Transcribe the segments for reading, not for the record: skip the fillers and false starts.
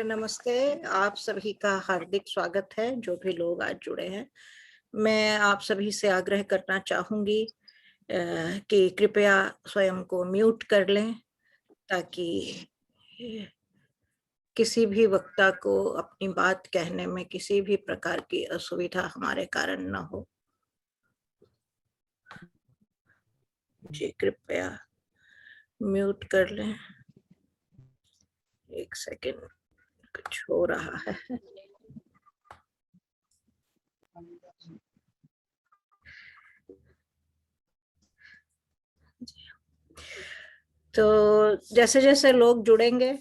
नमस्ते, आप सभी का हार्दिक स्वागत है, जो भी लोग आज जुड़े हैं। मैं आप सभी से आग्रह करना चाहूंगी कि कृपया स्वयं को म्यूट कर लें, ताकि किसी भी वक्ता को अपनी बात कहने में किसी भी प्रकार की असुविधा हमारे कारण न हो। जी, कृपया म्यूट कर लें। एक सेकेंड, कुछ हो रहा है। तो जैसे जैसे लोग जुड़ेंगे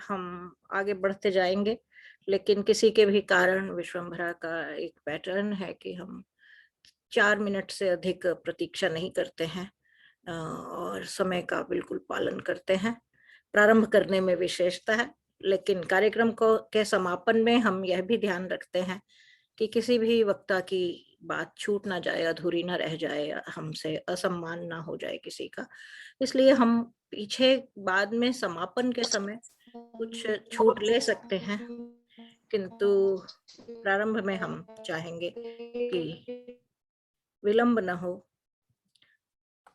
हम आगे बढ़ते जाएंगे, लेकिन किसी के भी कारण विश्वम्भरा का एक पैटर्न है कि हम 4 मिनट से अधिक प्रतीक्षा नहीं करते हैं और समय का बिल्कुल पालन करते हैं। प्रारंभ करने में विशेषता है, लेकिन कार्यक्रम को के समापन में हम यह भी ध्यान रखते हैं कि किसी भी वक्ता की बात छूट ना जाए, अधूरी ना रह जाए, हमसे असम्मान ना हो जाए किसी का। इसलिए हम पीछे बाद में समापन के समय कुछ छूट ले सकते हैं, किंतु प्रारंभ में हम चाहेंगे कि विलंब न हो।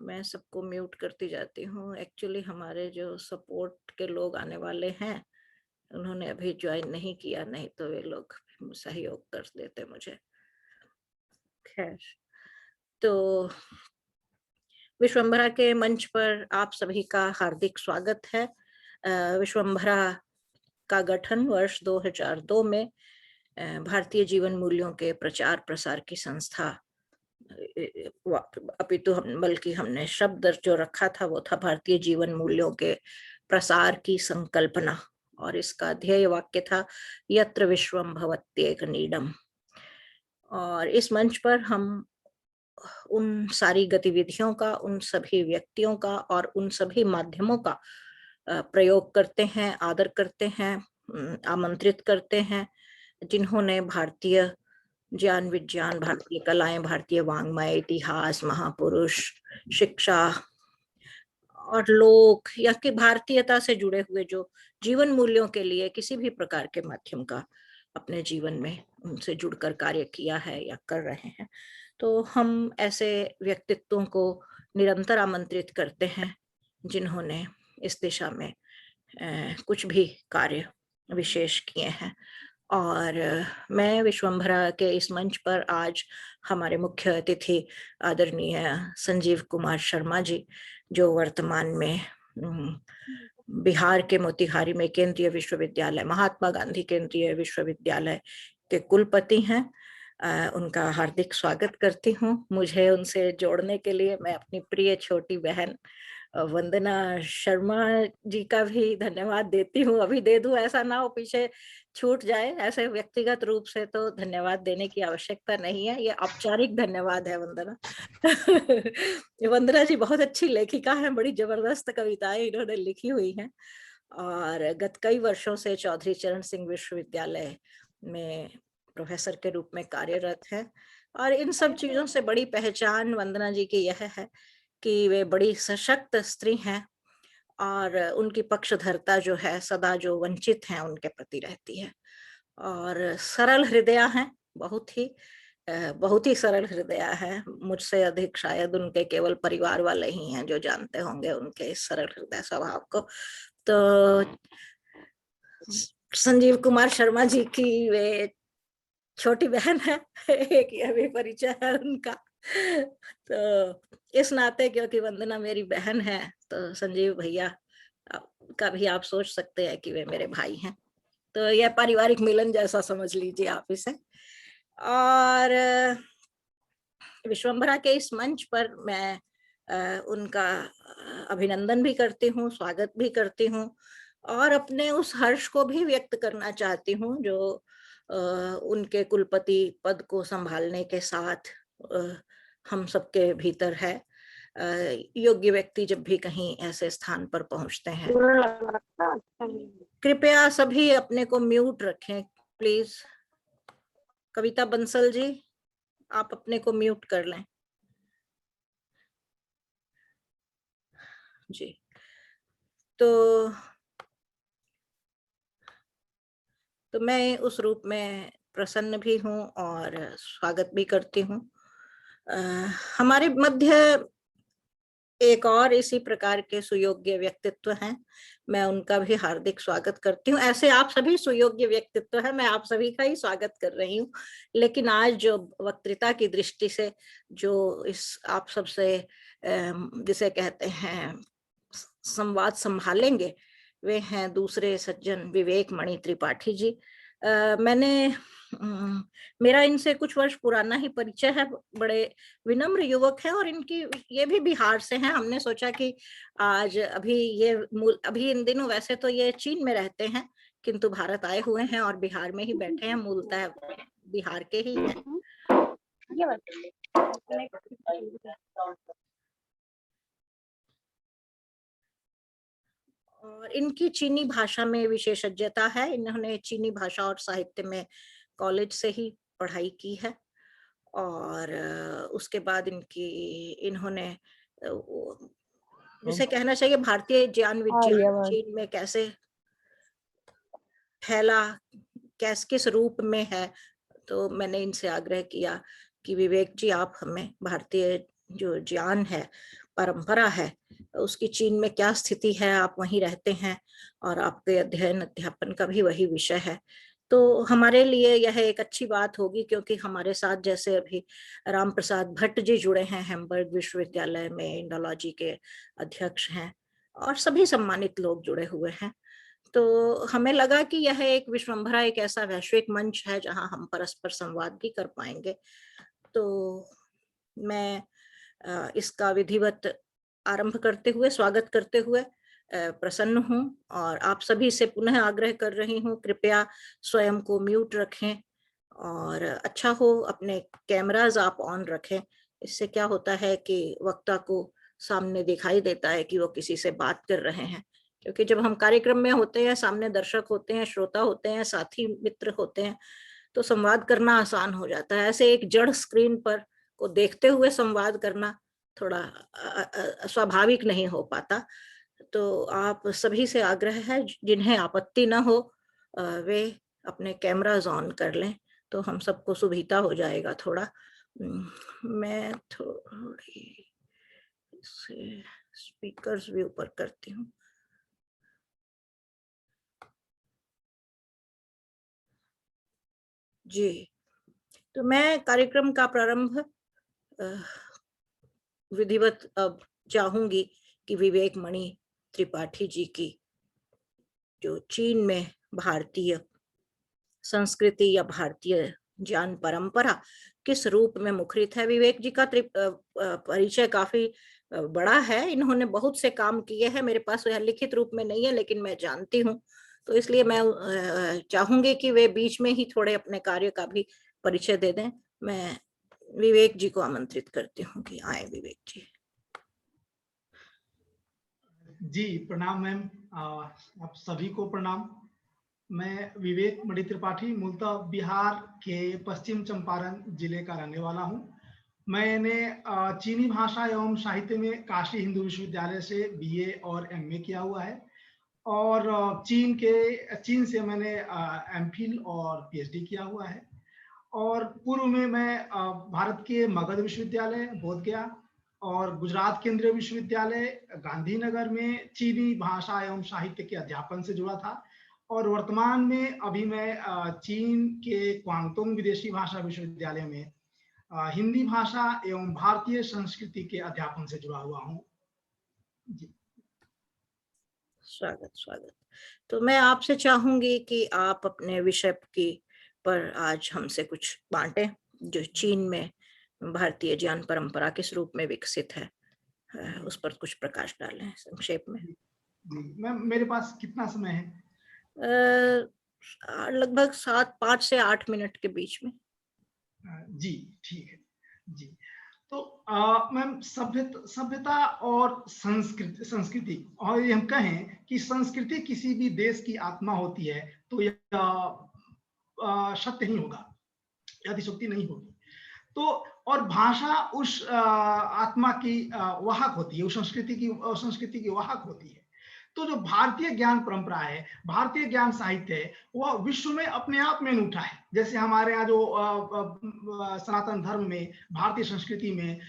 मैं सबको म्यूट करती जाती हूँ। एक्चुअली हमारे जो सपोर्ट के लोग आने वाले हैं, उन्होंने अभी ज्वाइन नहीं किया, नहीं तो वे लोग सहयोग कर देते मुझे। खैर, तो विश्वम्भरा के मंच पर आप सभी का हार्दिक स्वागत है। विश्वम्भरा का गठन वर्ष 2002 में भारतीय जीवन मूल्यों के प्रचार प्रसार की संस्था, अपितु बल्कि हमने शब्द जो रखा था वो था भारतीय जीवन मूल्यों के प्रसार की संकल्पना, और इसका ध्येय वाक्य था यत्र विश्वम भवत्येक नीडम। और इस मंच पर हम उन सारी गतिविधियों का, उन सभी व्यक्तियों का और उन सभी माध्यमों का प्रयोग करते हैं, आदर करते हैं, आमंत्रित करते हैं, जिन्होंने भारतीय ज्ञान विज्ञान, भारतीय कलाएं, भारतीय वाङ्मय, इतिहास, महापुरुष, शिक्षा और लोक या कि भारतीयता से जुड़े हुए जो जीवन मूल्यों के लिए किसी भी प्रकार के माध्यम का अपने जीवन में उनसे जुड़कर कार्य किया है या कर रहे हैं, तो हम ऐसे व्यक्तित्वों को निरंतर आमंत्रित करते हैं जिन्होंने इस दिशा में कुछ भी कार्य विशेष किए हैं। और मैं विश्वम्भरा के इस मंच पर आज हमारे मुख्य अतिथि आदरणीय संजीव कुमार शर्मा जी, जो वर्तमान में बिहार के मोतिहारी में केंद्रीय विश्वविद्यालय, महात्मा गांधी केंद्रीय विश्वविद्यालय के कुलपति हैं, उनका हार्दिक स्वागत करती हूँ। मुझे उनसे जोड़ने के लिए मैं अपनी प्रिय छोटी बहन वंदना शर्मा जी का भी धन्यवाद देती हूँ। अभी दे दूं, ऐसा ना हो पीछे छूट जाए। ऐसे व्यक्तिगत रूप से तो धन्यवाद देने की आवश्यकता नहीं है, ये औपचारिक धन्यवाद है वंदना। वंदना जी बहुत अच्छी लेखिका हैं, बड़ी जबरदस्त कविताएं इन्होंने लिखी हुई हैं और गत कई वर्षों से चौधरी चरण सिंह विश्वविद्यालय में प्रोफेसर के रूप में कार्यरत है। और इन सब चीजों से बड़ी पहचान वंदना जी की यह है कि वे बड़ी सशक्त स्त्री हैं और उनकी पक्षधरता जो है सदा जो वंचित हैं उनके प्रति रहती है, और सरल हृदय हैं, बहुत ही सरल हृदय है। मुझसे अधिक शायद उनके केवल परिवार वाले ही हैं जो जानते होंगे उनके इस सरल हृदय स्वभाव को। तो संजीव कुमार शर्मा जी की वे छोटी बहन है, एक यह भी परिचय है उनका। तो इस नाते क्योंकि वंदना मेरी बहन है, तो संजीव भैया का भी आप सोच सकते हैं कि वे मेरे भाई हैं। तो यह पारिवारिक मिलन जैसा समझ लीजिए आप इसे। और विश्वम्भरा के इस मंच पर मैं उनका अभिनंदन भी करती हूँ, स्वागत भी करती हूँ और अपने उस हर्ष को भी व्यक्त करना चाहती हूँ जो उनके कुलपति पद को संभालने के साथ हम सबके भीतर है। योग्य व्यक्ति जब भी कहीं ऐसे स्थान पर पहुंचते हैं, कृपया सभी अपने को म्यूट रखें प्लीज। कविता बंसल जी, आप अपने को म्यूट कर लें जी। तो मैं उस रूप में प्रसन्न भी हूँ और स्वागत भी करती हूँ। हमारे मध्य एक और इसी प्रकार के सुयोग्य व्यक्तित्व हैं, मैं उनका भी हार्दिक स्वागत करती हूँ। ऐसे आप सभी सुयोग्य व्यक्तित्व हैं, मैं आप सभी का ही स्वागत कर रही हूँ, लेकिन आज जो वक्तृता की दृष्टि से जो इस आप सबसे जिसे कहते हैं संवाद संभालेंगे, वे हैं दूसरे सज्जन विवेक मणि त्रिपाठी जी। मैंने मेरा इनसे कुछ वर्ष पुराना ही परिचय है, बड़े विनम्र युवक हैं और इनकी ये भी बिहार से हैं। हमने सोचा कि आज अभी इन दिनों वैसे तो ये चीन में रहते हैं, किंतु भारत आए हुए हैं और बिहार में ही बैठे हैं, मूलतः बिहार के ही हैं। और इनकी चीनी भाषा में विशेषज्ञता है, इन्होंने चीनी भाषा और साहित्य में कॉलेज से ही पढ़ाई की है और उसके बाद इन्होंने जिसे कहना चाहिए भारतीय ज्ञान विज्ञान चीन में कैसे फैला, किस रूप में है, तो मैंने इनसे आग्रह किया कि विवेक जी आप हमें भारतीय जो ज्ञान है, परंपरा है, उसकी चीन में क्या स्थिति है, आप वहीं रहते हैं और आपके अध्ययन अध्यापन का भी वही विषय है, तो हमारे लिए यह एक अच्छी बात होगी, क्योंकि हमारे साथ जैसे अभी राम प्रसाद भट्ट जी जुड़े हैं, हैम्बर्ग विश्वविद्यालय में इंडोलॉजी के अध्यक्ष हैं और सभी सम्मानित लोग जुड़े हुए हैं। तो हमें लगा कि यह एक विश्वंभरा एक ऐसा वैश्विक मंच है जहां हम परस्पर संवाद भी कर पाएंगे। तो मैं इसका विधिवत आरंभ करते हुए, स्वागत करते हुए प्रसन्न हूं और आप सभी से पुनः आग्रह कर रही हूं, कृपया स्वयं को म्यूट रखें और अच्छा हो अपने कैमरास आप ऑन रखें। इससे क्या होता है कि वक्ता को सामने दिखाई देता है कि वो किसी से बात कर रहे हैं, क्योंकि जब हम कार्यक्रम में होते हैं, सामने दर्शक होते हैं, श्रोता होते हैं, साथी मित्र होते हैं, तो संवाद करना आसान हो जाता है। ऐसे एक जड़ स्क्रीन पर को देखते हुए संवाद करना थोड़ा स्वाभाविक नहीं हो पाता। तो आप सभी से आग्रह है, जिन्हें आपत्ति न हो वे अपने कैमरास ऑन कर लें, तो हम सबको सुविधा हो जाएगा थोड़ा। मैं थोड़ी स्पीकर्स भी ऊपर करती हूँ। जी, तो मैं कार्यक्रम का प्रारंभ विधिवत अब चाहूंगी कि विवेक मणि त्रिपाठी जी की जो चीन में भारतीय संस्कृति या भारतीय ज्ञान परंपरा किस रूप में मुखरित है। विवेक जी का परिचय काफी बड़ा है, इन्होंने बहुत से काम किए हैं, मेरे पास वह लिखित रूप में नहीं है, लेकिन मैं जानती हूँ, तो इसलिए मैं चाहूंगी कि वे बीच में ही थोड़े अपने कार्य का भी परिचय दे दें। मैं विवेक जी को आमंत्रित करती हूँ कि आए विवेक जी। जी प्रणाम मैम, आप सभी को प्रणाम। मैं विवेक मणि त्रिपाठी मूलतः बिहार के पश्चिम चंपारण जिले का रहने वाला हूं। मैंने चीनी भाषा एवं साहित्य में काशी हिंदू विश्वविद्यालय से बीए और एमए किया हुआ है और चीन से मैंने एमफिल और पीएचडी किया हुआ है। और पूर्व में मैं भारत के मगध विश्वविद्यालय बोधगया और गुजरात केंद्रीय विश्वविद्यालय गांधीनगर में चीनी भाषा एवं साहित्य के अध्यापन से जुड़ा था और वर्तमान में अभी मैं चीन के क्वांगतुंग विदेशी भाषा विश्वविद्यालय में हिंदी भाषा एवं भारतीय संस्कृति के अध्यापन से जुड़ा हुआ हूँ। स्वागत स्वागत। तो मैं आपसे चाहूंगी कि आप अपने विषय की पर आज हमसे कुछ बांटें, जो चीन में भारतीय ज्ञान परंपरा किस रूप में विकसित है, उस पर कुछ प्रकाश डालें संक्षेप में। मैम मेरे पास कितना समय है? लगभग 5 से 8 मिनट के बीच में। जी ठीक है जी। तो मैम सभ्यता और संस्कृति और ये हम कहें कि संस्कृति किसी भी देश की आत्मा होती है तो यह सत्य ही होगा। अतिशोक्ति नहीं होगी। तो और भाषा उस आत्मा की वाहक होती है, उस संस्कृति की वाहक होती है। तो जो भारतीय ज्ञान परंपरा है, भारतीय ज्ञान साहित्य है, वह विश्व में अपने आप में अनूठा है। जैसे हमारे यहाँ जो सनातन धर्म में, भारतीय संस्कृति में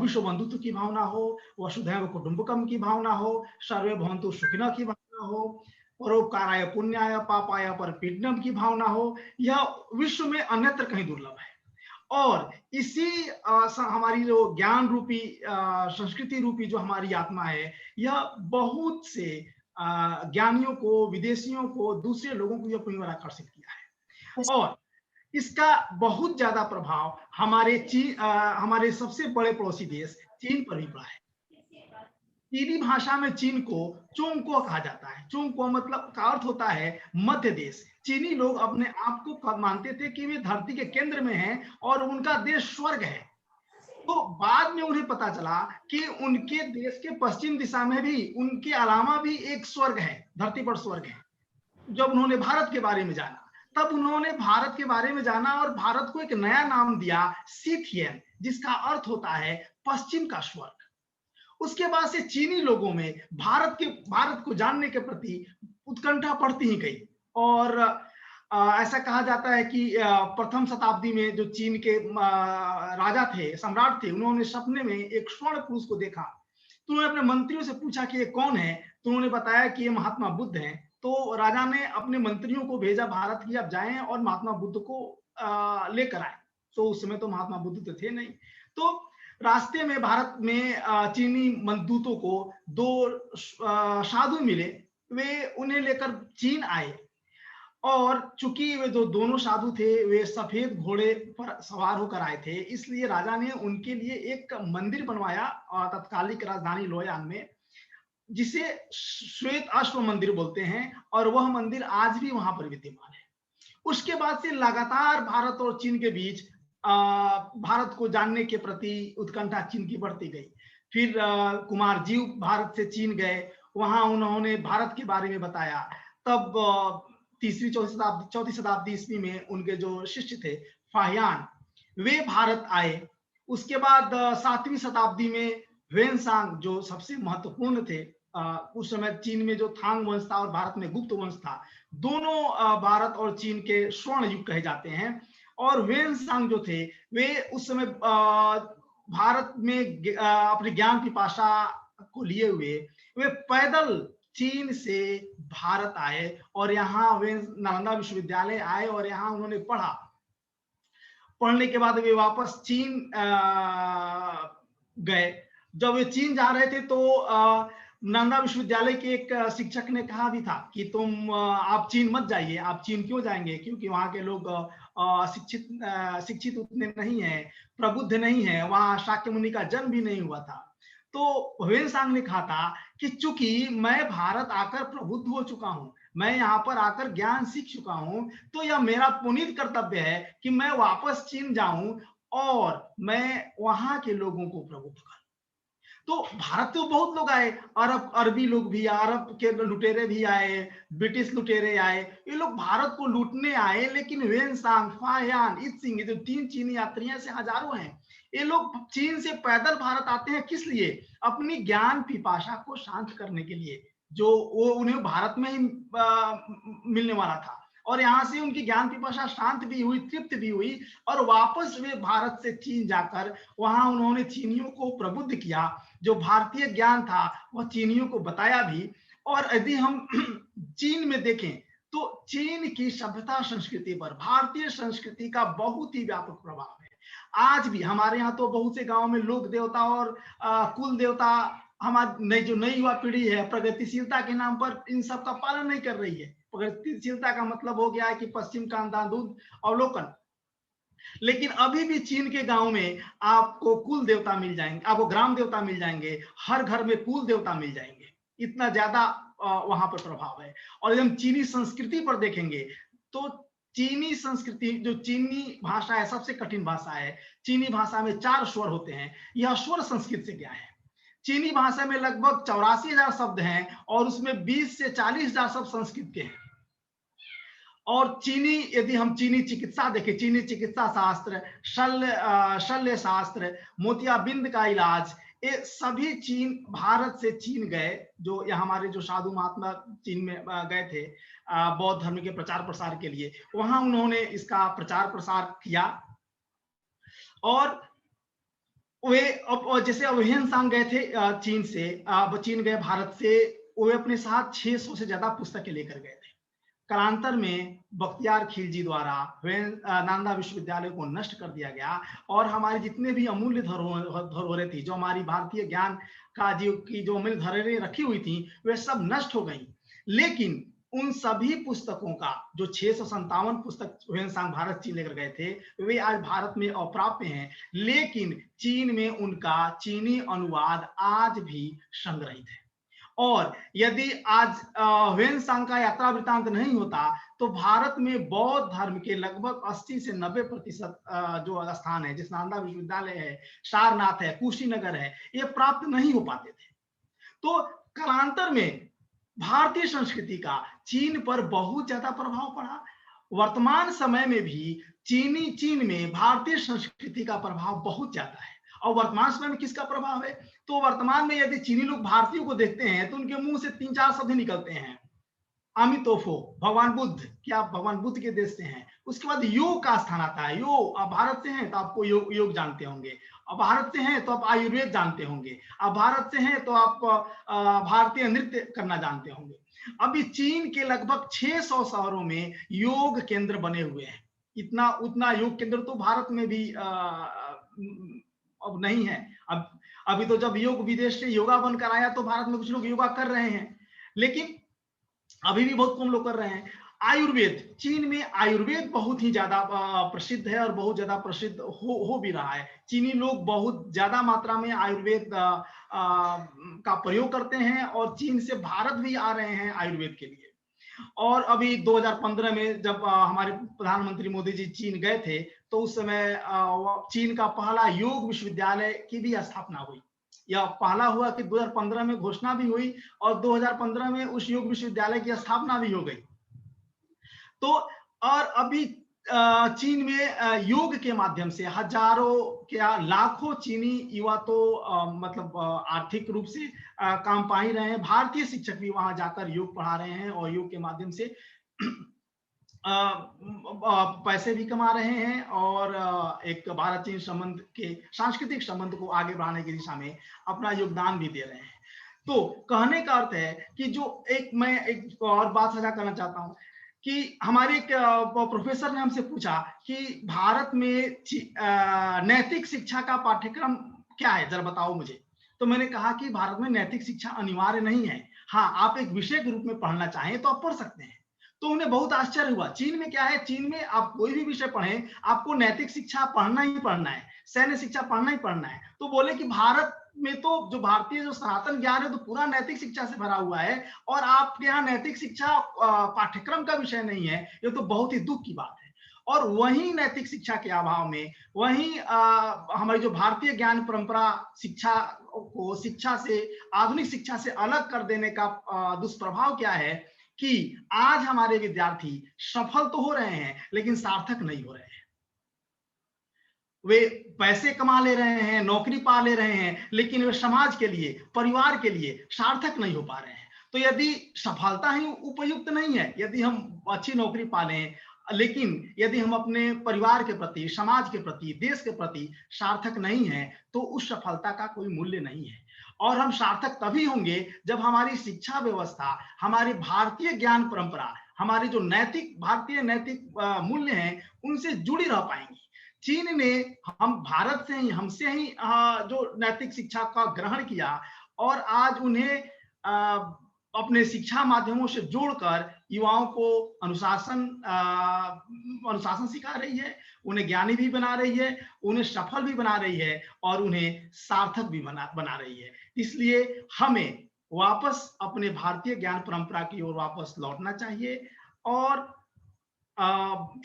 विश्व बंधुत्व की भावना हो, वसुधैव कुटुंबकम की भावना हो, सर्वे भवन्तु सुखिनः की भावना हो, परोपकाराय पुण्याय पापाय परपीडनम की भावना हो, यह विश्व में अन्यत्र कहीं दुर्लभ है। और इसी हमारी जो ज्ञान रूपी संस्कृति रूपी जो हमारी आत्मा है, यह बहुत से ज्ञानियों को, विदेशियों को, दूसरे लोगों को यह अपनी ओर आकर्षित किया है। और इसका बहुत ज्यादा प्रभाव हमारे सबसे बड़े पड़ोसी देश चीन पर भी पड़ा है। चीनी भाषा में चीन को चोंगको कहा जाता है। चोंगको मतलब का अर्थ होता है मध्य देश। चीनी लोग अपने आप को मानते थे कि वे धरती के केंद्र में हैं और उनका देश स्वर्ग है। तो बाद में उन्हें पता चला कि उनके देश के पश्चिम दिशा में भी उनके अलावा भी एक स्वर्ग है, धरती पर स्वर्ग है। जब उन्होंने भारत के बारे में जाना, तब उन्होंने भारत के बारे में जाना और भारत को एक नया नाम दिया, सीथियन, जिसका अर्थ होता है पश्चिम का स्वर्ग। उसके बाद से चीनी लोगों में भारत को जानने के प्रति उत्कंठा बढ़ती ही गई। और ऐसा कहा जाता है कि प्रथम शताब्दी में जो चीन के राजा थे, सम्राट थे, उन्होंने सपने में एक स्वर्ण पुरुष को देखा। तो उन्होंने अपने मंत्रियों से पूछा कि ये कौन है, तो उन्होंने बताया कि ये महात्मा बुद्ध हैं। तो राजा ने अपने मंत्रियों को भेजा भारत की, आप जाएं और महात्मा बुद्ध को लेकर आए। तो उस समय तो महात्मा बुद्ध तो थे नहीं। तो रास्ते में भारत में चीनी मंदूतों को दो साधु मिले, वे उन्हें लेकर चीन आए। और चूंकि वे जो दोनों साधु थे, वे सफेद घोड़े पर सवार होकर आए थे, इसलिए राजा ने उनके लिए एक मंदिर बनवाया तत्कालिक राजधानी लोयान में, जिसे श्वेत अश्व मंदिर बोलते हैं। और वह मंदिर आज भी वहां पर विद्यमान है। उसके बाद से लगातार भारत और चीन के बीच भारत को जानने के प्रति उत्कंठा चीन की बढ़ती गई। फिर कुमार जीव भारत से चीन गए, वहां उन्होंने भारत के बारे में बताया। तब चौथी शताब्दी ईस्वी में उनके जो शिष्य थे फाहियान, वे भारत आए। उसके बाद 7वीं शताब्दी में ह्वेनसांग जो सबसे महत्वपूर्ण थे, उस समय चीन में जो थांग वंश था और भारत में गुप्त वंश था, दोनों भारत और चीन के स्वर्ण युग कहे जाते हैं। और ह्वेनसांग जो थे, वे उस समय भारत में अपने ज्ञान पिपासा को लिए हुए वे पैदल चीन से भारत आए और यहाँ वे नालंदा विश्वविद्यालय आए और यहाँ उन्होंने पढ़ा। पढ़ने के बाद वे वापस चीन गए। जब वे चीन जा रहे थे तो नालंदा विश्वविद्यालय के एक शिक्षक ने कहा भी था कि आप चीन मत जाइए। आप चीन क्यों जाएंगे? क्योंकि वहाँ के लोग शिक्षित उतने नहीं है, प्रबुद्ध नहीं है, वहाँ शाक्य मुनि का जन्म भी नहीं हुआ था। तो ह्वेनसांग ने कहा था कि चूंकि मैं भारत आकर प्रबुद्ध हो चुका हूं, मैं यहाँ पर आकर ज्ञान सीख चुका हूं, तो यह मेरा पुनीत कर्तव्य है कि मैं वापस चीन जाऊं और मैं वहां के लोगों को प्रबुद्ध करूं। तो भारत तो बहुत लोग आए, अरबी लोग भी, अरब के लुटेरे भी आए, ब्रिटिश लुटेरे आए, ये लोग भारत को लूटने आए। लेकिन ह्वेनसांग, फाहियान, इत्सिंग, ये जो 3 चीनी यात्रियां से हजारों हैं, ये लोग चीन से पैदल भारत आते हैं। किस लिए? अपनी ज्ञान पिपासा को शांत करने के लिए, जो वो उन्हें भारत में ही मिलने वाला था। और यहाँ से उनकी ज्ञान पिपासा शांत भी हुई, तृप्त भी हुई, और वापस वे भारत से चीन जाकर वहां उन्होंने चीनियों को प्रबुद्ध किया। जो भारतीय ज्ञान था वह चीनियों को बताया भी। और यदि हम चीन में देखें तो चीन की सभ्यता संस्कृति पर भारतीय संस्कृति का बहुत ही व्यापक प्रभाव है। आज भी हमारे यहाँ तो बहुत से गांवों में लोक देवता और कुल देवता, हमारी जो नई युवा पीढ़ी है प्रगतिशीलता के नाम पर इन सब का पालन नहीं कर रही है। प्रगतिशीलता का मतलब हो गया है कि पश्चिम का अंधाधुंध अवलोकन। लेकिन अभी भी चीन के गांव में आपको कुल देवता मिल जाएंगे, आपको ग्राम देवता मिल जाएंगे, हर घर में कुल देवता मिल जाएंगे। इतना ज्यादा वहां पर प्रभाव है। और यदि हम चीनी संस्कृति पर देखेंगे तो चीनी संस्कृति, जो चीनी भाषा है, सबसे कठिन भाषा है। चीनी भाषा में 4 स्वर होते हैं। यह स्वर संस्कृत से क्या है? चीनी भाषा में लगभग 84,000 शब्द हैं और उसमें 20 से 40,000 शब्द संस्कृत के हैं। और चीनी, यदि हम चीनी चिकित्सा देखें, चीनी चिकित्सा शास्त्र, शल्य शास्त्र, मोतियाबिंद का इलाज, ये सभी चीन, भारत से चीन गए, जो यहाँ हमारे जो साधु महात्मा चीन में गए थे बौद्ध धर्म के प्रचार प्रसार के लिए, वहां उन्होंने इसका प्रचार प्रसार किया। और वे अब जैसे ह्वेनसांग गए थे चीन से, चीन गए भारत से, वे अपने साथ 600 से ज्यादा पुस्तकें लेकर गए थे। कालांतर में बख्तियार खिलजी द्वारा नालंदा विश्वविद्यालय को नष्ट कर दिया गया और हमारे जितने भी अमूल्य धरोहरें थी, जो हमारी भारतीय ज्ञान का जो अमूल्य धरोहरें रखी हुई थी, वे सब नष्ट हो गई। लेकिन उन सभी पुस्तकों का, जो 657 पुस्तक ह्वेनसांग भारत चीन लेकर गए थे, वे आज भारत में अप्राप्य हैं, लेकिन चीन में उनका चीनी अनुवाद आज भी संग्रहित है। और यदि आज ह्वेनसांग का यात्रा वृत्तांत नहीं होता, तो भारत में बौद्ध धर्म के लगभग 80 से 90% जो स्थान है, जिस नालंदा विश्वविद्यालय है, सारनाथ है, कुशीनगर है, ये प्राप्त नहीं हो पाते थे। तो कालांतर में भारतीय संस्कृति का चीन पर बहुत ज्यादा प्रभाव पड़ा। वर्तमान समय में भी चीन में भारतीय संस्कृति का प्रभाव बहुत ज्यादा है। और वर्तमान समय में किसका प्रभाव है? तो वर्तमान में यदि चीनी लोग भारतीयों को देखते हैं तो उनके मुंह से 3-4 शब्द निकलते हैं। अमितोफो, भगवान बुद्ध, क्या भगवान बुद्ध के देश से हैं। उसके बाद योग का स्थान आता है। योग, आप भारत से हैं तो आपको योग जानते होंगे, अब भारत से हैं तो आप आयुर्वेद जानते होंगे, आप भारत से हैं तो आप भारतीय नृत्य करना जानते होंगे। अभी चीन के लगभग 600 शहरों में योग केंद्र बने हुए हैं। इतना उतना योग केंद्र तो भारत में भी अब नहीं है। अब अभी तो जब योग विदेश से योगा बनकर आया तो भारत में कुछ लोग योगा कर रहे हैं, लेकिन अभी भी बहुत कम लोग कर रहे हैं। आयुर्वेद, चीन में आयुर्वेद बहुत ही ज्यादा प्रसिद्ध है और बहुत ज्यादा प्रसिद्ध हो भी रहा है। चीनी लोग बहुत ज्यादा मात्रा में आयुर्वेद का प्रयोग करते हैं और चीन से भारत भी आ रहे हैं आयुर्वेद के लिए। और अभी 2015 में जब हमारे प्रधानमंत्री मोदी जी चीन गए थे, तो उस समय चीन का पहला योग विश्वविद्यालय की भी स्थापना हुई। यह पहला हुआ कि 2015 में घोषणा भी हुई और 2015 में उस योग विश्वविद्यालय की स्थापना भी हो गई। तो और अभी चीन में योग के माध्यम से हजारों क्या लाखों चीनी युवा तो मतलब आर्थिक रूप से काम पा ही रहे हैं। भारतीय शिक्षक भी वहां जाकर योग पढ़ा रहे हैं और योग के माध्यम से पैसे भी कमा रहे हैं और एक भारत चीन संबंध के सांस्कृतिक संबंध को आगे बढ़ाने की दिशा में अपना योगदान भी दे रहे हैं। तो कहने का अर्थ है कि जो मैं एक और बात साझा करना चाहता हूं कि हमारे एक प्रोफेसर ने हमसे पूछा कि भारत में नैतिक शिक्षा का पाठ्यक्रम क्या है, जरा बताओ मुझे। तो मैंने कहा कि भारत में नैतिक शिक्षा अनिवार्य नहीं है, हाँ आप एक विषय के रूप में पढ़ना चाहें तो आप पढ़ सकते हैं। तो उन्हें बहुत आश्चर्य हुआ। चीन में क्या है, चीन में आप कोई भी विषय पढ़ें, आपको नैतिक शिक्षा पढ़ना ही पढ़ना है, सैन्य शिक्षा पढ़ना ही पढ़ना है। तो बोले कि भारत में तो जो भारतीय जो सनातन ज्ञान है तो पूरा नैतिक शिक्षा से भरा हुआ है और आपके यहाँ नैतिक शिक्षा पाठ्यक्रम का विषय नहीं है, ये तो बहुत ही दुख की बात है। और वही नैतिक शिक्षा के अभाव में वही हमारी जो भारतीय ज्ञान परंपरा शिक्षा को शिक्षा से आधुनिक शिक्षा से अलग कर देने का दुष्प्रभाव क्या है कि आज हमारे विद्यार्थी सफल तो हो रहे हैं लेकिन सार्थक नहीं हो रहे हैं। वे पैसे कमा ले रहे हैं, नौकरी पा ले रहे हैं, लेकिन वे समाज के लिए, परिवार के लिए सार्थक नहीं हो पा रहे हैं। तो यदि सफलता ही उपयुक्त नहीं है, यदि हम अच्छी नौकरी पा लें, लेकिन यदि हम अपने परिवार के प्रति, समाज के प्रति, देश के प्रति सार्थक नहीं है, तो उस सफलता का कोई मूल्य नहीं है। और हम सार्थक तभी होंगे जब हमारी शिक्षा व्यवस्था, हमारी भारतीय ज्ञान परंपरा, हमारे जो नैतिक भारतीय नैतिक मूल्य हैं, उनसे जुड़ी रह पाएंगी। चीन ने हम भारत से ही, हमसे ही जो नैतिक शिक्षा का ग्रहण किया और आज उन्हें अपने शिक्षा माध्यमों से जोड़कर युवाओं को अनुशासन सिखा रही है, उन्हें ज्ञानी भी बना रही है, उन्हें सफल भी बना रही है और उन्हें सार्थक भी बना रही है। इसलिए हमें वापस अपने भारतीय ज्ञान परंपरा की ओर वापस लौटना चाहिए और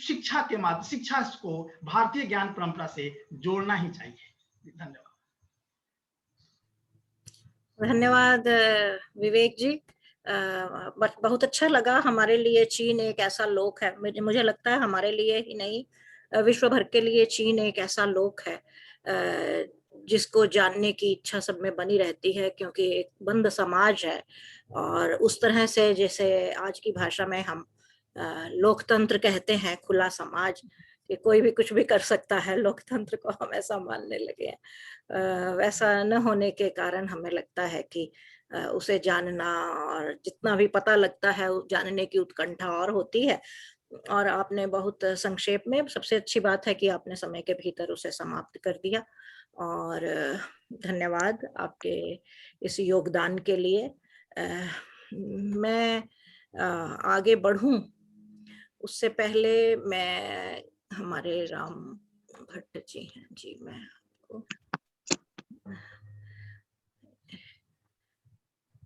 शिक्षा के माध्यम शिक्षा को भारतीय ज्ञान परंपरा से जोड़ना ही चाहिए। धन्यवाद। धन्यवाद विवेक जी। बहुत अच्छा लगा। हमारे लिए चीन एक ऐसा लोक है, मुझे लगता है हमारे लिए ही नहीं, विश्व भर के लिए चीन एक ऐसा लोक है जिसको जानने की इच्छा सब में बनी रहती है, क्योंकि एक बंद समाज है। और उस तरह से जैसे आज की भाषा में हम लोकतंत्र कहते हैं, खुला समाज, कि कोई भी कुछ भी कर सकता है, लोकतंत्र को हम ऐसा मानने लगे हैं। वैसा न होने के कारण हमें लगता है कि उसे जानना, और जितना भी पता लगता है जानने की उत्कंठा और होती है। और आपने बहुत संक्षेप में, सबसे अच्छी बात है कि आपने समय के भीतर उसे समाप्त कर दिया। और धन्यवाद आपके इस योगदान के लिए। मैं आगे बढ़ूं उससे पहले मैं, हमारे राम भट्ट जी हैं जी, मैं आपको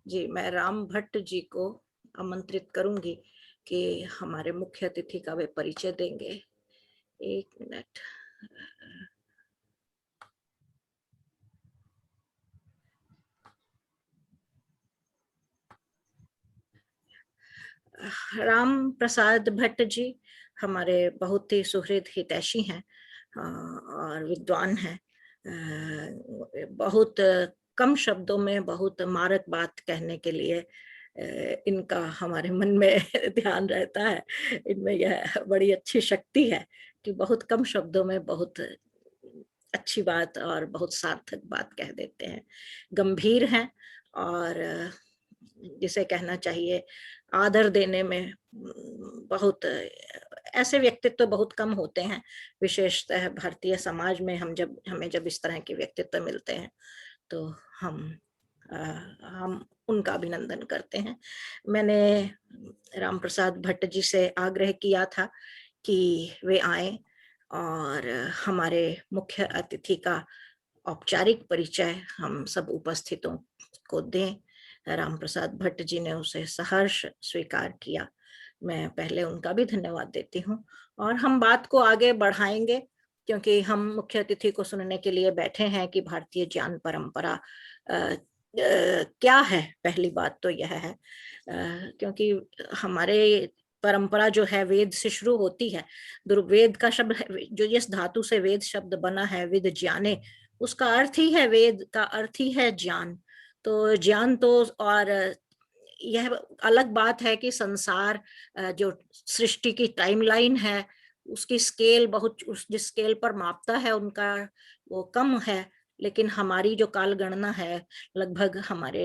जी, मैं राम भट्ट जी को आमंत्रित करूंगी कि हमारे मुख्य अतिथि का वे परिचय देंगे। एक मिनट। राम प्रसाद भट्ट जी हमारे बहुत ही सुहृद हितैषी हैं और विद्वान हैं। बहुत कम शब्दों में बहुत मारक बात कहने के लिए इनका हमारे मन में ध्यान रहता है। इनमें यह बड़ी अच्छी शक्ति है कि बहुत कम शब्दों में बहुत अच्छी बात और बहुत सार्थक बात कह देते हैं। गंभीर हैं और जिसे कहना चाहिए आदर देने में बहुत, ऐसे व्यक्तित्व बहुत कम होते हैं। विशेषतः भारतीय समाज में हमें जब इस तरह के व्यक्तित्व मिलते हैं तो हम उनका अभिनंदन करते हैं। मैंने राम प्रसाद भट्ट जी से आग्रह किया था कि वे आए और हमारे मुख्य अतिथि का औपचारिक परिचय हम सब उपस्थितों को दें। राम प्रसाद भट्ट जी ने उसे सहर्ष स्वीकार किया। मैं पहले उनका भी धन्यवाद देती हूँ और हम बात को आगे बढ़ाएंगे, क्योंकि हम मुख्य अतिथि को सुनने के लिए बैठे हैं कि भारतीय ज्ञान परंपरा क्या है। पहली बात तो यह है क्योंकि हमारे परंपरा जो है वेद से शुरू होती है। दुर्वेद का शब्द जो जिस धातु से वेद शब्द बना है, विद ज्ञाने, उसका अर्थ ही है, वेद का अर्थ ही है ज्ञान। तो ज्ञान तो, और यह अलग बात है कि संसार जो सृष्टि की टाइमलाइन है उसकी स्केल बहुत, जिस स्केल पर मापता है उनका वो कम है, लेकिन हमारी जो काल गणना है लगभग हमारे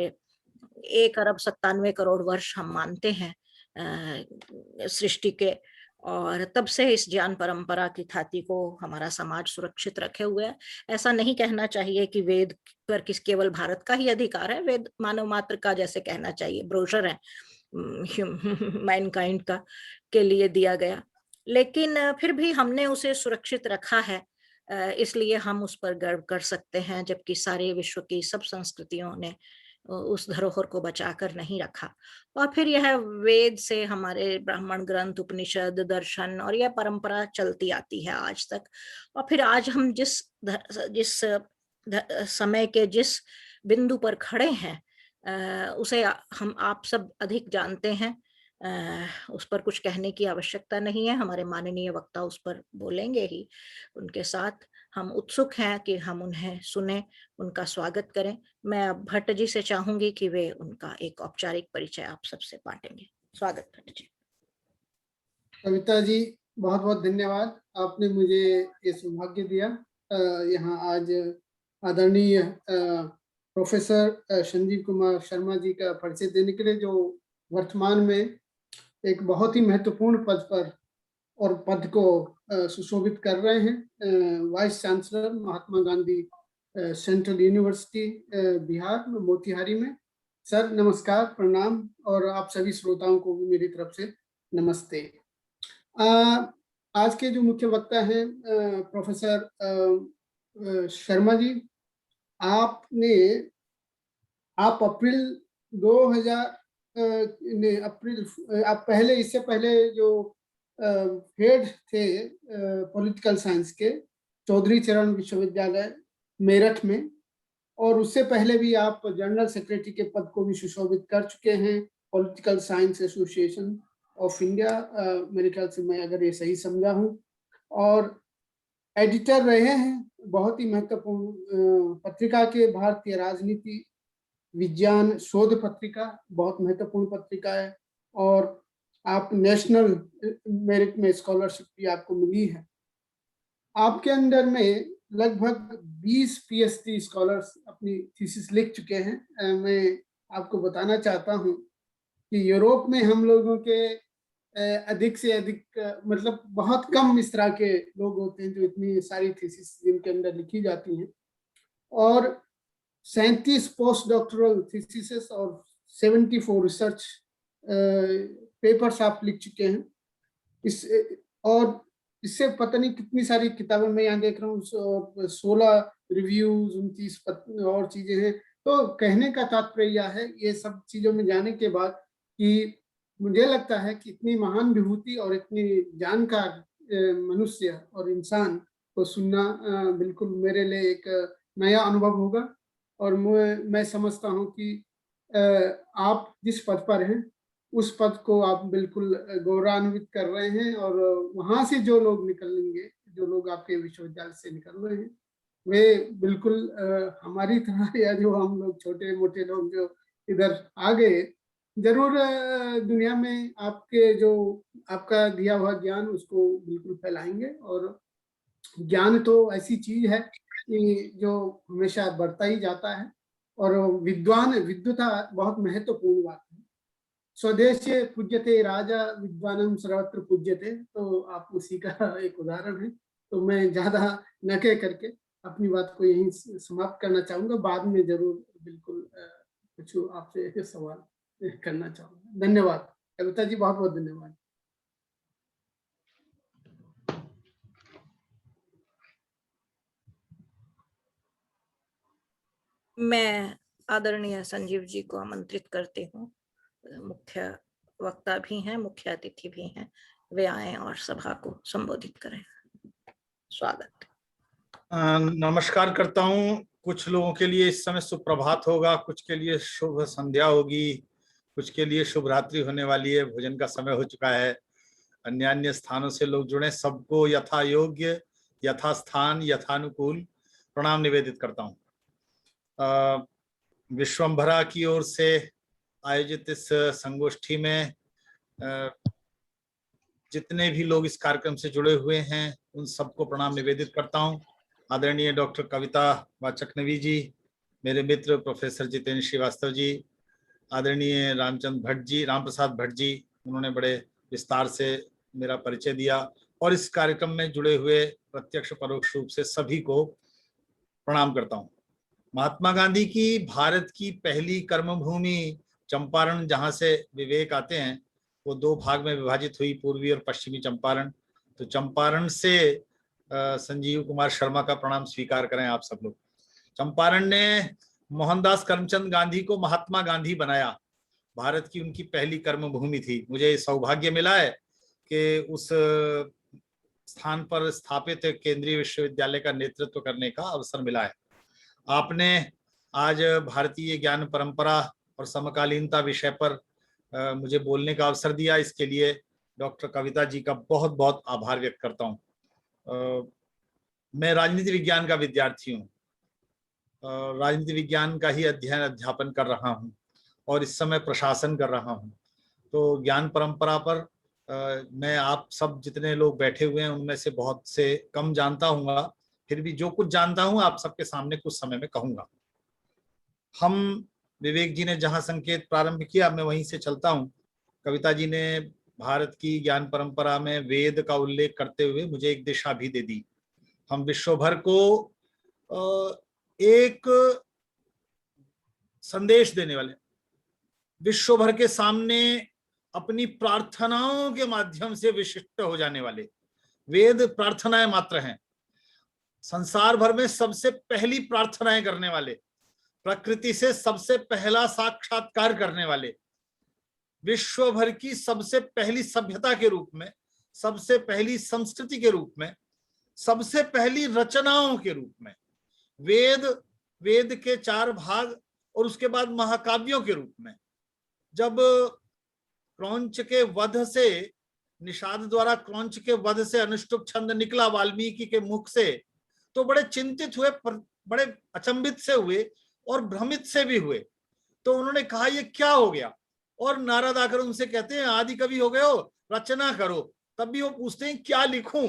1 अरब 97 करोड़ वर्ष हम मानते हैं सृष्टि के। और तब से इस ज्ञान परंपरा की थाती को हमारा समाज सुरक्षित रखे हुए है। ऐसा नहीं कहना चाहिए कि वेद पर केवल भारत का ही अधिकार है। वेद मानव मात्र का, जैसे कहना चाहिए, ब्रोशर है मैनकाइंड का के लिए दिया गया, लेकिन फिर भी हमने उसे सुरक्षित रखा है। इसलिए हम उस पर गर्व कर सकते हैं, जबकि सारे विश्व की सब संस्कृतियों ने उस धरोहर को बचाकर नहीं रखा। और फिर यह वेद से हमारे ब्राह्मण ग्रंथ, उपनिषद, दर्शन और यह परंपरा चलती आती है आज तक। और फिर आज हम जिस जिस समय के जिस बिंदु पर खड़े हैं उसे हम आप सब अधिक जानते हैं। उस पर कुछ कहने की आवश्यकता नहीं है, हमारे माननीय वक्ता उस पर बोलेंगे ही। उनके साथ हम उत्सुक हैं कि हम उन्हें सुने, उनका स्वागत करें। मैं अब भट्ट जी से चाहूंगी कि वे उनका एक औपचारिक परिचय आप सबसे बांटेंगे। स्वागत भट्ट जी। कविता जी, बहुत बहुत धन्यवाद। आपने मुझे ये सौभाग्य दिया यहाँ आज आदरणीय प्रोफेसर संजीव कुमार शर्मा जी का परिचय देने के लिए, जो वर्तमान में एक बहुत ही महत्वपूर्ण पद पर और पद को सुशोभित कर रहे हैं। Vice chancellor Mahatma Gandhi central university Bihar Motihari में। सर नमस्कार, प्रणाम, और आप सभी श्रोताओं को भी मेरी तरफ से नमस्ते। आज के जो मुख्य वक्ता हैं प्रोफेसर शर्मा जी, आप अप्रैल 2000 आप पहले, इससे पहले जो हेड थे पॉलिटिकल साइंस के चौधरी चरण विश्वविद्यालय मेरठ में, और उससे पहले भी आप जनरल सेक्रेटरी के पद को भी सुशोभित कर चुके हैं political science association of India, मेरे ख्याल से मैं अगर ये सही समझा हूँ, और एडिटर रहे हैं बहुत ही महत्वपूर्ण पत्रिका के, भारतीय राजनीति विज्ञान शोध पत्रिका, बहुत महत्वपूर्ण पत्रिका है, और आप नेशनल मेरिट में स्कॉलरशिप भी आपको मिली है। आपके अंडर में लगभग 20 पीएचडी स्कॉलर्स अपनी थीसिस लिख चुके हैं। मैं आपको बताना चाहता हूं कि यूरोप में हम लोगों के अधिक से अधिक मतलब बहुत कम इस तरह के लोग होते हैं जो इतनी सारी थीसिस जिनके अंदर लिखी जाती हैं, और 37 पोस्ट डॉक्टरल थीसिस और 74 रिसर्च पेपर्स आप लिख चुके हैं। और इससे पता नहीं कितनी सारी किताबें मैं यहाँ देख रहा हूँ, 16 रिव्यूज, 29 और चीजें हैं। तो कहने का तात्पर्य यह है, ये सब चीजों में जाने के बाद, कि मुझे लगता है कि इतनी महान विभूति और इतनी जानकार मनुष्य और इंसान को सुनना बिल्कुल मेरे लिए एक नया अनुभव होगा। और मैं समझता हूँ कि आप जिस पद पर हैं उस पद को आप बिल्कुल गौरवान्वित कर रहे हैं, और वहां से जो लोग निकलेंगे, जो लोग आपके विश्वविद्यालय से निकल रहे हैं, वे बिल्कुल हमारी तरह, या जो हम लोग छोटे मोटे लोग जो इधर आ गए, जरूर दुनिया में आपका दिया हुआ ज्ञान उसको बिल्कुल फैलाएंगे। और ज्ञान तो ऐसी चीज है कि जो हमेशा बढ़ता ही जाता है, और विद्वता बहुत महत्वपूर्ण बात है। स्वदेशीय पूज्यते राजा विद्वानम सर्वत्र पूज्यते, तो आप उसी का एक उदाहरण है। तो मैं ज्यादा न कह करके अपनी बात को यहीं समाप्त करना चाहूंगा। बाद में जरूर बिल्कुल कुछ आपसे सवाल करना चाहूंगा। धन्यवाद कविता जी, बहुत बहुत धन्यवाद। मैं आदरणीय संजीव जी को आमंत्रित करती हूँ। मुख्य वक्ता भी हैं, मुख्य अतिथि भी हैं, वे आए और सभा को संबोधित करें। स्वागत। नमस्कार करता हूँ। कुछ लोगों के लिए इस समय सुप्रभात होगा, कुछ के लिए शुभ संध्या होगी, कुछ के लिए शुभ रात्रि होने वाली है, भोजन का समय हो चुका है। अन्य अन्य स्थानों से लोग जुड़े, सबको यथा योग्य, यथा स्थान, यथानुकूल प्रणाम निवेदित करता हूँ। विश्वम्भरा की ओर से आयोजित इस संगोष्ठी में जितने भी लोग इस कार्यक्रम से जुड़े हुए हैं उन सबको प्रणाम निवेदित करता हूं। आदरणीय डॉक्टर कविता वाचकनवी जी, मेरे मित्र प्रोफेसर जितेंद्र श्रीवास्तव जी, आदरणीय रामप्रसाद भट्ट जी, उन्होंने बड़े विस्तार से मेरा परिचय दिया, और इस कार्यक्रम में जुड़े हुए प्रत्यक्ष परोक्ष रूप से सभी को प्रणाम करता हूं। महात्मा गांधी की भारत की पहली कर्मभूमि चंपारण, जहां से विवेक आते हैं, वो 2 भाग में विभाजित हुई, पूर्वी और पश्चिमी चंपारण। तो चंपारण से संजीव कुमार शर्मा का प्रणाम स्वीकार करें आप सब लोग। चंपारण ने मोहनदास करमचंद गांधी को महात्मा गांधी बनाया, भारत की उनकी पहली कर्मभूमि थी। मुझे सौभाग्य मिला है कि उस स्थान पर स्थापित केंद्रीय विश्वविद्यालय का नेतृत्व करने का अवसर मिला है। आपने आज भारतीय ज्ञान परंपरा और समकालीनता विषय पर मुझे बोलने का अवसर दिया, इसके लिए डॉक्टर कविता जी का बहुत बहुत आभार व्यक्त करता हूँ। मैं राजनीति विज्ञान का विद्यार्थी हूँ, राजनीति विज्ञान का ही अध्ययन अध्यापन कर रहा हूँ, और इस समय प्रशासन कर रहा हूँ। तो ज्ञान परंपरा पर मैं आप सब जितने लोग बैठे हुए हैं उनमें से बहुत से कम जानता हूँगा, फिर भी जो कुछ जानता हूँ आप सबके सामने कुछ समय में कहूँगा। हम विवेक जी ने जहां संकेत प्रारंभ किया, मैं वहीं से चलता हूं। कविता जी ने भारत की ज्ञान परंपरा में वेद का उल्लेख करते हुए मुझे एक दिशा भी दे दी। हम विश्व भर को एक संदेश देने वाले, विश्व भर के सामने अपनी प्रार्थनाओं के माध्यम से विशिष्ट हो जाने वाले, वेद प्रार्थनाएं मात्र हैं, संसार भर में सबसे पहली प्रार्थनाएं करने वाले, प्रकृति से सबसे पहला साक्षात्कार करने वाले, विश्व भर की सबसे पहली सभ्यता के रूप में, सबसे पहली संस्कृति के रूप में, सबसे पहली रचनाओं के रूप में, वेद के 4 भाग और उसके बाद महाकाव्यों के रूप में जब क्रौंच के वध से, निषाद द्वारा क्रौंच के वध से अनुष्टुप छंद निकला वाल्मीकि के मुख से, तो बड़े चिंतित हुए, बड़े अचंभित से हुए और भ्रमित से भी हुए। तो उन्होंने कहा ये क्या हो गया, और नारद आकर उनसे कहते हैं आदि कवि हो गए हो, रचना करो। तब भी वो पूछते हैं क्या लिखूं,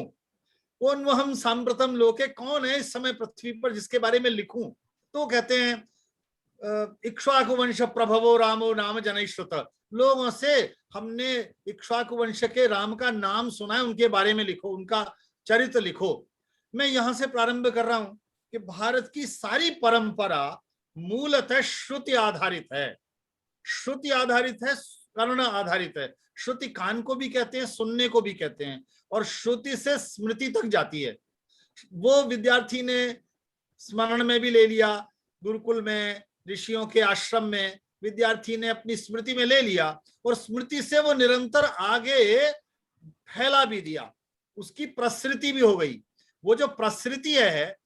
कौन वहम सांप्रतम लोके, कौन है इस समय पृथ्वी पर जिसके बारे में लिखूं। तो कहते हैं इक्ष्वाकु वंश प्रभवो रामो नाम जनैश्रुत, लोगों से हमने इक्ष्वाकु वंश के राम का नाम सुना है, उनके बारे में लिखो, उनका चरित्र लिखो। मैं यहां से प्रारंभ कर रहा हूं कि भारत की सारी परंपरा मूलतः श्रुति आधारित है, श्रुति आधारित है, कर्ण आधारित है। श्रुति कान को भी कहते हैं, सुनने को भी कहते हैं, और श्रुति से स्मृति तक जाती है। वो विद्यार्थी ने स्मरण में भी ले लिया, गुरुकुल में, ऋषियों के आश्रम में विद्यार्थी ने अपनी स्मृति में ले लिया, और स्मृति से वो निरंतर आगे फैला भी दिया, उसकी प्रसृति भी हो गई। वो जो प्रसृति है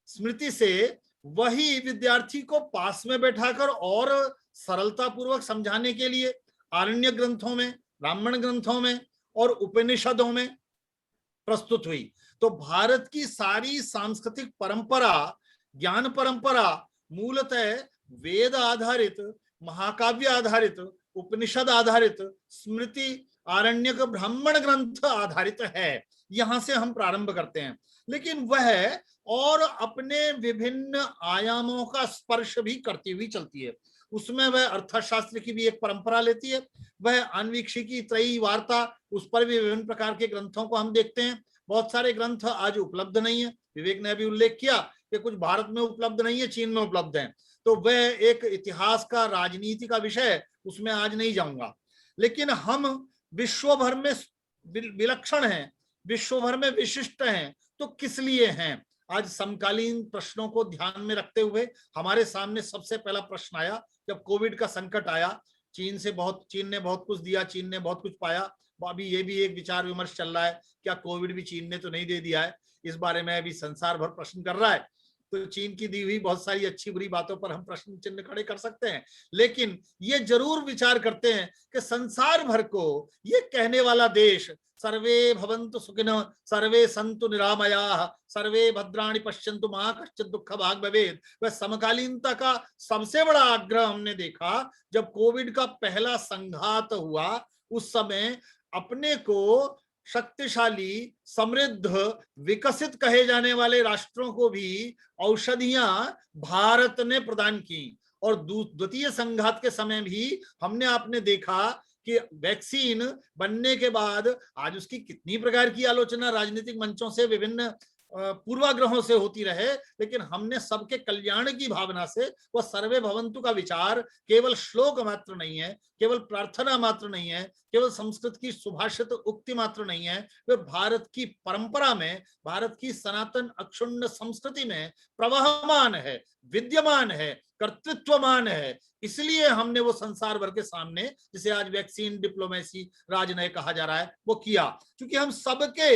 स्मृति से, वही विद्यार्थी को पास में बैठाकर और सरलता पूर्वक समझाने के लिए आरण्य ग्रंथों में, ब्राह्मण ग्रंथों में और उपनिषदों में प्रस्तुत हुई। तो भारत की सारी सांस्कृतिक परंपरा, ज्ञान परंपरा मूलतः वेद आधारित, महाकाव्य आधारित, उपनिषद आधारित, स्मृति, आरण्यक, ब्राह्मण ग्रंथ आधारित है। यहां से हम प्रारंभ करते हैं, लेकिन वह और अपने विभिन्न आयामों का स्पर्श भी करती हुई चलती है। उसमें वह अर्थशास्त्र की भी एक परंपरा लेती है, वह आन्वीक्षिकी, त्रयी वार्ता, उस पर भी विभिन्न प्रकार के ग्रंथों को हम देखते हैं। बहुत सारे ग्रंथ आज उपलब्ध नहीं है, विवेक ने अभी उल्लेख किया कि कुछ भारत में उपलब्ध नहीं है, चीन में उपलब्ध है। तो वह एक इतिहास का, राजनीति का विषय, उसमें आज नहीं जाऊंगा। लेकिन हम विश्व भर में विलक्षण हैं, विश्व भर में विशिष्ट हैं, तो किस लिए हैं? आज समकालीन प्रश्नों को ध्यान में रखते हुए हमारे सामने सबसे पहला प्रश्न आया जब कोविड का संकट आया। चीन ने बहुत कुछ दिया, चीन ने बहुत कुछ पाया। अभी ये भी एक विचार विमर्श चल रहा है, क्या कोविड भी चीन ने तो नहीं दे दिया है? इस बारे में अभी संसार भर प्रश्न कर रहा है। तो चीन की दी हुई बहुत सारी अच्छी बुरी बातों पर हम प्रश्न चिन्ह खड़े कर सकते हैं, लेकिन ये जरूर विचार करते हैं कि संसार भर को ये कहने वाला देश, सर्वे भवन्तु सुखिनः, सर्वे सन्तु निरामयाः, सर्वे भद्राणि पश्यन्तु मा कश्चित् दुःख भाग् भवेत्, वह समकालीनता का सबसे बड़ा आग्रह हमने देखा जब कोविड का पहला संघात हुआ। उस समय अपने को शक्तिशाली, समृद्ध, विकसित कहे जाने वाले राष्ट्रों को भी औषधियां भारत ने प्रदान की, और द्वितीय संघात के समय भी हमने आपने देखा कि वैक्सीन बनने के बाद आज उसकी कितनी प्रकार की आलोचना राजनीतिक मंचों से, विभिन्न पूर्वाग्रहों से होती रहे, लेकिन हमने सबके कल्याण की भावना से वह सर्वे भवन्तु का विचार केवल श्लोक मात्र नहीं है, केवल प्रार्थना मात्र नहीं है, केवल संस्कृत की सुभाषित उक्ति मात्र नहीं है, वह भारत की परंपरा में, भारत की सनातन अक्षुण्ण संस्कृति में प्रवहमान है, विद्यमान है, कर्तृत्वमान है। इसलिए हमने वो संसार भर के सामने, जिसे आज वैक्सीन डिप्लोमेसी, राजनय कहा जा रहा है, वो किया, क्योंकि हम सबके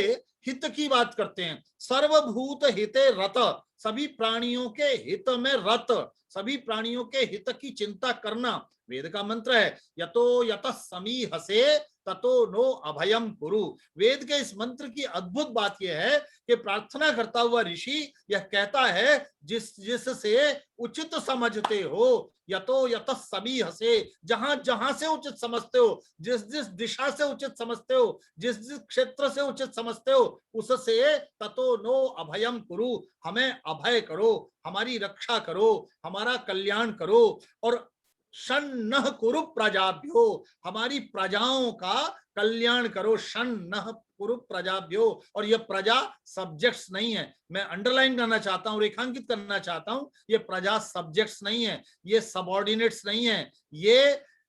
हित की बात करते हैं। सर्वभूत हिते रत, सभी प्राणियों के हित में रत, सभी प्राणियों के हित की चिंता करना वेद का मंत्र है। यतो यतः समीहसे ततो नो अभयम कुरु। वेद के इस मंत्र की अद्भुत बात यह है कि प्रार्थना करता हुआ ऋषि यह कहता है, जिससे उचित समझते हो, यतो यतः समीहसे, जहां जहां से उचित समझते हो, जिस जिस दिशा से उचित समझते हो, जिस जिस क्षेत्र से उचित समझते हो, उससे ततो नो अभयम कुरु, हमें अभय करो, हमारी रक्षा करो, हमारा कल्याण करो। और शन्नः कुरु प्रजाभ्यो, हमारी प्रजाओं का कल्याण करो, शन्नः कुरु प्रजाभ्यो। और यह प्रजा सब्जेक्ट्स नहीं है, मैं अंडरलाइन करना चाहता हूं, रेखांकित करना चाहता हूं, ये प्रजा सब्जेक्ट्स नहीं है, ये सबऑर्डिनेट्स नहीं है, ये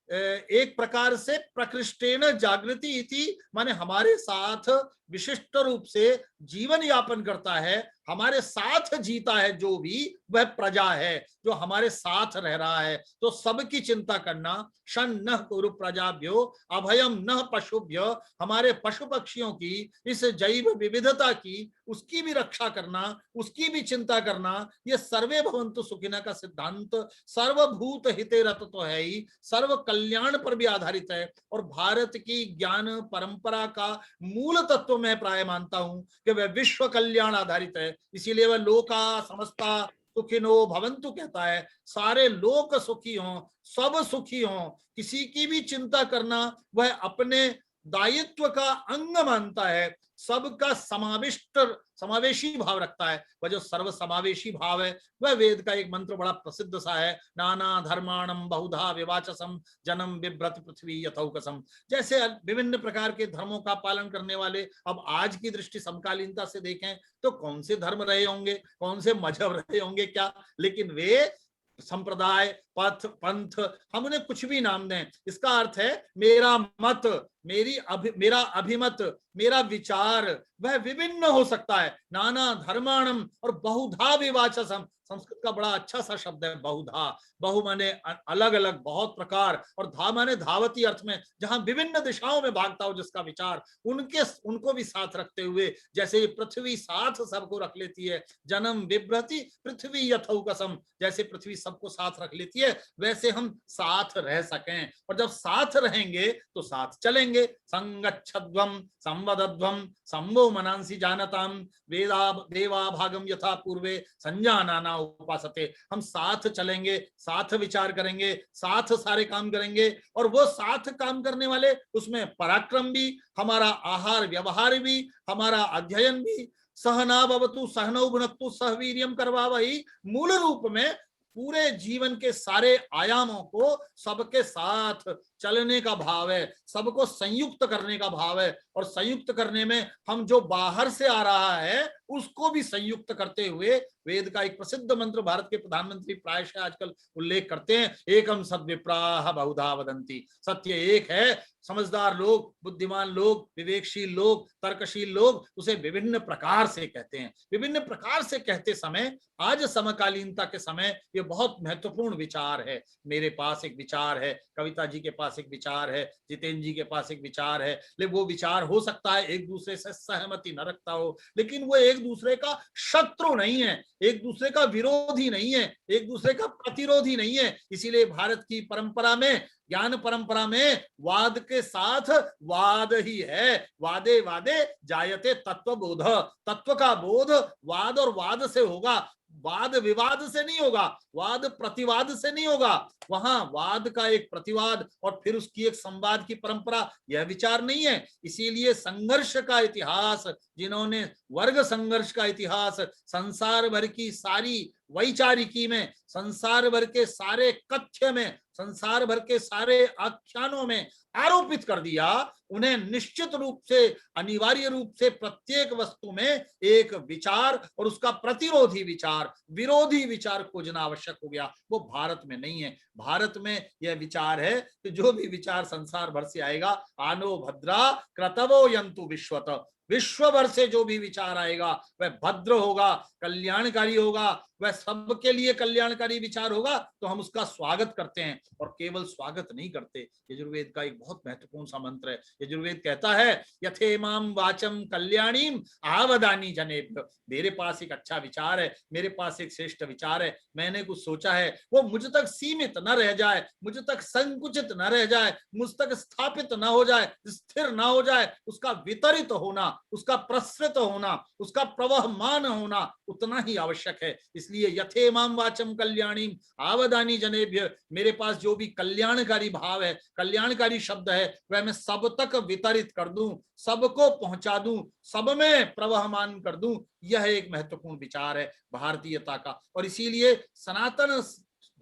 एक प्रकार से प्रकृष्टेन जागृति इति, माने हमारे साथ विशिष्ट रूप से जीवन यापन करता है, हमारे साथ जीता है, जो भी वह प्रजा है, जो हमारे साथ रह रहा है। तो सबकी चिंता करना, शन न कुरु प्रजाभ्यो अभयम न पशुभ्य, हमारे पशु पक्षियों की इस जैव विविधता की, उसकी भी रक्षा करना, उसकी भी चिंता करना, ये सर्वे भवन्तु सुखिनः का सिद्धांत सर्वभूत हिते रत तो है ही, सर्व कल्याण पर भी आधारित है। और भारत की ज्ञान परंपरा का मूल तत्व मैं प्राय मानता हूं कि वह विश्व कल्याण आधारित है। इसीलिए वह लोका समस्ता सुखिनो भवन्तु कहता है, सारे लोक सुखी हों, सब सुखी हों। किसी की भी चिंता करना वह अपने दायित्व का अंग मानता है, सबका समावेशी भाव रखता है। वह जो सर्व समावेशी भाव है, वह वेद का एक मंत्र बड़ा प्रसिद्ध सा है, नाना धर्माणम बहुधा विवाचसम जनम बिभ्रति पृथ्वी यथौकसम। जैसे विभिन्न प्रकार के धर्मों का पालन करने वाले, अब आज की दृष्टि समकालीनता से देखें तो कौन से धर्म रहे होंगे, कौन से मजहब रहे होंगे क्या, लेकिन वे संप्रदाय, पथ, पंथ, हम उन्हें कुछ भी नाम दें, इसका अर्थ है मेरा मत, मेरा अभिमत, मेरा विचार वह विभिन्न हो सकता है। नाना धर्माणम और बहुधा विवाचसम, संस्कृत का बड़ा अच्छा सा शब्द है बहुधा। बहु माने अलग अलग, बहुत प्रकार, और धा माने धावती अर्थ में, जहां विभिन्न दिशाओं में भागता हो जिसका विचार, उनको भी साथ रखते हुए, जैसे ये पृथ्वी साथ सबको रख लेती है, जन्म बिभ्रति पृथ्वी यथौकसम, जैसे पृथ्वी सबको साथ रख लेती है, वैसे हम साथ रह सकें। और जब साथ रहेंगे तो साथ चलेंगे। संगच्छध्वम संवदध्वम संभो मनांसी जानताम वेदा देवा भागम यथा पूर्वे संजानाना उपासते। हम साथ चलेंगे, साथ विचार करेंगे, साथ सारे काम करेंगे, और वो साथ काम करने वाले, उसमें पराक्रम भी, हमारा आहार व्यवहार भी, हमारा अध्ययन भी, सहना भवतु सहनौ भुनक्तु सह वीर्यम करवावहि, मूल रूप में पूरे जीवन के सारे आयामों को सबके साथ चलने का भाव है, सबको संयुक्त करने का भाव है। और संयुक्त करने में हम जो बाहर से आ रहा है उसको भी संयुक्त करते हुए, वेद का एक प्रसिद्ध मंत्र भारत के प्रधानमंत्री प्रायशः आजकल उल्लेख करते हैं, एकम सद्विप्राः बहुधा वदन्ति, सत्य एक है। समझदार लोग, बुद्धिमान लोग, विवेकशील लोग, तर्कशील लोग उसे विभिन्न प्रकार से कहते हैं। विभिन्न प्रकार से कहते समय, आज समकालीनता के समय ये बहुत महत्वपूर्ण विचार है। मेरे पास एक विचार है, कविता जी के पास एक विचार है, जितेंद्र जी के पास एक विचार है, लेकिन वो विचार हो सकता है एक दूसरे से सहमति न रखता हो, लेकिन वो एक दूसरे का शत्रु नहीं है, एक दूसरे का विरोधी नहीं है, एक दूसरे का प्रतिरोधी नहीं है। इसीलिए भारत की परंपरा में, ज्ञान परंपरा में, वाद के साथ वाद ही है। वादे वादे जायते तत्व बोध, तत्व का बोध वाद और वाद से होगा, वाद विवाद से नहीं होगा, वाद प्रतिवाद से नहीं होगा। वहां वाद का एक प्रतिवाद और फिर उसकी एक संवाद की परंपरा, यह विचार नहीं है। इसीलिए संघर्ष का इतिहास, जिन्होंने वर्ग संघर्ष का इतिहास संसार भर की सारी वैचारिकी में, संसार भर के सारे कथ्य में, संसार भर के सारे आख्यानों में आरोपित कर दिया, उन्हें निश्चित रूप से, अनिवार्य रूप से प्रत्येक वस्तु में एक विचार और उसका प्रतिरोधी विचार, विरोधी विचार खोजना आवश्यक हो गया। वो भारत में नहीं है। भारत में यह विचार है कि जो भी विचार संसार भर से आएगा, आनो भद्रा क्रतवो यंतु विश्वत, विश्व भर से जो भी विचार आएगा वह भद्र होगा, कल्याणकारी होगा, वह सबके लिए कल्याणकारी विचार होगा, तो हम उसका स्वागत करते हैं। और केवल स्वागत नहीं करते, यजुर्वेद का एक बहुत महत्वपूर्ण सा मंत्र है। यजुर्वेद कहता है, यथेमाम वाचम कल्याणीम आवदानी जनेभ्य, मेरे पास एक अच्छा विचार है, मेरे पास एक श्रेष्ठ विचार है, मैंने कुछ सोचा है, वो मुझ तक सीमित न रह जाए, मुझ तक संकुचित न रह जाए, मुझ तक स्थापित न हो जाए, स्थिर न हो जाए, उसका वितरित होना, उसका प्रसृत होना, उसका प्रवहमान होना उतना ही आवश्यक है। इसलिए यथेमाम वाचम कल्याणीम आवदानी जनेभ्य, मेरे पास जो भी कल्याणकारी भाव है, कल्याणकारी शब्द है, वह मैं सब तक वितरित कर दूं, सबको पहुंचा दूं, सब में प्रवहमान कर दूं। यह एक महत्वपूर्ण विचार है भारतीयता का। और इसीलिए सनातन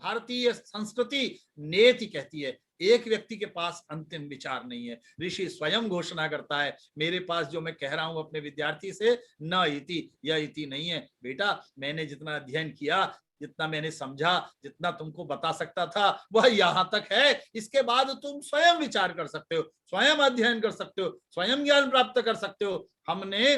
भारतीय संस्कृति नेति कहती है एक व्यक्ति के पास अंतिम विचार नहीं है। ऋषि स्वयं घोषणा करता है, मेरे पास जो मैं कह रहा हूं अपने विद्यार्थी से, न इति, यह इति नहीं है बेटा, मैंने जितना अध्ययन किया, जितना मैंने समझा, जितना तुमको बता सकता था वह यहाँ तक है। इसके बाद तुम स्वयं विचार कर सकते हो, स्वयं अध्ययन कर सकते हो, स्वयं ज्ञान प्राप्त कर सकते हो। हमने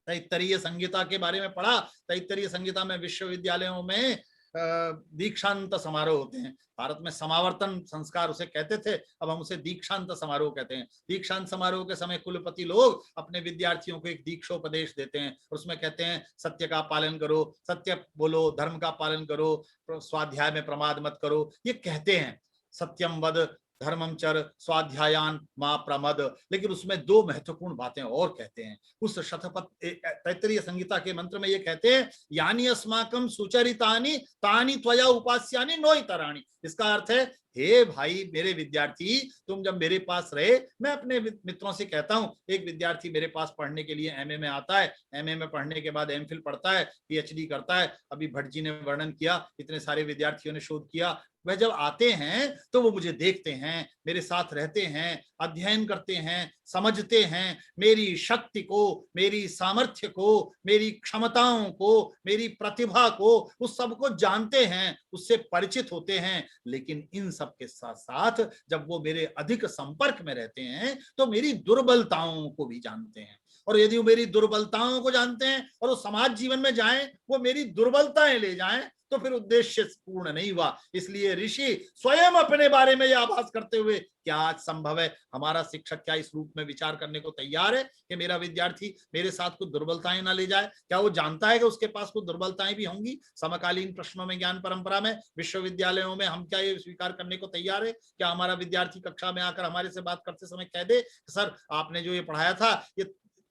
तैत्तरीय संहिता के बारे में पढ़ा। तैत्तरीय संहिता में विश्वविद्यालयों में दीक्षांत समारोह होते हैं। भारत में समावर्तन संस्कार उसे कहते थे, अब हम उसे दीक्षांत समारोह कहते हैं। दीक्षांत समारोह के समय कुलपति लोग अपने विद्यार्थियों को एक दीक्षोपदेश देते हैं, उसमें कहते हैं सत्य का पालन करो, सत्य बोलो, धर्म का पालन करो, स्वाध्याय में प्रमाद मत करो, ये कहते हैं। सत्यम वद धर्मम चर स्वाध्यायान मा प्रमद। लेकिन उसमें दो महत्वपूर्ण बातें और कहते हैं। उस शतपथ तैत्तरीय संहिता के मंत्र में ये कहते हैं, यानी अस्माकं सुचरितानि तानि त्वया उपास्यानि नोइतराणि। इसका अर्थ है, हे भाई मेरे विद्यार्थी, तुम जब मेरे पास रहे, मैं अपने मित्रों से कहता हूं, एक विद्यार्थी मेरे पास पढ़ने के लिए एमए में आता है, एमए में पढ़ने के बाद एमफिल पढ़ता है, पीएचडी करता है। अभी भट्ट जी ने वर्णन किया, इतने सारे विद्यार्थियों ने शोध किया। वह जब आते हैं तो वो मुझे देखते हैं, मेरे साथ रहते हैं, अध्ययन करते हैं, समझते हैं, मेरी शक्ति को, मेरी सामर्थ्य को, मेरी क्षमताओं को, मेरी प्रतिभा को, उस सब को जानते हैं, उससे परिचित होते हैं। लेकिन इन सब के साथ साथ जब वो मेरे अधिक संपर्क में रहते हैं तो मेरी दुर्बलताओं को भी जानते हैं। और यदि वो मेरी दुर्बलताओं को जानते हैं और वो समाज जीवन में जाएं, वो मेरी दुर्बलताएं ले जाएं, तो फिर उद्देश्य पूर्ण नहीं हुआ। इसलिए ऋषि स्वयं अपने बारे में यह आभास करते हुए, क्या आज संभव है, हमारा शिक्षक क्या इस रूप में विचार करने को तैयार है कि मेरा विद्यार्थी मेरे साथ कुछ दुर्बलताएं ना ले जाए? क्या वो जानता है कि उसके पास कुछ दुर्बलताएं भी होंगी? समकालीन प्रश्नों में, ज्ञान परंपरा में, विश्वविद्यालयों में हम क्या ये स्वीकार करने को तैयार है? क्या हमारा विद्यार्थी कक्षा में आकर हमारे से बात करते समय कह दे, सर आपने जो ये पढ़ाया था ये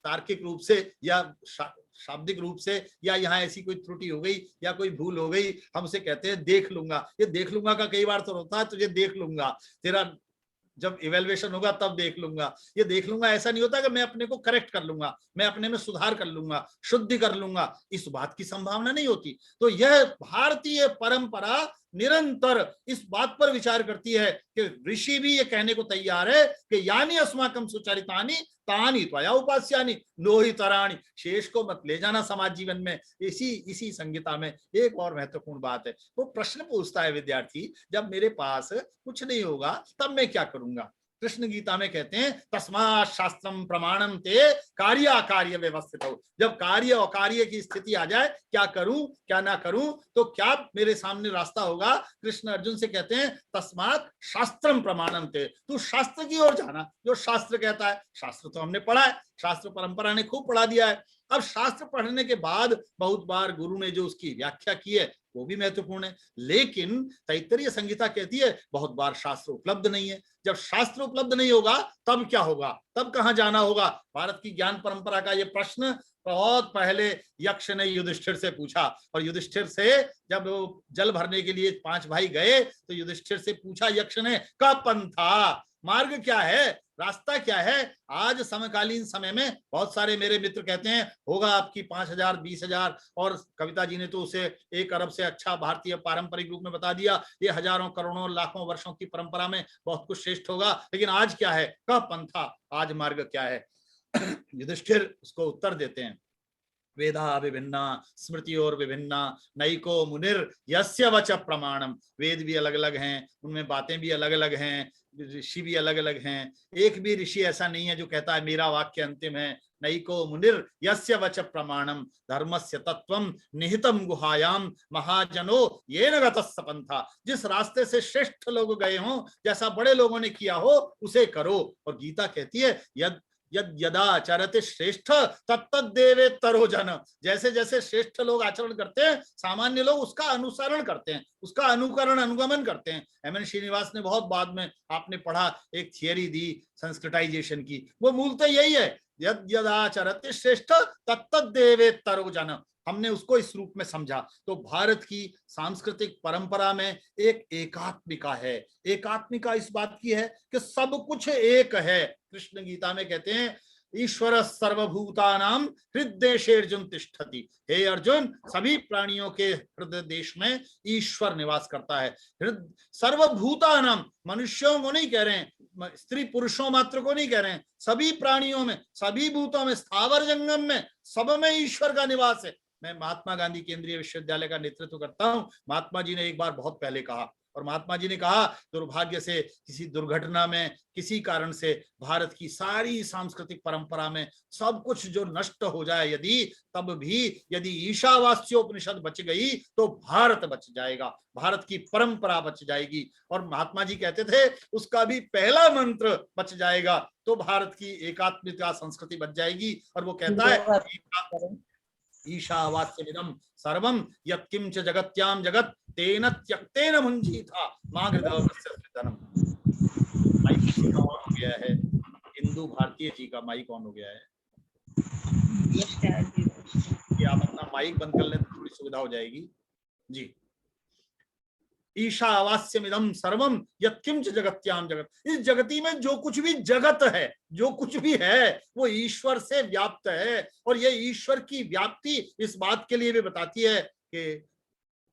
तार्किक रूप से या शाब्दिक रूप से या यहाँ ऐसी कोई त्रुटि हो गई या कोई भूल हो गई, हमसे कहते हैं देख लूंगा। ये देख लूंगा का कई बार तो होता है, तुझे देख लूंगा, तेरा जब इवेल्युएशन होगा तब देख लूंगा। ये देख लूंगा ऐसा नहीं होता कि मैं अपने को करेक्ट कर लूंगा, मैं अपने में सुधार कर लूंगा, शुद्धि कर लूंगा, इस बात की संभावना नहीं होती। तो यह भारतीय परंपरा निरंतर इस बात पर विचार करती है कि ऋषि भी ये कहने को तैयार है कि यानी अस्माकं सुचरितानि तानि त्वया उपास्यानि नोहितराणि। शेष को मत ले जाना समाज जीवन में। इसी संहिता में एक और महत्वपूर्ण बात है, वो प्रश्न पूछता है विद्यार्थी, जब मेरे पास कुछ नहीं होगा तब मैं क्या करूंगा? कृष्ण गीता में कहते हैं, तस्मात् शास्त्रम प्रमाणम ते कार्य कार्य व्यवस्थित हो। जब कार्य और कार्य की स्थिति आ जाए, क्या करूं क्या ना करूं, तो क्या मेरे सामने रास्ता होगा? कृष्ण अर्जुन से कहते हैं, तस्मात् शास्त्रम प्रमाणम ते, तू शास्त्र की ओर जाना, जो शास्त्र कहता है। शास्त्र तो हमने पढ़ा है, शास्त्र परंपरा ने खूब पढ़ा दिया है। अब शास्त्र पढ़ने के बाद बहुत बार गुरु ने जो उसकी व्याख्या की है वो भी महत्वपूर्ण है। लेकिन तैत्तरीय संहिता कहती है बहुत बार शास्त्र उपलब्ध नहीं है। जब शास्त्र उपलब्ध नहीं होगा तब क्या होगा, तब कहां जाना होगा? भारत की ज्ञान परंपरा का ये प्रश्न बहुत पहले यक्ष ने युधिष्ठिर से पूछा, और युधिष्ठिर से जब जल भरने के लिए 5 भाई गए तो युधिष्ठिर से पूछा यक्ष ने, का पंथा, मार्ग क्या है, रास्ता क्या है? आज समकालीन समय में बहुत सारे मेरे मित्र कहते हैं होगा आपकी 5,000 20,000, और कविता जी ने तो उसे 1 अरब से अच्छा भारतीय पारंपरिक रूप में बता दिया। ये हजारों करोड़ों लाखों वर्षों की परंपरा में बहुत कुछ श्रेष्ठ होगा, लेकिन आज क्या है, का पंथा, आज मार्ग क्या है? युधिष्ठिर उसको उत्तर देते हैं, वेदा विभिन्ना स्मृति और विभिन्ना नैको मुनिर यस्य वच प्रमाणम। वेद भी अलग अलग हैं, उनमें बातें भी अलग अलग हैं, ऋषि भी अलग अलग हैं। एक भी ऋषि ऐसा नहीं है जो कहता है मेरा वाक्य अंतिम है। नैको मुनिर यस्य वच प्रमाणम धर्मस्य तत्वम निहितम गुहायाम महाजनो येन गतस्स पंथा। जिस रास्ते से श्रेष्ठ लोग गए हों, जैसा बड़े लोगों ने किया हो, उसे करो। और गीता कहती है यद यदा चरते श्रेष्ठ तत्तद्देवेत्तरो जन। जैसे जैसे श्रेष्ठ लोग आचरण करते हैं, सामान्य लोग उसका अनुसरण करते हैं, उसका अनुकरण अनुगमन करते हैं। एमएन श्रीनिवास ने बहुत बाद में आपने पढ़ा एक थियरी दी संस्कृताइजेशन की, वो मूलतः यही है, यद यदा चरते श्रेष्ठ तत्तद्देवेत्तरो जन। हमने उसको इस रूप में समझा। तो भारत की सांस्कृतिक परंपरा में एक एकात्मिका है। एकात्मिका इस बात की है कि सब कुछ एक है। कृष्ण गीता में कहते हैं ईश्वर सर्वभूतानां हृदयेषु तिष्ठति। हे अर्जुन, सभी प्राणियों के हृदय देश में ईश्वर निवास करता है। सर्वभूतानां, मनुष्यों को नहीं कह रहे हैं, स्त्री पुरुषों मात्र को नहीं कह रहे हैं, सभी प्राणियों में, सभी भूतों में, स्थावर जंगम में, सब में ईश्वर का निवास है। मैं महात्मा गांधी केंद्रीय विश्वविद्यालय का नेतृत्व करता हूं। महात्मा जी ने एक बार बहुत पहले कहा, और महात्मा जी ने कहा, दुर्भाग्य से किसी दुर्घटना में, किसी कारण से भारत की सारी सांस्कृतिक परंपरा में सब कुछ जो नष्ट हो जाए यदि, तब भी यदि ईशावास्योपनिषद बच गई तो भारत बच जाएगा, भारत की परंपरा बच जाएगी। और महात्मा जी कहते थे उसका भी पहला मंत्र बच जाएगा तो भारत की एकात्मिका संस्कृति बच जाएगी। और वो कहता है ईशावास्यमिदं सर्वं यत्किंच जगत्याम जगत तेन त्यक्तेन भुंजीथा मा गृधस्य धनम। माइक ऑन हो गया है, हिंदू भारतीय जी का माइक ऑन हो गया है। कि आप अपना माइक बंद कर लें तो थोड़ी सुविधा हो जाएगी जी। ईशावास्यमिदं सर्वं यत्किंच जगत्याम जगत, इस जगती में जो कुछ भी जगत है, जो कुछ भी है, वो ईश्वर से व्याप्त है। और ये ईश्वर की व्याप्ति इस बात के लिए भी बताती है कि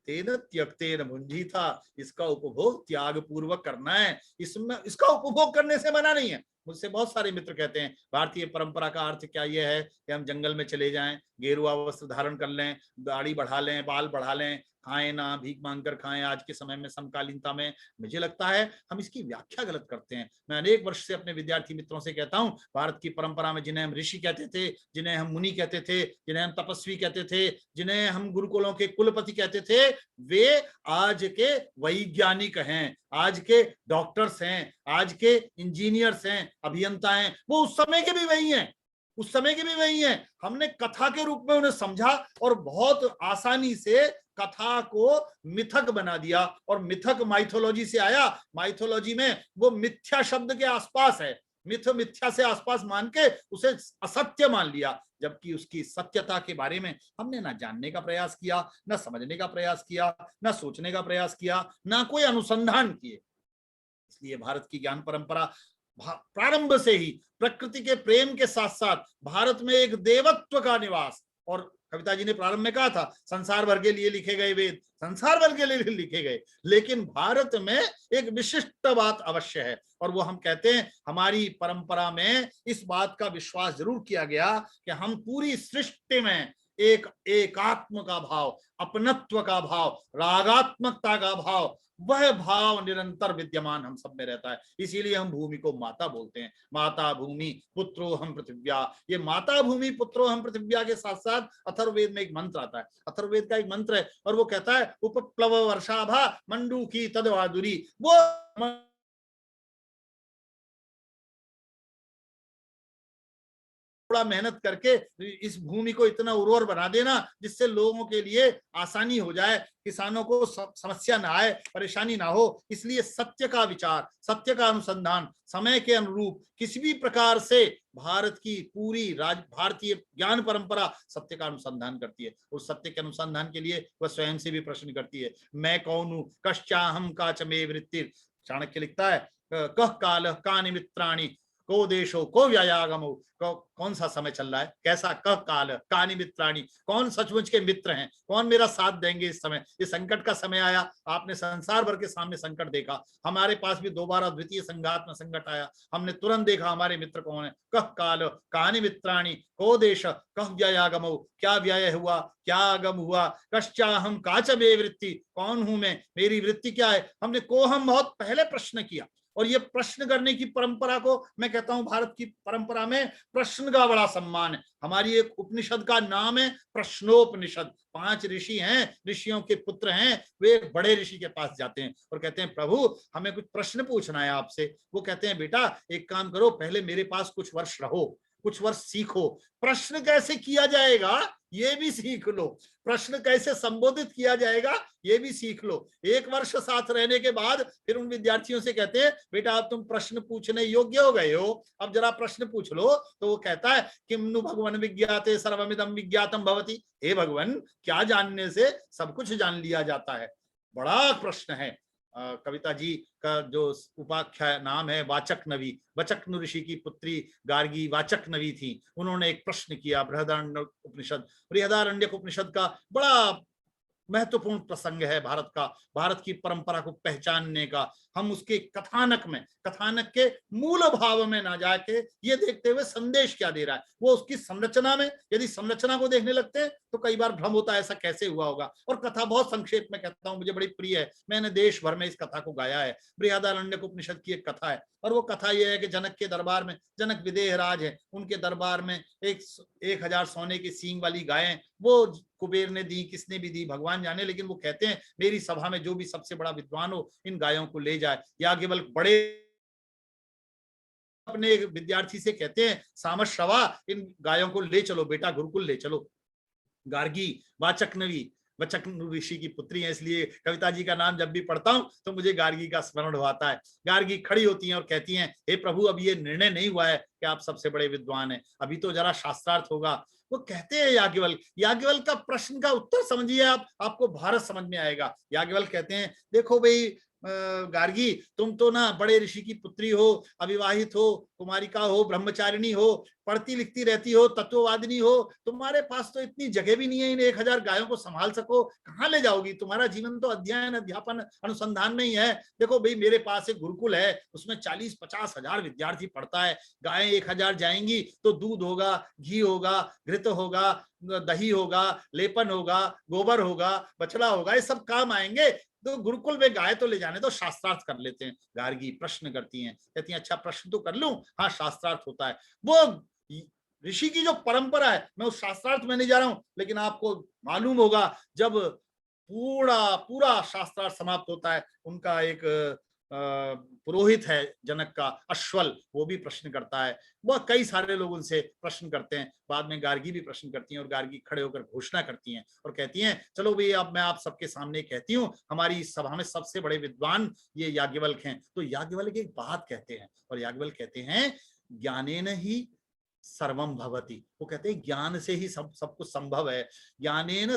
तेन त्यक्तेन भुंजीथा, इसका उपभोग त्याग पूर्वक करना है। इसमें इसका उपभोग करने से मना नहीं है। मुझसे बहुत सारे मित्र कहते हैं भारतीय परंपरा का अर्थ क्या ये है कि हम जंगल में चले जाएं, गेरुआ वस्त्र धारण कर लें, दाढ़ी बढ़ा लें, बाल बढ़ा लें, खाएं ना, भीख मांगकर खाएं। आज के समय में समकालीनता में मुझे लगता है हम इसकी व्याख्या गलत करते हैं। मैं अनेक वर्ष से अपने विद्यार्थी मित्रों से कहता हूं, भारत की परंपरा में जिन्हें हम ऋषि कहते थे, जिन्हें हम मुनि कहते थे, जिन्हें हम तपस्वी कहते थे, जिन्हें हम गुरुकुलों के कुलपति कहते थे, वे आज के वैज्ञानिक हैं, आज के डॉक्टर्स हैं, आज के इंजीनियर्स हैं, अभियंता हैं। वो उस समय के भी वही हैं, उस समय के भी वही हैं। हमने कथा के रूप में उन्हें समझा और बहुत आसानी से कथा को मिथक बना दिया। और मिथक माइथोलॉजी से आया। माइथोलॉजी में वो मिथ्या शब्द के आसपास है, मिथ्या से आसपास मान के उसे असत्य मान लिया, जबकि उसकी सत्यता के बारे में हमने ना जानने का प्रयास किया, ना समझने का प्रयास किया, ना सोचने का प्रयास किया, ना कोई अनुसंधान किए। इसलिए भारत की ज्ञान परंपरा प्रारंभ से ही प्रकृति के प्रेम के साथ साथ भारत में एक देवत्व का निवास। और कविता जी ने प्रारंभ में कहा था संसार भर के लिए लिखे गए वेद संसार भर के लिए लिखे गए, लेकिन भारत में एक विशिष्ट बात अवश्य है। और वो हम कहते हैं हमारी परंपरा में इस बात का विश्वास जरूर किया गया कि हम पूरी सृष्टि में एक एकात्म का भाव, अपनत्व का भाव, रागात्मकता का भाव, वह भाव निरंतर विद्यमान हम सब में रहता है। इसीलिए हम भूमि को माता बोलते हैं। माता भूमि पुत्रो हम पृथिव्या। ये माता भूमि पुत्रो हम पृथिव्या के साथ साथ अथर्ववेद में एक मंत्र आता है। अथर्ववेद का एक मंत्र है और वो कहता है उपप्लव वर्षाभा मंडू की तदवादुरी। वो थोड़ा मेहनत करके इस भूमि को इतना उर्वर बना देना जिससे लोगों के लिए आसानी हो जाए, किसानों को समस्या ना आए, परेशानी ना हो। इसलिए सत्य का विचार, सत्य का अनुसंधान समय के अनुरूप किसी भी प्रकार से भारत की पूरी भारतीय ज्ञान परंपरा सत्य का अनुसंधान करती है। उस सत्य के अनुसंधान के लिए वह स्वयं से भी प्रश्न करती है, मैं कौन हूं, कश्चाहम का च मे वृत्तिर्। चाणक्य लिखता है कह काल का निमित्राणि को देशो को व्यायागमो। कौन सा समय चल रहा है, कैसा कह काल कानि मित्राणी, कौन सचमुच के मित्र हैं, कौन मेरा साथ देंगे इस समय। ये संकट का समय आया, आपने संसार भर के सामने संकट देखा, हमारे पास भी दोबारा द्वितीय संघात में संकट आया, हमने तुरंत देखा हमारे मित्र कौन है। कह काल कानि मित्राणी को देश कह व्यायागमो, क्या व्याय हुआ, क्या आगम हुआ। कश्चाहम काच मे वृत्ति, कौन हूं मैं, मेरी वृत्ति क्या है। हमने को हम बहुत पहले प्रश्न किया। और ये प्रश्न करने की परंपरा को मैं कहता हूं भारत की परंपरा में प्रश्न का बड़ा सम्मान है। हमारी एक उपनिषद का नाम है प्रश्नोपनिषद। 5 ऋषि हैं, ऋषियों के पुत्र हैं, वे एक बड़े ऋषि के पास जाते हैं और कहते हैं प्रभु हमें कुछ प्रश्न पूछना है आपसे। वो कहते हैं बेटा एक काम करो, पहले मेरे पास कुछ वर्ष रहो, कुछ वर्ष सीखो, प्रश्न कैसे किया जाएगा ये भी सीख लो, प्रश्न कैसे संबोधित किया जाएगा ये भी सीख लो। 1 वर्ष साथ रहने के बाद फिर उन विद्यार्थियों से कहते हैं बेटा अब तुम प्रश्न पूछने योग्य हो गए हो, अब जरा प्रश्न पूछ लो। तो वो कहता है किम्नु भगवन विज्ञाते सर्वमिदं विज्ञातम भवति। हे भगवान क्या जानने से सब कुछ जान लिया जाता है। बड़ा प्रश्न है। कविता जी का जो उपाख्याय नाम है वाचक नवी, वचक्नु ऋषि की पुत्री गार्गी वाचक नवी थी। उन्होंने एक प्रश्न किया। बृहदारण्यक उपनिषद का बड़ा महत्वपूर्ण प्रसंग है भारत का, भारत की परंपरा को पहचानने का। हम उसके कथानक में, कथानक के मूल भाव में ना जाके ये देखते हुए संदेश क्या दे रहा है, वो उसकी संरचना में, यदि संरचना को देखने लगते हैं तो कई बार भ्रम होता है ऐसा कैसे हुआ होगा। और कथा बहुत संक्षेप में कहता हूं, मुझे बड़ी प्रिय है, मैंने देश भर में इस कथा को गाया है। बृहदारण्यक उपनिषद की एक कथा है, और वो कथा ये है कि जनक के दरबार में, जनक विदेह राज है, उनके दरबार में 1000 सोने की सींग वाली गायें वो कुबेर ने दी, किसने भी दी भगवान जाने, लेकिन वो कहते हैं मेरी सभा में जो भी सबसे बड़ा विद्वान हो इन गायों को ले जाए। याज्ञवल्क्य बड़े अपने विद्यार्थी से कहते हैं सामश्रवा, इन गायों को ले चलो बेटा, गुरुकुल ले चलो। गार्गी वाचक्नवी, वचक्नु ऋषि की पुत्री है, इसलिए कविता जी का नाम जब भी पढ़ता हूं तो मुझे गार्गी का स्मरण होता है। गार्गी खड़ी होती हैं और कहती हैं, हे प्रभु, अब ये निर्णय नहीं हुआ है कि आप सबसे बड़े विद्वान हैं, अभी तो जरा शास्त्रार्थ होगा। वो कहते हैं याज्ञवल्क्य का प्रश्न का उत्तर समझिए आप, आपको भारत समझ में आएगा। याज्ञवल्क्य कहते हैं, देखो भाई गार्गी, तुम तो ना बड़े ऋषि की पुत्री हो, अविवाहित हो, कुमारिका हो, ब्रह्मचारिणी हो, पढ़ती लिखती रहती हो, तत्ववादिनी हो, तुम्हारे पास तो इतनी जगह भी नहीं है इन 1000 गायों को संभाल सको, कहाँ ले जाओगी? तुम्हारा जीवन तो अध्ययन, अध्यापन, अनुसंधान में ही है। देखो भाई, मेरे पास एक गुरुकुल है, उसमें 40-50 हजार विद्यार्थी पढ़ता है, गायें 1000 जाएंगी तो दूध होगा, घी होगा, घृत होगा, दही होगा, लेपन होगा, गोबर होगा, बछड़ा होगा, ये सब काम आएंगे। तो गुरुकुल में गाय तो ले जाने तो शास्त्रार्थ कर लेते हैं। गार्गी प्रश्न करती हैं, कहती हैं अच्छा प्रश्न तो कर लूं, हाँ शास्त्रार्थ होता है। वो ऋषि की जो परंपरा है, मैं उस शास्त्रार्थ में नहीं जा रहा हूं, लेकिन आपको मालूम होगा जब पूरा शास्त्रार्थ समाप्त होता है, उनका एक पुरोहित है जनक का, अश्वल, वो भी प्रश्न करता है। वह कई सारे लोग उनसे प्रश्न करते हैं, बाद में गार्गी भी प्रश्न करती हैं, और गार्गी खड़े होकर घोषणा करती हैं और कहती हैं, चलो भाई अब मैं आप सबके सामने कहती हूँ, हमारी सभा में सबसे बड़े विद्वान ये याज्ञवल्क्य हैं। तो याज्ञवल्क्य एक बात कहते हैं, और याज्ञवल्क्य कहते हैं, ज्ञानेन ही सर्वम भवति। वो कहते हैं ज्ञान से ही सब कुछ संभव है। ज्ञानेन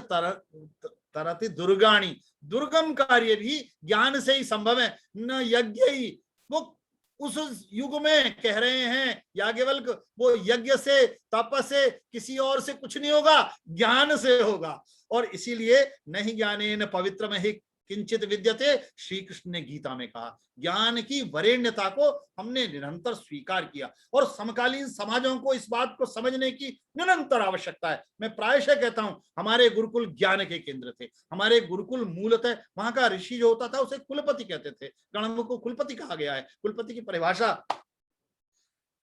तरति दुर्गाणी, दुर्गम कार्य भी ज्ञान से ही संभव है, न यज्ञ ही। वो उस युग में कह रहे हैं याज्ञवल्क्य, वो यज्ञ से, तप से, किसी और से कुछ नहीं होगा, ज्ञान से होगा। और इसीलिए नहीं ज्ञानेन पवित्रम हि किंचित विद्यते, श्री कृष्ण ने गीता में कहा। ज्ञान की वरेण्यता को हमने निरंतर स्वीकार किया, और समकालीन समाजों को इस बात को समझने की निरंतर आवश्यकता है। मैं प्रायशः कहता हूं, हमारे गुरुकुल ज्ञान के केंद्र थे। हमारे गुरुकुल मूलतः, वहां का ऋषि जो होता था उसे कुलपति कहते थे, गणम को कुलपति कहा गया है। कुलपति की परिभाषा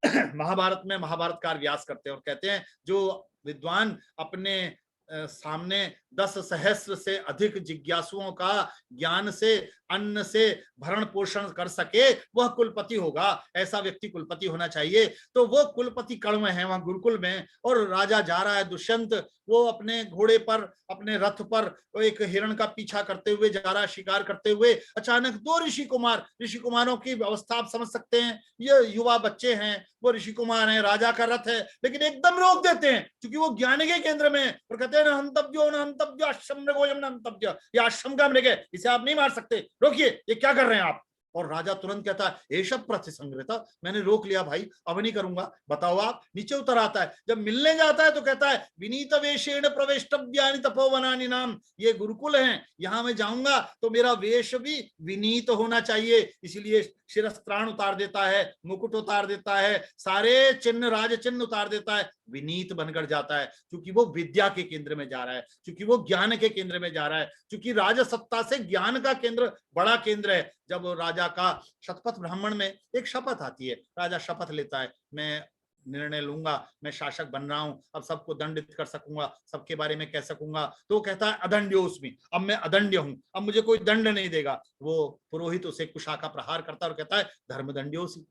महाभारत में महाभारतकार व्यास करते हैं और कहते हैं, जो विद्वान अपने सामने 10 सहस्र से अधिक जिज्ञासुओं का ज्ञान से, अन्न से भरण पोषण कर सके, वह कुलपति होगा। ऐसा व्यक्ति कुलपति होना चाहिए। तो वो कुलपति कर्ण में है वहां गुरुकुल में, और राजा जा रहा है दुष्यंत, वो अपने घोड़े पर, अपने रथ पर एक हिरण का पीछा करते हुए जा रहा है, शिकार करते हुए। अचानक 2 ऋषि कुमारों की अवस्था आप समझ सकते हैं, ये युवा बच्चे हैं, वो ऋषि कुमार हैं, राजा का रथ है, लेकिन एकदम रोक देते हैं, क्योंकि वो ज्ञान के केंद्र में, और कहते हैं हंतव्यो आश्रम मृगोयम न हंतव्य, ये आश्रम का मृग है, इसे आप नहीं मार सकते, रोकिए, ये क्या कर रहे हैं आप? और राजा तुरंत कहता है, एष प्रतिसंग्रता, मैंने रोक लिया भाई, अब नहीं करूंगा, बताओ आप। नीचे उतर आता है, जब मिलने जाता है तो कहता है, विनीत वेशेण प्रवेष्टव्यानि तपोवनानि नाम, ये गुरुकुल हैं, यहां मैं जाऊंगा तो मेरा वेश भी विनीत होना चाहिए। इसीलिए शिरस्त्राण उतार देता है, मुकुट उतार देता है, सारे चिन्ह, राज चिन्ह उतार देता है, विनीत बनकर जाता है, क्योंकि वो विद्या के केंद्र में जा रहा है, क्योंकि वो ज्ञान के केंद्र में जा रहा है, क्योंकि राजसत्ता से ज्ञान का केंद्र बड़ा केंद्र है। जब राजा का शतपथ ब्राह्मण में एक शपथ आती है, राजा शपथ लेता है, मैं निर्णय लूंगा, मैं शासक बन रहा हूं, अब सबको दंडित कर सकूंगा, सबके बारे में कह सकूंगा। तो कहता है अदंड्योस्मि, अब मैं अदंड्य हूं, अब मुझे कोई दंड नहीं देगा। वो पुरोहित उसे कुशा का प्रहार करता है और कहता है धर्मदंड्योस्मि,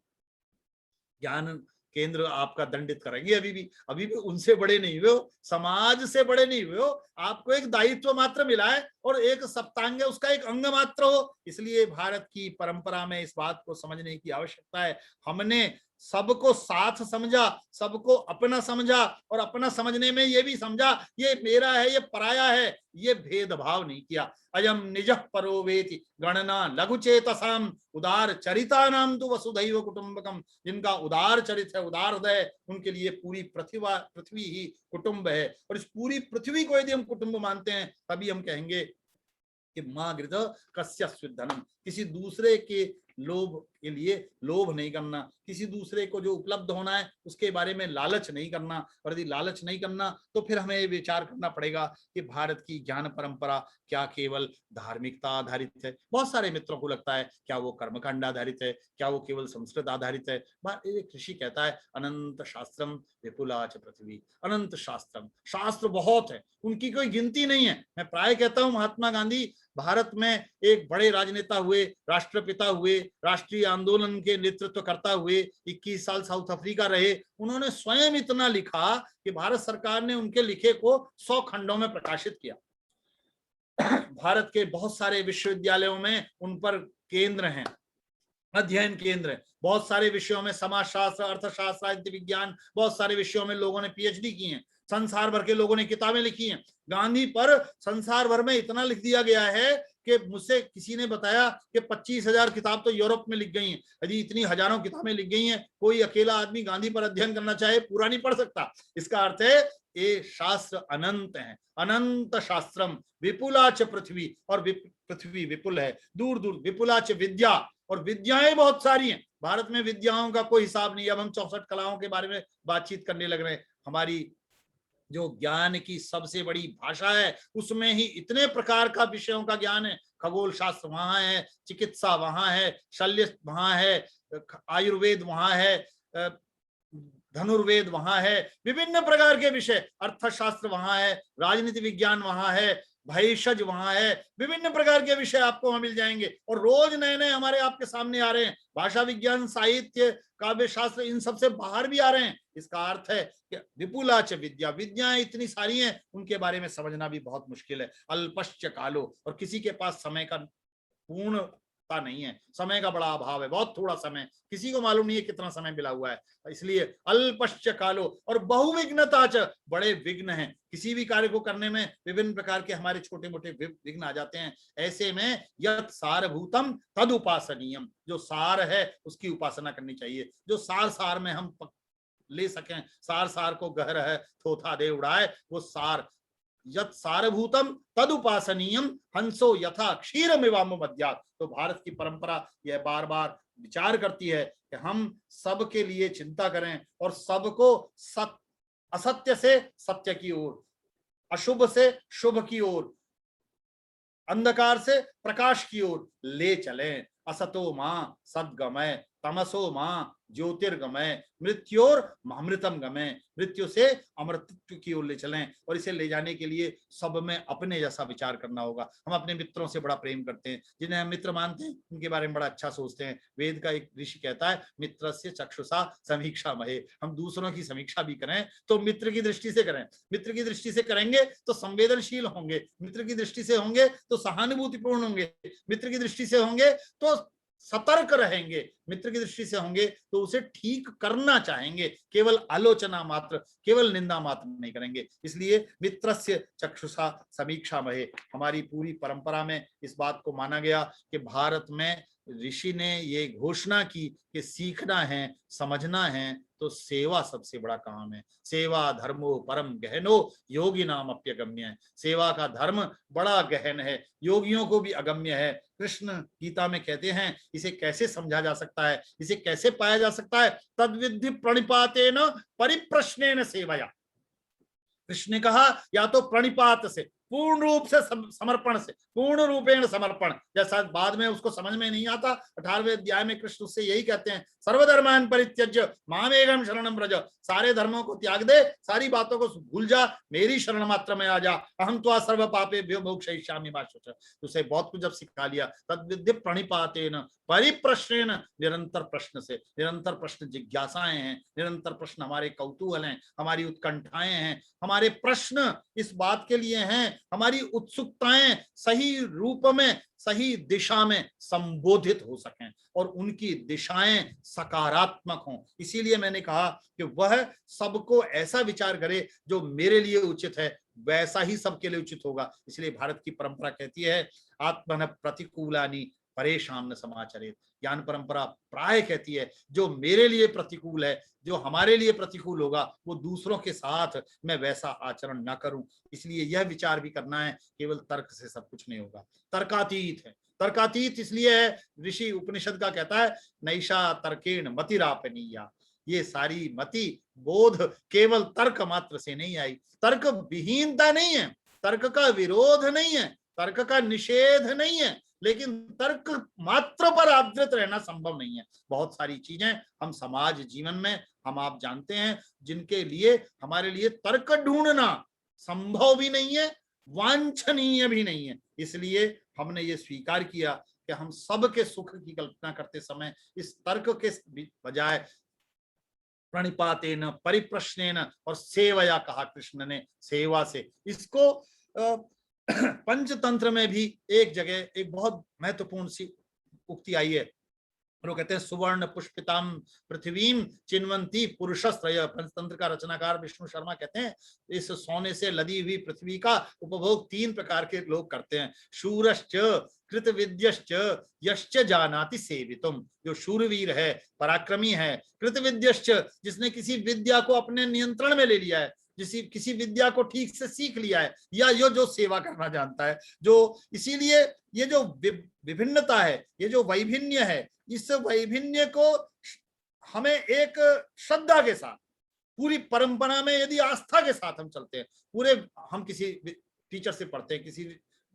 ज्ञान केंद्र आपका दंडित करेंगे। अभी भी उनसे बड़े नहीं हुए हो, समाज से बड़े नहीं हुए हो, आपको एक दायित्व मात्र मिला है, और एक सप्तांग उसका एक अंग मात्र हो। इसलिए भारत की परंपरा में इस बात को समझने की आवश्यकता है। हमने सबको साथ समझा, सबको अपना समझा, और अपना समझने में ये भी समझा ये मेरा है, ये पराया है, ये भेदभाव नहीं किया। अयम निजः परो वेति गणना लघुचेतसाम उदार चरिता नाम तो वसुधैव कुटुंबकम। जिनका उदार चरित है, उदार हृदय है, उनके लिए पूरी पृथ्वी ही कुटुंब है। और इस पूरी पृथ्वी को यदि हम कुटुंब मानते हैं तभी हम कहेंगे कि माँ गृध कस्यस्विद धनम। किसी दूसरे के लोभ के लिए लोभ नहीं करना, किसी दूसरे को जो उपलब्ध होना है उसके बारे में लालच नहीं करना। और यदि लालच नहीं करना तो फिर हमें विचार करना पड़ेगा कि भारत की ज्ञान परंपरा क्या केवल धार्मिकता आधारित है? बहुत सारे मित्रों को लगता है क्या वो कर्मकांड आधारित है, क्या वो केवल संस्कृत आधारित है? एक ऋषि कहता है अनंत शास्त्रम विपुलाच पृथ्वी। अनंत शास्त्रम, शास्त्र बहुत है, उनकी कोई गिनती नहीं है। मैं प्राय कहता हूं महात्मा गांधी भारत में एक बड़े राजनेता हुए, राष्ट्रपिता हुए, राष्ट्रीय आंदोलन के नेतृत्व करता हुए 21 साल साउथ अफ्रीका रहे। उन्होंने स्वयं इतना लिखा कि भारत सरकार ने उनके लिखे को 100 खंडों में प्रकाशित किया। भारत के बहुत सारे विश्वविद्यालयों में उन पर केंद्र हैं, अध्ययन केंद्र है। बहुत सारे विषयों में समाजशास्त्र, अर्थशास्त्र, राजनीति विज्ञान, बहुत सारे विषयों में लोगों ने पीएचडी की हैं। संसार भर के लोगों ने किताबें लिखी हैं। गांधी पर संसार भर में इतना लिख दिया गया है कि मुझसे किसी ने बताया कि 25,000 किताब तो यूरोप में लिख गई हैं। यदि इतनी हजारों किताबें लिख गई हैं, कोई अकेला आदमी गांधी पर अध्ययन करना चाहे पूरा नहीं पढ़ सकता। इसका अर्थ है ये शास्त्र अनंत है। अनंत शास्त्रम विपुलाच पृथ्वी, और पृथ्वी विपुल है, दूर दूर। विपुलाच विद्या, और विद्याएं बहुत सारी हैं। भारत में विद्याओं का कोई हिसाब नहीं। अब हम 64 कलाओं के बारे में बातचीत करने लग रहे हैं। हमारी जो ज्ञान की सबसे बड़ी भाषा है उसमें ही इतने प्रकार का विषयों का ज्ञान है। खगोल शास्त्र वहां है, चिकित्सा वहां है, शल्य वहां है, आयुर्वेद वहां है, धनुर्वेद वहां है, विभिन्न प्रकार के विषय, अर्थशास्त्र वहां है, राजनीति विज्ञान वहां है, भैषज वहां है, विभिन्न प्रकार के विषय आपको वहां मिल जाएंगे। और रोज नए नए हमारे आपके सामने आ रहे हैं। भाषा विज्ञान, साहित्य, काव्य शास्त्र, इन सबसे बाहर भी आ रहे हैं। इसका अर्थ है कि विपुलाच विद्या, विद्याएं इतनी सारी हैं, उनके बारे में समझना भी बहुत मुश्किल है। अल्पश्च कालो, और किसी के पास समय का पूर्णता नहीं है, समय का बड़ा अभाव है, बहुत थोड़ा समय, किसी को मालूम नहीं है कितना समय मिला हुआ है। इसलिए अल्पश्च कालो, और बहुविघ्नताच, बड़े विघ्न हैं। किसी भी कार्य को करने में विभिन्न प्रकार के हमारे छोटे मोटे विघ्न आ जाते हैं। ऐसे में यत् सारभूतम तद उपासनीयम, जो सार है उसकी उपासना करनी चाहिए। जो सार सार में हम ले सकें, सार सार को गह रह थोथा दे उड़ाए, वो सार। यत् सारभूतम तद उपासनीयम हंसो यथा क्षीरमिवाम मद्यात्। तो भारत की परंपरा यह बार बार विचार करती है कि हम सबके लिए चिंता करें और सबको असत्य से सत्य की ओर, अशुभ से शुभ की ओर, अंधकार से प्रकाश की ओर ले चलें। असतो मां सद्गमय, तमसो मां ज्योतिर्गमय, मृत्योर अमृतम गमय। मृत्यु से अमृतत्व की ओर ले चलें। और इसे ले जाने के लिए सब में अपने जैसा विचार करना होगा। हम अपने मित्रों से बड़ा प्रेम करते हैं, जिन्हें हम मित्र मानते हैं उनके बारे में बड़ा अच्छा सोचते हैं। वेद का एक ऋषि कहता है मित्रस्य चक्षुषा समीक्षा महे। हम दूसरों की समीक्षा भी करें तो मित्र की दृष्टि से करें। मित्र की दृष्टि से करेंगे तो संवेदनशील होंगे, मित्र की दृष्टि से होंगे तो सहानुभूतिपूर्ण होंगे, मित्र की दृष्टि से होंगे तो सतर्क रहेंगे, मित्र की दृष्टि से होंगे तो उसे ठीक करना चाहेंगे, केवल आलोचना मात्र, केवल निंदा मात्र नहीं करेंगे। इसलिए मित्रस्य चक्षुषा समीक्षा महे। हमारी पूरी परंपरा में इस बात को माना गया कि भारत में ऋषि ने ये घोषणा की कि सीखना है, समझना है तो सेवा सबसे बड़ा काम है। सेवा धर्मो परम गहनो योगी नाम अप्यगम्य है। सेवा का धर्म बड़ा गहन है, योगियों को भी अगम्य है। कृष्ण गीता में कहते हैं इसे कैसे समझा जा सकता है, इसे कैसे पाया जा सकता है? तद्विद्धि प्रणिपातेन परिप्रश्नेन सेवया। कृष्ण ने कहा या तो प्रणिपात से, पूर्ण रूप से समर्पण से, पूर्ण रूपेण समर्पण। जैसा बाद में उसको समझ में नहीं आता, 18वें अध्याय में कृष्ण उससे यही कहते हैं सर्वधर्मान् परित्यज्य मामेकं शरणं व्रज। सारे धर्मों को त्याग दे, सारी बातों को भूल जा, मेरी शरण मात्र में आ जा। अहं त्वा सर्व पापेभ्यो मोक्षयिष्यामि मा शुच। उसे बहुत कुछ जब सिखा लिया, तद्विद्धि प्रणिपातेन परिप्रश्नेन, निरंतर प्रश्न से, निरंतर प्रश्न जिज्ञासाएं हैं, निरंतर प्रश्न हमारे कौतूहल हैं, हमारी उत्कंठाएं हैं। हमारे प्रश्न इस बात के लिए हैं हमारी उत्सुकताएं सही रूप में, सही दिशा में संबोधित हो सकें और उनकी दिशाएं सकारात्मक हों। इसीलिए मैंने कहा कि वह सबको ऐसा विचार करे जो मेरे लिए उचित है, वैसा ही सबके लिए उचित होगा। इसलिए भारत की परंपरा कहती है आत्मन प्रतिकूलानि परेशान समाचरित। ज्ञान परंपरा प्राय कहती है जो मेरे लिए प्रतिकूल है, जो हमारे लिए प्रतिकूल होगा, वो दूसरों के साथ मैं वैसा आचरण ना करूं। इसलिए यह विचार भी करना है, केवल तर्क से सब कुछ नहीं होगा। तर्कातीत है, तर्कातीत इसलिए है, ऋषि उपनिषद का कहता है नैषा तर्केण मतिरापनीया। ये सारी मति बोध केवल तर्क मात्र से नहीं आई। तर्क विहीनता नहीं है, तर्क का विरोध नहीं है, तर्क का निषेध नहीं है, लेकिन तर्क मात्र पर आधारित रहना संभव नहीं है। बहुत सारी चीजें हम समाज जीवन में हम आप जानते हैं जिनके लिए हमारे लिए तर्क ढूंढना संभव भी नहीं है, वांछनीय भी नहीं है। इसलिए हमने ये स्वीकार किया कि हम सबके सुख की कल्पना करते समय इस तर्क के बजाय प्रणिपातेन, परिप्रश्नेन और सेवया कहा कृष्ण ने, सेवा से। इसको पंचतंत्र में भी एक जगह एक बहुत महत्वपूर्ण सी उक्ति आई है। वो कहते हैं सुवर्ण पुष्पिताम पृथ्वीम चिन्वंती पुरुषस्त्रय। पंचतंत्र का रचनाकार विष्णु शर्मा कहते हैं इस सोने से लदी हुई पृथ्वी का उपभोग 3 प्रकार के लोग करते हैं। शूरश्च, कृतविद्यश्च, यश्च जानाति सेवितुम। जो शूरवीर है, पराक्रमी है। कृतविद्यश्च, जिसने किसी विद्या को अपने नियंत्रण में ले लिया है, किसी विद्या को ठीक से सीख लिया है, या जो सेवा करना जानता है। जो इसीलिए ये जो विभिन्नता है, ये जो वैभिन्य है, इस वैभिन्य को हमें एक श्रद्धा के साथ, पूरी परंपरा में यदि आस्था के साथ हम चलते हैं, पूरे हम किसी टीचर से पढ़ते हैं, किसी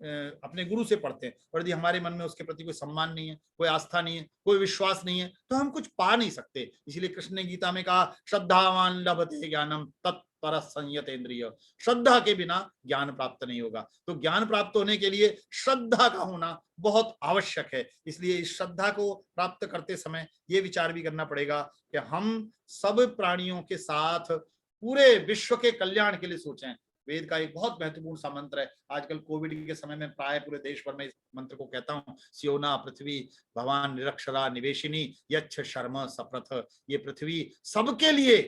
अपने गुरु से पढ़ते हैं, और यदि हमारे मन में उसके प्रति कोई सम्मान नहीं है, कोई आस्था नहीं है, कोई विश्वास नहीं है, तो हम कुछ पा नहीं सकते। इसीलिए कृष्ण ने गीता में कहा श्रद्धावान लभते ज्ञानम तत्पर संयतेन्द्रिय। श्रद्धा के बिना ज्ञान प्राप्त नहीं होगा। तो ज्ञान प्राप्त होने के लिए श्रद्धा का होना बहुत आवश्यक है। इसलिए इस श्रद्धा को प्राप्त करते समय ये विचार भी करना पड़ेगा कि हम सब प्राणियों के साथ पूरे विश्व के कल्याण के लिए सोचें। वेद का एक बहुत महत्वपूर्ण सा मंत्र है। आजकल कोविड के समय में प्राय पूरे देश भर में इस मंत्र को कहता हूं, स्योना पृथ्वी भवान निरक्षरा निवेशिनी यच्छ शर्म सप्रथ। ये पृथ्वी सबके लिए,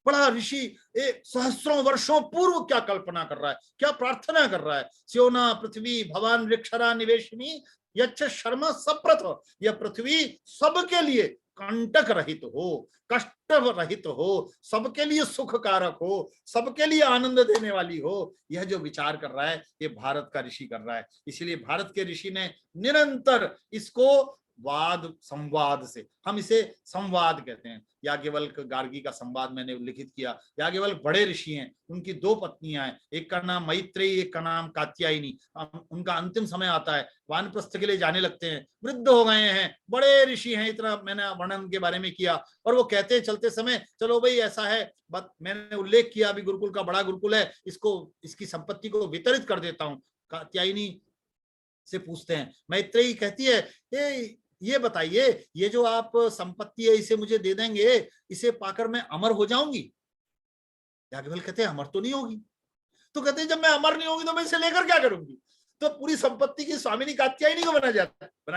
बड़ा ऋषि एक सहस्रों वर्षों पूर्व क्या कल्पना कर रहा है, क्या प्रार्थना कर रहा है। स्योना पृथ्वी भवान निरक्षरा निवेशिनी यच्छ शर्म सप्रथ। यह पृथ्वी सबके लिए कंटक रहित हो, कष्ट रहित हो, सबके लिए सुखकारक हो, सबके लिए आनंद देने वाली हो। यह जो विचार कर रहा है, ये भारत का ऋषि कर रहा है। इसीलिए भारत के ऋषि ने निरंतर इसको वाद संवाद से, हम इसे संवाद कहते हैं। याज्ञवल्क्य गार्गी का संवाद मैंने उल्लिखित किया। याज्ञवल्क्य बड़े ऋषि हैं, उनकी 2 पत्नियां हैं, एक का नाम मैत्रेयी, एक का नाम कात्यायनी। उनका अंतिम समय आता है, वानप्रस्थ के लिए जाने लगते हैं, वृद्ध हो गए हैं, बड़े ऋषि हैं, इतना मैंने वर्णन के बारे में किया। और वो कहते हैं चलते समय, चलो भाई ऐसा है, मैंने उल्लेख किया अभी गुरुकुल का बड़ा गुरुकुल है, इसको इसकी संपत्ति को वितरित कर देता हूँ। कात्यायनी से पूछते हैं, मैत्रेयी कहती है ये बताइए, ये जो आप संपत्ति है इसे मुझे दे देंगे, इसे पाकर मैं अमर हो जाऊंगी? याज्ञवल्क्य कहते हैं अमर तो नहीं होगी। तो कहते हैं जब मैं अमर नहीं होगी तो मैं इसे लेकर क्या करूंगी? तो पूरी संपत्ति की स्वामिनी कात्यायनी को बना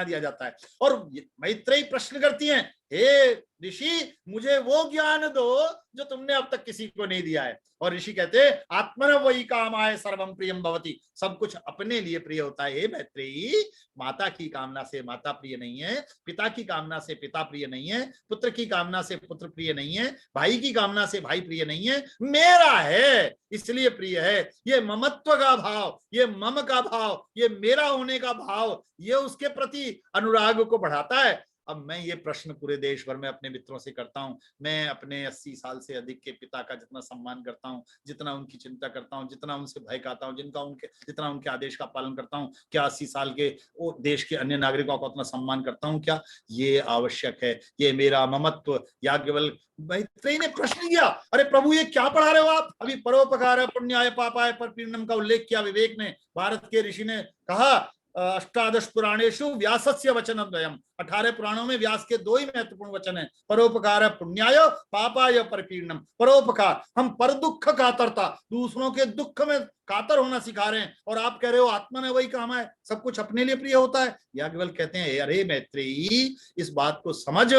दिया जाता है। और मैत्रेयी प्रश्न करती हैं, हे ऋषि, मुझे वो ज्ञान दो जो तुमने अब तक किसी को नहीं दिया है। और ऋषि कहते हैं आत्मन वही कामाय सर्वम प्रियम भवति। सब कुछ अपने लिए प्रिय होता है। हे मैत्रेयी, माता की कामना से माता प्रिय नहीं है, पिता की कामना से पिता प्रिय नहीं है, पुत्र की कामना से पुत्र प्रिय नहीं है, भाई की कामना से भाई प्रिय नहीं है, मेरा है इसलिए प्रिय है। ये ममत्व का भाव, ये मम का भाव, ये मेरा होने का भाव, ये उसके प्रति अनुराग को बढ़ाता है। अब मैं ये प्रश्न पूरे देश भर में अपने मित्रों से करता हूँ। मैं अपने 80 साल से अधिक के पिता का जितना सम्मान करता हूँ, जितना उनकी चिंता करता हूँ, जितना उनसे भय खाता हूँ, जितना उनके आदेश का पालन करता हूँ, क्या 80 साल के वो देश के अन्य नागरिकों का उतना सम्मान करता हूँ क्या? ये आवश्यक है, ये मेरा ममत्व। याज्ञवल्क्य मैत्रेयी ने प्रश्न किया, अरे प्रभु ये क्या पढ़ा रहे हो आप? अभी परोपकार पुण्याय पापाय पर पीड़नम का उल्लेख किया विवेक ने। भारत के ऋषि ने कहा अष्टादश पुराणेषु व्यासस्य वचनद्वयम्, 18 पुराणों में व्यास के 2 ही महत्वपूर्ण वचन हैं, परोपकार पुण्याय पापाय परपीड़नम। परोपकार, हम पर दुख कातरता, दूसरों के दुख में कातर होना सिखा रहे हैं, और आप कह रहे हो आत्मा ने वही काम है, सब कुछ अपने लिए प्रिय होता है। याज्ञवल्क्य कहते हैं अरे मैत्रेयी, इस बात को समझ।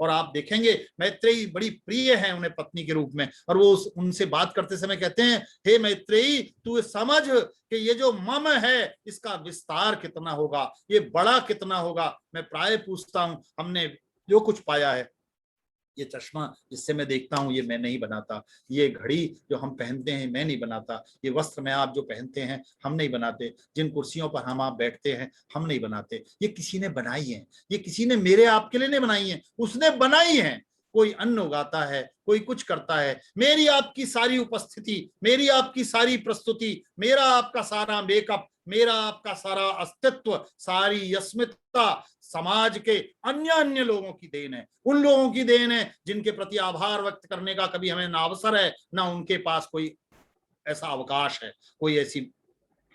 और आप देखेंगे मैत्रेयी बड़ी प्रिय है उन्हें पत्नी के रूप में, और वो उनसे बात करते समय कहते हैं हे मैत्रेयी, तू समझ कि ये जो मम है इसका विस्तार कितना होगा, ये बड़ा कितना होगा। मैं प्राय पूछता हूं, हमने जो कुछ पाया है, ये चश्मा जिससे मैं देखता हूं ये मैं नहीं बनाता, ये घड़ी जो हम पहनते हैं मैं नहीं बनाता, ये वस्त्र में आप जो पहनते हैं हम नहीं बनाते, जिन कुर्सियों पर हम आप बैठते हैं हम नहीं बनाते, ये किसी ने बनाई है, ये किसी ने मेरे आपके लिए नहीं बनाई है, उसने बनाई है। कोई अन्न उगाता है, कोई कुछ करता है, मेरी आपकी सारी उपस्थिति, मेरी आपकी सारी प्रस्तुति, मेरा आपका सारा मेकअप, मेरा आपका सारा अस्तित्व, सारी अस्मिता समाज के अन्य अन्य लोगों की देन है, उन लोगों की देन है जिनके प्रति आभार व्यक्त करने का कभी हमें ना अवसर है, ना उनके पास कोई ऐसा अवकाश है, कोई ऐसी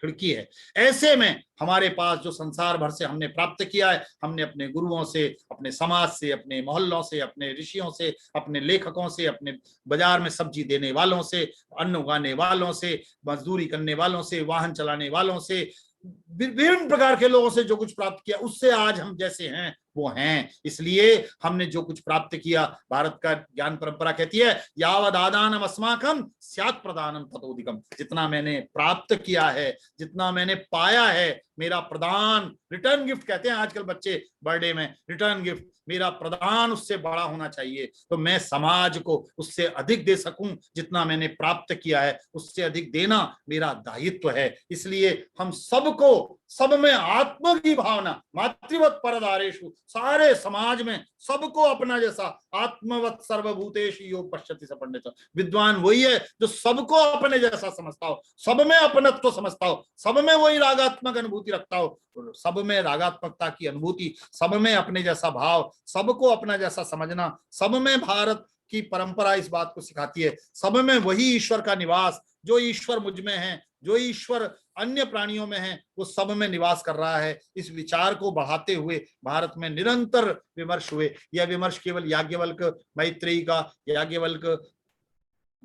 खिड़की है। ऐसे में हमारे पास जो संसार भर से हमने प्राप्त किया है, हमने अपने गुरुओं से, अपने समाज से, अपने मोहल्लों से, अपने ऋषियों से, अपने लेखकों से, अपने बाजार में सब्जी देने वालों से, अन्न उगाने वालों से, मजदूरी करने वालों से, वाहन चलाने वालों से, विभिन्न प्रकार के लोगों से जो कुछ प्राप्त किया, उससे आज हम जैसे हैं वो हैं। इसलिए हमने जो कुछ प्राप्त किया, भारत का ज्ञान परंपरा कहती है यावद आदानम अस्माकं स्यात् प्रदानम ततोधिकम। जितना मैंने प्राप्त किया है, जितना मैंने पाया है, मेरा प्रदान, रिटर्न गिफ्ट कहते हैं आजकल बच्चे बर्थडे में, रिटर्न गिफ्ट, मेरा प्रदान उससे बड़ा होना चाहिए। तो मैं समाज को उससे अधिक दे सकूं, जितना मैंने प्राप्त किया है उससे अधिक देना मेरा दायित्व है। इसलिए हम सबको, सब में आत्मा की भावना, मातृवत परदारेषु, सारे समाज में सबको अपना जैसा, आत्मवत सर्वभूतेषु यो पश्यति स पंडित। विद्वान वही है जो सबको अपने जैसा समझता हो, सब में अपनत्व समझता हो, सब में वही रागात्मक अनुभूति रखता हो, सब में रागात्मकता की अनुभूति, सब में अपने जैसा भाव, सबको अपना जैसा समझना, सब में भारत की परंपरा इस बात को सिखाती है, सब में वही ईश्वर का निवास, जो ईश्वर मुझ में है, जो ईश्वर अन्य प्राणियों में है, वो सब में निवास कर रहा है। इस विचार को बढ़ाते हुए भारत में निरंतर विमर्श हुए। यह विमर्श केवल याज्ञवल्क्य मैत्रेयी का, याज्ञवल्क्य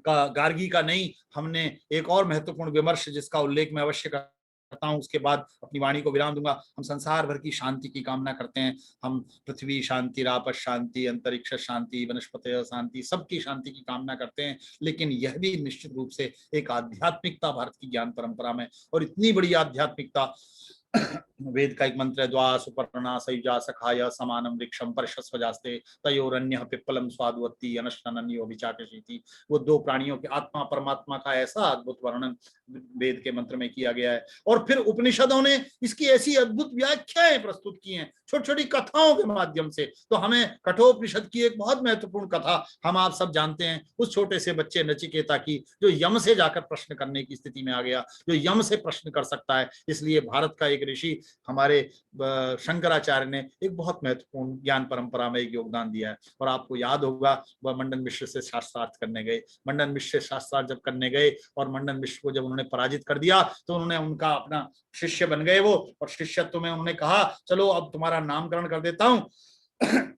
का, गार्गी का नहीं, हमने एक और महत्वपूर्ण विमर्श जिसका उल्लेख मैं अवश्य करता हूं, उसके बाद अपनी वाणी को विराम दूंगा। हम संसार भर की शांति की कामना करते हैं, हम पृथ्वी शांति, आपस शांति, अंतरिक्ष शांति, वनस्पति शांति, सबकी शांति की कामना करते हैं। लेकिन यह भी निश्चित रूप से एक आध्यात्मिकता भारत की ज्ञान परंपरा में, और इतनी बड़ी आध्यात्मिकता, वेद का एक मंत्र है द्वा सुपर्णा सयुजा सखाय समानम वृक्षम परशस्वजास्ते तयोरन्यः पिप्पलम स्वादुवत्ति अनशनन्यो विचाकशीति। वो दो प्राणियों के आत्मा परमात्मा का ऐसा अद्भुत वर्णन वेद के मंत्र में किया गया है। और फिर उपनिषदों ने इसकी ऐसी अद्भुत व्याख्याएं प्रस्तुत की हैं छोटी छोटी कथाओं के माध्यम से। तो हमें कठोपनिषद की एक बहुत महत्वपूर्ण कथा हम आप सब जानते हैं, उस छोटे से बच्चे नचिकेता की, जो यम से जाकर प्रश्न करने की स्थिति में आ गया, जो यम से प्रश्न कर सकता है। इसलिए भारत का एक ऋषि हमारे शंकराचार्य ने एक बहुत महत्वपूर्ण ज्ञान परंपरा में एक योगदान दिया है। और आपको याद होगा वह मंडन मिश्र से शास्त्रार्थ करने गए। मंडन मिश्र से शास्त्रार्थ जब करने गए और मंडन मिश्र को जब उन्होंने पराजित कर दिया तो उन्होंने उनका अपना शिष्य बन गए वो, और शिष्यत्व में उन्होंने कहा चलो अब तुम्हारा नामकरण कर देता हूं।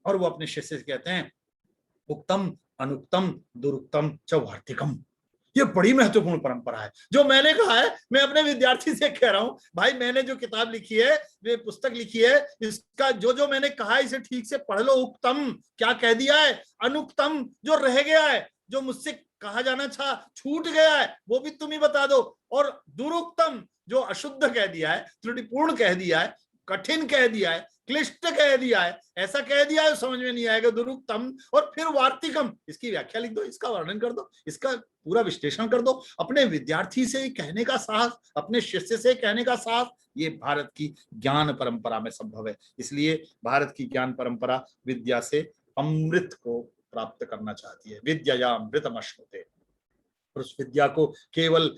और वो अपने शिष्य से कहते हैं उक्तम अनुक्तम दुरुक्तम च वार्तिकम। ये बड़ी महत्वपूर्ण परंपरा है। जो मैंने कहा है मैं अपने विद्यार्थी से कह रहा हूं, भाई मैंने जो किताब लिखी है, वे पुस्तक लिखी है, इसका जो जो मैंने कहा है इसे ठीक से पढ़ लो। उक्तम क्या कह दिया है, अनुक्तम जो रह गया है, जो मुझसे कहा जाना था छूट गया है, वो भी तुम ही बता दो। और दुरुक्तम जो अशुद्ध कह दिया है, त्रुटिपूर्ण कह दिया है, कठिन कह दिया है, क्लिष्ट कह दिया है, ऐसा कह दिया है समझ में नहीं आएगा, दुरुक्तम। और फिर वार्तिकम, इसकी व्याख्या लिख दो, इसका वर्णन कर दो, इसका पूरा विश्लेषण कर दो। अपने विद्यार्थी से कहने का साहस, अपने शिष्य से कहने का साहस, ये भारत की ज्ञान परंपरा में संभव है। इसलिए भारत की ज्ञान परंपरा विद्या से अमृत को प्राप्त करना चाहती है। विद्या अमृतमश्नुते। और उस विद्या को केवल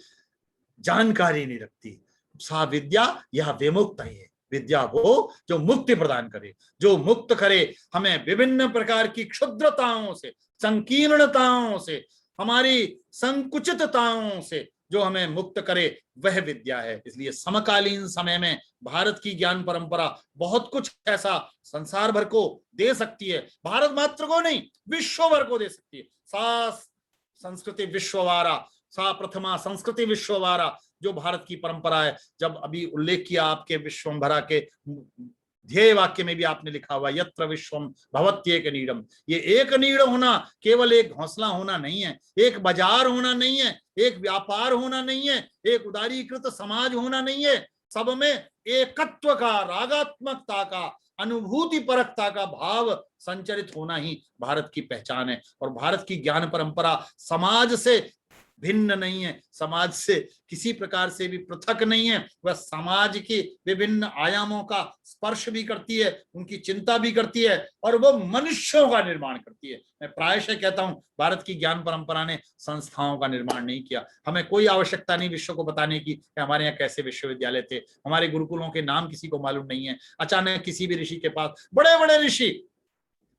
जानकारी नहीं रखती, सा विद्या यह विमुक्त है। विद्या वो जो मुक्ति प्रदान करे, जो मुक्त करे हमें विभिन्न प्रकार की क्षुद्रताओं से, संकीर्णताओं से, हमारी संकुचितताओं से, जो हमें मुक्त करे वह विद्या है। इसलिए समकालीन समय में भारत की ज्ञान परंपरा बहुत कुछ ऐसा संसार भर को दे सकती है, भारत मात्र को नहीं विश्व भर को दे सकती है। सा संस्कृति विश्ववारा, सा प्रथमा संस्कृति विश्ववारा, जो भारत की परंपरा है। जब अभी उल्लेख किया आपके विश्वम्भरा के ध्येय वाक्य में भी आपने लिखा हुआ यत्र विश्वम भवत्येक नीडम, ये एक नीड होना केवल एक घोंसला होना नहीं है, एक बाजार होना नहीं है, एक व्यापार होना नहीं है, एक उदारीकृत समाज होना नहीं है, सब में एकत्व का, रागात्मकता का, अनुभूति परकता का भाव संचरित होना ही भारत की पहचान है। और भारत की ज्ञान परंपरा समाज से भिन्न नहीं है, समाज से किसी प्रकार से भी पृथक नहीं है, वह समाज के विभिन्न आयामों का स्पर्श भी करती है, उनकी चिंता भी करती है और वो मनुष्यों का निर्माण करती है। मैं प्रायशः कहता हूं भारत की ज्ञान परंपरा ने संस्थाओं का निर्माण नहीं किया। हमें कोई आवश्यकता नहीं विश्व को बताने की कि हमारे यहाँ कैसे विश्वविद्यालय थे, हमारे गुरुकुलों के नाम किसी को मालूम नहीं है। अचानक किसी भी ऋषि के पास, बड़े बड़े ऋषि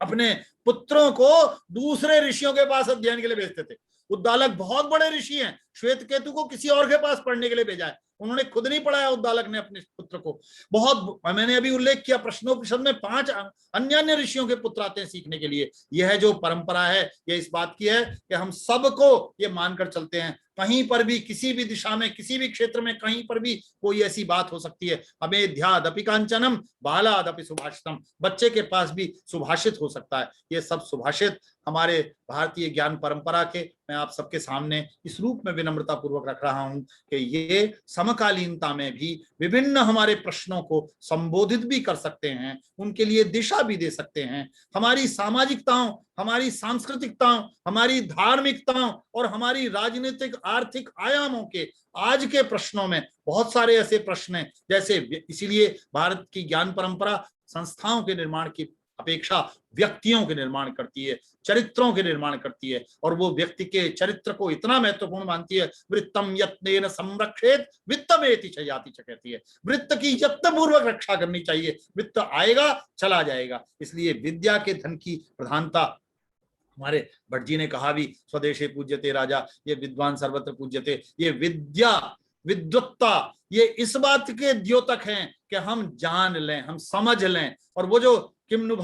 अपने पुत्रों को दूसरे ऋषियों के पास अध्ययन के लिए भेजते थे। उद्दालक बहुत बड़े ऋषि हैं, श्वेत केतु को किसी और के पास पढ़ने के लिए भेजा है, उन्होंने खुद नहीं पढ़ाया उद्दालक ने अपने पुत्र को। बहुत, मैंने अभी उल्लेख किया प्रश्नोपनिषद में 5 अन्य ऋषियों के पुत्र आते हैं सीखने के लिए। यह जो परंपरा है यह इस बात की है कि हम सबको ये मानकर चलते हैं, कहीं पर भी किसी भी दिशा में किसी भी क्षेत्र में कहीं पर भी कोई ऐसी बात हो सकती है। अमेध्यादपि कांचनम बालादपि सुभाषितम, बच्चे के पास भी सुभाषित हो सकता है। ये सब सुभाषित हमारे भारतीय ज्ञान परंपरा के मैं आप सबके सामने इस रूप में विनम्रता पूर्वक रख रहा हूं कि ये समकालीनता में भी विभिन्न हमारे प्रश्नों को संबोधित भी कर सकते हैं, उनके लिए दिशा भी दे सकते हैं। हमारी सामाजिकताओं, हमारी सांस्कृतिकताओं, हमारी धार्मिकताओं और हमारी राजनीतिक आर्थिक आयामों के आज के प्रश्नों में बहुत सारे ऐसे प्रश्न हैं जैसे, इसीलिए भारत की ज्ञान परंपरा संस्थाओं के निर्माण की अपेक्षा व्यक्तियों के निर्माण करती है, चरित्रों के निर्माण करती है। और वो व्यक्ति के चरित्र को इतना महत्वपूर्ण मानती है, वृत्तम यत्नेन संरक्षेत वित्तमेति च याति च कहती है। वृत्त की यत्नपूर्वक रक्षा करनी चाहिए, वित्त आएगा चला जाएगा। इसलिए विद्या के धन की प्रधानता, हमारे भट्ट जी ने कहा भी, स्वदेशे पूज्यते राजा, ये विद्वान सर्वत्र पूज्यते। ये विद्या, विद्वत्ता, ये इस बात के द्योतक हैं कि हम जान लें, हम समझ लें। और वो जो किम्नु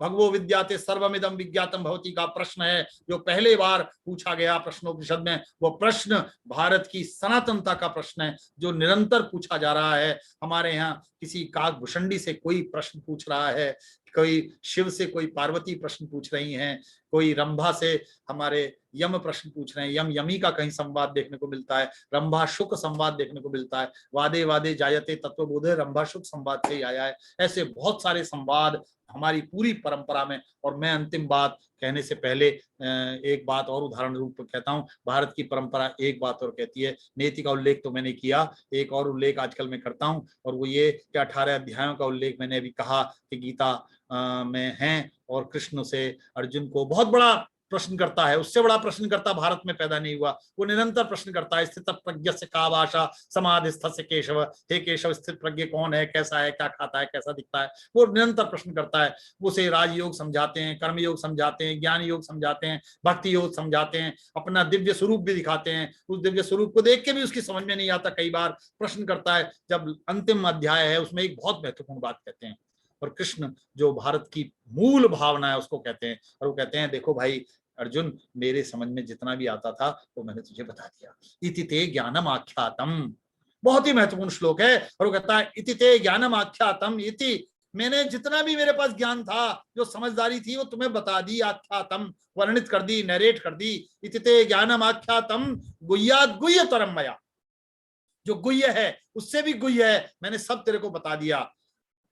भगवो विद्याते सर्वमिदं विज्ञातम भवति का प्रश्न है, जो पहले बार पूछा गया प्रश्नोपनिषद में, वो प्रश्न भारत की सनातनता का प्रश्न है जो निरंतर पूछा जा रहा है। हमारे यहाँ किसी काकभूषणी से कोई प्रश्न पूछ रहा है, कोई शिव से कोई पार्वती प्रश्न पूछ रही हैं, कोई रंभा से हमारे यम प्रश्न पूछ रहे हैं, यम यमी का कहीं संवाद देखने को मिलता है, रंभा शुक संवाद देखने को मिलता है। वादे वादे जायते तत्वबोधे, रंभा शुक संवाद से ही आया है। ऐसे बहुत सारे संवाद हमारी पूरी परंपरा में। और मैं अंतिम बात कहने से पहले एक बात और उदाहरण रूप में कहता हूं। भारत की परंपरा एक बात और कहती है, नीति का उल्लेख तो मैंने किया, एक और उल्लेख आजकल मैं करता हूं, और वो ये कि 18 अध्यायों का उल्लेख मैंने अभी कहा कि गीता में हैं, और कृष्ण से अर्जुन को बहुत बड़ा प्रश्न करता है, उससे बड़ा प्रश्न करता भारत में पैदा नहीं हुआ। वो निरंतर प्रश्न करता है, स्थित प्रज्ञस्य का भाषा समाधिस्थस्य केशव, हे केशव स्थित प्रज्ञ कौन है, कैसा है, क्या खाता है, कैसा दिखता है, वो निरंतर प्रश्न करता है। उसे राजयोग समझाते हैं, कर्मयोग समझाते हैं, ज्ञान योग समझाते हैं, भक्ति योग समझाते हैं, अपना दिव्य स्वरूप भी दिखाते हैं। उस दिव्य स्वरूप को देख के भी उसकी समझ में नहीं आता, कई बार प्रश्न करता है। जब अंतिम अध्याय है उसमें एक बहुत महत्वपूर्ण बात कहते हैं, और कृष्ण जो भारत की मूल भावना है उसको कहते हैं, और वो कहते हैं, देखो भाई अर्जुन, मेरे समझ में जितना भी आता था वो मैंने तुझे बता दिया। इति ते ज्ञानम आख्यातम, बहुत ही महत्वपूर्ण श्लोक है। और वो कहता है इति ते ज्ञानम आख्यातम, इति मैंने जितना भी मेरे पास ज्ञान था, जो समझदारी थी, वो तुम्हें बता दी, आख्यातम वर्णित कर दी, नरेट कर दी। इति ते ज्ञानम आख्यातम गुह्यात् गुह्यतरम मया, जो गुह्य है उससे भी गुह्य है, मैंने सब तेरे को बता दिया।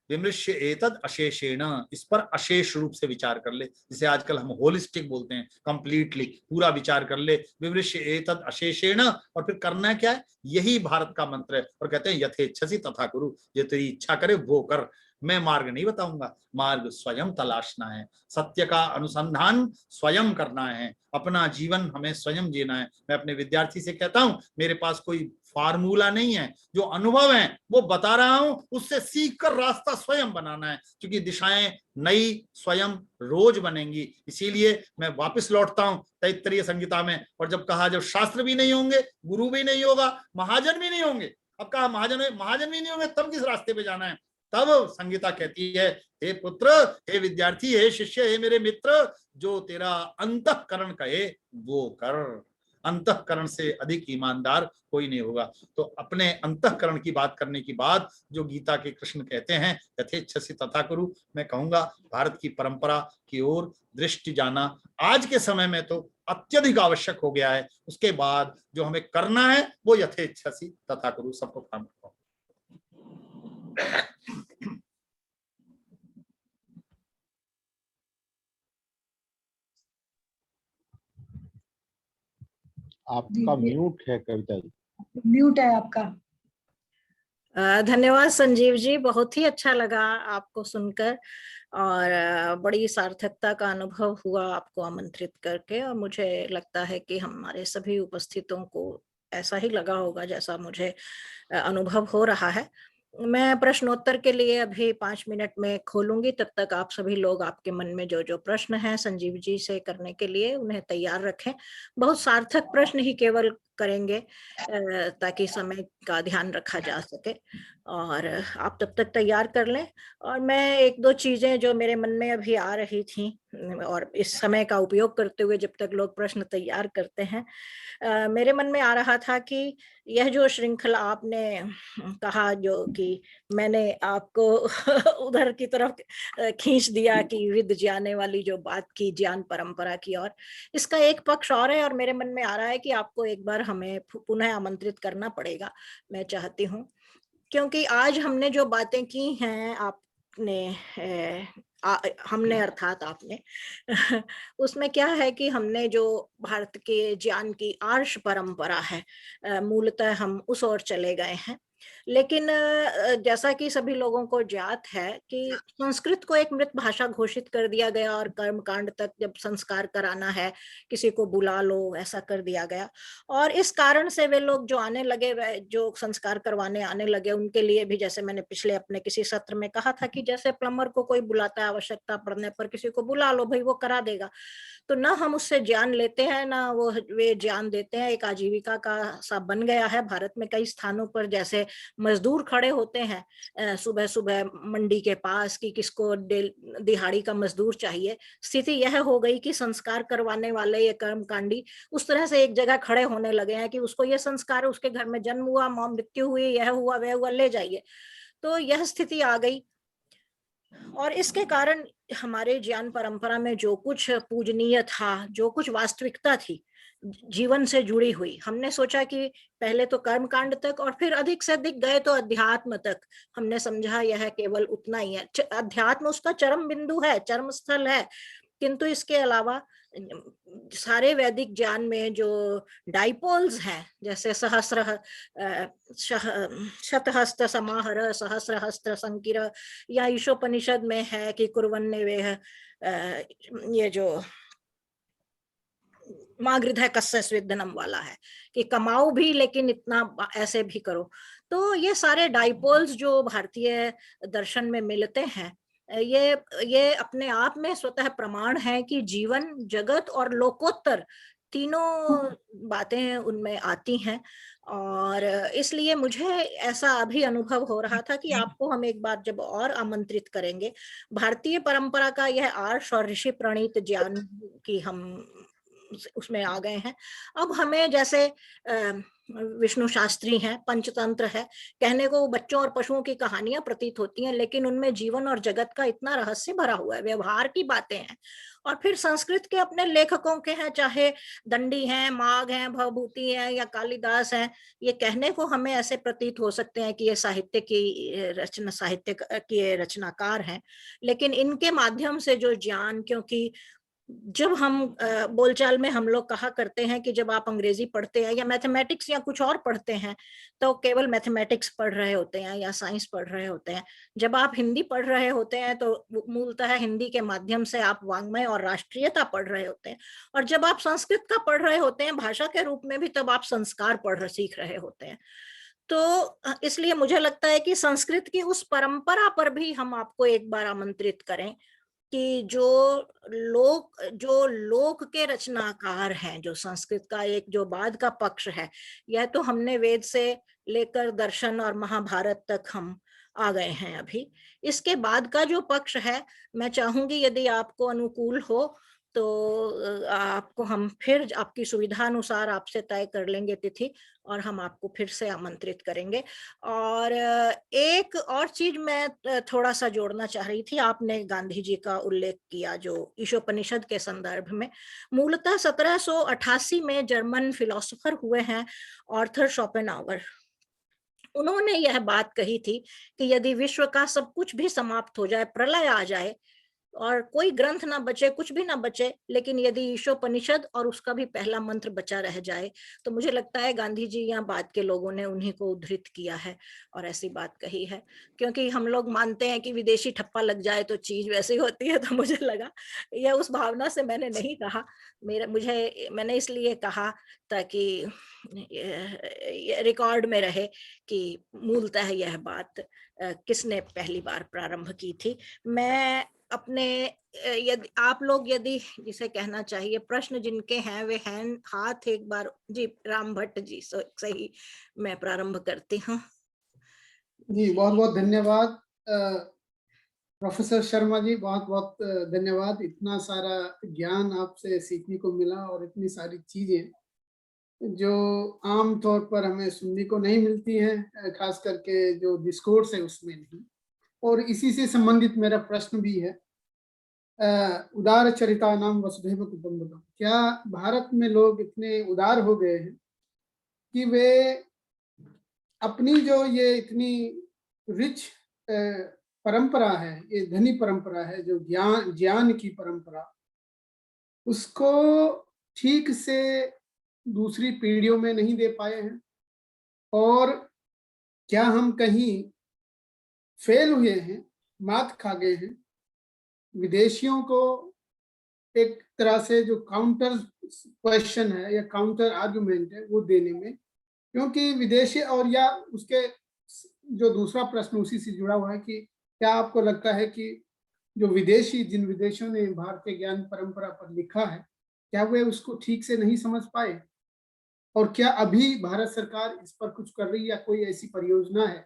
विमृश्य एतद अशेषेण, इस पर अशेष रूप से विचार कर ले, जिसे आजकल हम होलिस्टिक बोलते हैं, कंप्लीटली पूरा विचार कर ले। विमृश्य एतद अशेषेण, और फिर करना क्या है, यही भारत का मंत्र है। और कहते हैं यथेच्छसि तथा कुरु, जो तेरी इच्छा करे वो कर। मैं मार्ग नहीं बताऊंगा, मार्ग स्वयं तलाशना है, सत्य का अनुसंधान स्वयं करना है, अपना जीवन हमें स्वयं जीना है। मैं अपने विद्यार्थी से कहता हूं, मेरे पास कोई फार्मूला नहीं है, जो अनुभव है वो बता रहा हूं, उससे सीख कर रास्ता स्वयं बनाना है, क्योंकि दिशाएं नई स्वयं रोज बनेंगी। इसीलिए मैं वापस लौटता हूं तैत्तरीय संहिता में, और जब कहा जब शास्त्र भी नहीं होंगे, गुरु भी नहीं होगा, महाजन भी नहीं होंगे, अब कहा महाजन भी नहीं होंगे, तब किस रास्ते पे जाना है? तब संहिता कहती है, हे पुत्र, हे विद्यार्थी, हे शिष्य, हे मेरे मित्र, जो तेरा अंतःकरण कहे वो कर। अंतःकरण से अधिक ईमानदार कोई नहीं होगा। तो अपने अंतःकरण की बात करने की बात जो गीता के कृष्ण कहते हैं, यथेच्छसि तथा कुरु, मैं कहूंगा भारत की परंपरा की ओर दृष्टि जाना आज के समय में तो अत्यधिक आवश्यक हो गया है। उसके बाद जो हमें करना है वो यथेच्छसि तथा कुरु। सबको प्रणाम करता हूं। आपका म्यूट है कविता जी, म्यूट है आपका। धन्यवाद संजीव जी, बहुत ही अच्छा लगा आपको सुनकर, और बड़ी सार्थकता का अनुभव हुआ आपको आमंत्रित करके, और मुझे लगता है कि हमारे सभी उपस्थितों को ऐसा ही लगा होगा जैसा मुझे अनुभव हो रहा है। मैं प्रश्नोत्तर के लिए अभी 5 मिनट में खोलूंगी, तब तक आप सभी लोग आपके मन में जो जो प्रश्न हैं संजीव जी से करने के लिए उन्हें तैयार रखें। बहुत सार्थक प्रश्न ही केवल करेंगे ताकि समय का ध्यान रखा जा सके, और आप तब तक तैयार कर लें। और मैं एक दो चीजें जो मेरे मन में अभी आ रही थी, और इस समय का उपयोग करते हुए जब तक लोग प्रश्न तैयार करते हैं, मेरे मन में आ रहा था कि यह जो श्रृंखला आपने कहा, जो कि मैंने आपको उधर की तरफ खींच दिया कि विद जाने वाली जो बात की ज्ञान परंपरा की, और इसका एक पक्ष और है, और मेरे मन में आ रहा है कि आपको एक बार हमें पुनः आमंत्रित करना पड़ेगा, मैं चाहती हूँ, क्योंकि आज हमने जो बातें की हैं, आपने हमने अर्थात आपने उसमें क्या है कि हमने जो भारत के ज्ञान की आर्ष परंपरा है, मूलतः हम उस ओर चले गए हैं। लेकिन जैसा कि सभी लोगों को ज्ञात है कि संस्कृत को एक मृत भाषा घोषित कर दिया गया, और कर्म कांड तक जब संस्कार कराना है किसी को बुला लो, ऐसा कर दिया गया। और इस कारण से वे लोग जो आने लगे, जो संस्कार करवाने आने लगे, उनके लिए भी, जैसे मैंने पिछले अपने किसी सत्र में कहा था कि जैसे प्लम्बर को कोई बुलाता है, आवश्यकता पड़ने पर किसी को बुला लो भाई, वो करा देगा, तो ना हम उससे ज्ञान लेते हैं ना वो वे ज्ञान देते हैं। एक आजीविका का सा बन गया है भारत में कई स्थानों पर, जैसे मजदूर खड़े होते हैं सुबह सुबह मंडी के पास कि किसको दिहाड़ी का मजदूर चाहिए। स्थिति यह हो गई कि संस्कार करवाने वाले ये कर्मकांडी उस तरह से एक जगह खड़े होने लगे हैं कि उसको ये संस्कार, उसके घर में जन्म हुआ, मृत्यु हुई, यह हुआ वह हुआ, ले जाइए। तो यह स्थिति आ गई, और इसके कारण हमारे ज्ञान परंपरा में जो कुछ पूजनीय था, जो कुछ वास्तविकता थी जीवन से जुड़ी हुई, हमने सोचा कि पहले तो कर्मकांड तक, और फिर अधिक से अधिक गए तो अध्यात्म तक। हमने समझा यह केवल उतना ही है, अध्यात्म उसका चरम बिंदु है, चरम स्थल है, किंतु इसके अलावा सारे वैदिक ज्ञान में जो डाइपोल्स हैं, जैसे शतहस्त समाहर सहस्रहस्त्र संकिर, या ईशोपनिषद में है कि कुर्वन्ने वेह, ये जो मागृध कस्य स्विद्धनम वाला है कि कमाओ भी लेकिन इतना ऐसे भी करो। तो ये सारे डाइपोल्स जो भारतीय दर्शन में मिलते हैं, ये अपने आप में स्वतः प्रमाण है कि जीवन, जगत और लोकोत्तर तीनों बातें उनमें आती हैं। और इसलिए मुझे ऐसा अभी अनुभव हो रहा था कि आपको हम एक बार जब और आमंत्रित करेंगे, भारतीय परंपरा का यह आर्ष और ऋषि प्रणीत ज्ञान की हम उसमें आ गए हैं। अब हमें जैसे विष्णु शास्त्री हैं, पंचतंत्र है, कहने को बच्चों और पशुओं की कहानियां प्रतीत होती हैं, लेकिन उनमें जीवन और जगत का इतना रहस्य भरा हुआ है, व्यवहार की बातें हैं। और फिर संस्कृत के अपने लेखकों के हैं, चाहे दंडी हैं, माघ हैं, भवभूति हैं या कालिदास हैं, ये कहने को हमें ऐसे प्रतीत हो सकते हैं कि ये साहित्य के रचनाकार हैं, लेकिन इनके माध्यम से जो ज्ञान, क्योंकि जब हम बोलचाल में हम लोग कहा करते हैं कि जब आप अंग्रेजी पढ़ते हैं या मैथमेटिक्स या कुछ और पढ़ते हैं तो केवल मैथमेटिक्स पढ़ रहे होते हैं या साइंस पढ़ रहे होते हैं। जब आप हिंदी पढ़ रहे होते हैं तो मूलतः हिंदी के माध्यम से आप वाङ्मय और राष्ट्रीयता पढ़ रहे होते हैं, और जब आप संस्कृत का पढ़ रहे होते हैं भाषा के रूप में भी, तब आप संस्कार सीख रहे होते हैं। तो इसलिए मुझे लगता है कि संस्कृत की उस परंपरा पर भी हम आपको एक बार आमंत्रित करें कि जो लोक के रचनाकार हैं, जो संस्कृत का एक जो बाद का पक्ष है, यह तो हमने वेद से लेकर दर्शन और महाभारत तक हम आ गए हैं। अभी इसके बाद का जो पक्ष है, मैं चाहूंगी यदि आपको अनुकूल हो तो आपको हम फिर आपकी सुविधा अनुसार आपसे तय कर लेंगे तिथि, और हम आपको फिर से आमंत्रित करेंगे। और एक और चीज मैं थोड़ा सा जोड़ना चाह रही थी। आपने गांधी जी का उल्लेख किया जो ईशोपनिषद के संदर्भ में। मूलतः 1788 में जर्मन फिलोसोफर हुए हैं आर्थर शोपेनहावर। उन्होंने यह बात कही थी कि यदि विश्व का सब कुछ भी समाप्त हो जाए, प्रलय आ जाए और कोई ग्रंथ ना बचे, कुछ भी ना बचे, लेकिन यदि ईशोपनिषद और उसका भी पहला मंत्र बचा रह जाए, तो मुझे लगता है गांधी जी या बाद के लोगों ने उन्हीं को उद्धृत किया है और ऐसी बात कही है। क्योंकि हम लोग मानते हैं कि विदेशी ठप्पा लग जाए तो चीज वैसी होती है, तो मुझे लगा यह उस भावना से मैंने नहीं कहा। मैंने इसलिए कहा ताकि रिकॉर्ड में रहे कि मूलतः यह बात किसने पहली बार प्रारंभ की थी। मैं अपने यदि आप लोग यदि जिसे कहना चाहिए प्रश्न जिनके हैं वे हैं हाथ एक बार। जी राम भट्ट जी सही, मैं प्रारंभ करती हूँ। जी बहुत बहुत धन्यवाद प्रोफेसर शर्मा जी, बहुत बहुत धन्यवाद। इतना सारा ज्ञान आपसे सीखने को मिला और इतनी सारी चीजें जो आम तौर पर हमें सुनने को नहीं मिलती हैं, खास करके जो डिस्कोर्स है उसमें नहीं। और इसी से संबंधित मेरा प्रश्न भी है। उदार चरिता नाम वसुधैव कुटुंबकम। क्या भारत में लोग इतने उदार हो गए हैं कि वे अपनी जो ये इतनी रिच परंपरा है, ये धनी परंपरा है, जो ज्ञान की परंपरा, उसको ठीक से दूसरी पीढ़ियों में नहीं दे पाए हैं? और क्या हम कहीं फेल हुए हैं, मात खा गए हैं विदेशियों को एक तरह से जो काउंटर क्वेश्चन है या काउंटर आर्गुमेंट है वो देने में? क्योंकि विदेशी, और या उसके जो दूसरा प्रश्न उसी से जुड़ा हुआ है कि क्या आपको लगता है कि जो जिन विदेशियों ने भारतीय ज्ञान परंपरा पर लिखा है, क्या वे उसको ठीक से नहीं समझ पाए? और क्या अभी भारत सरकार इस पर कुछ कर रही है, या कोई ऐसी परियोजना है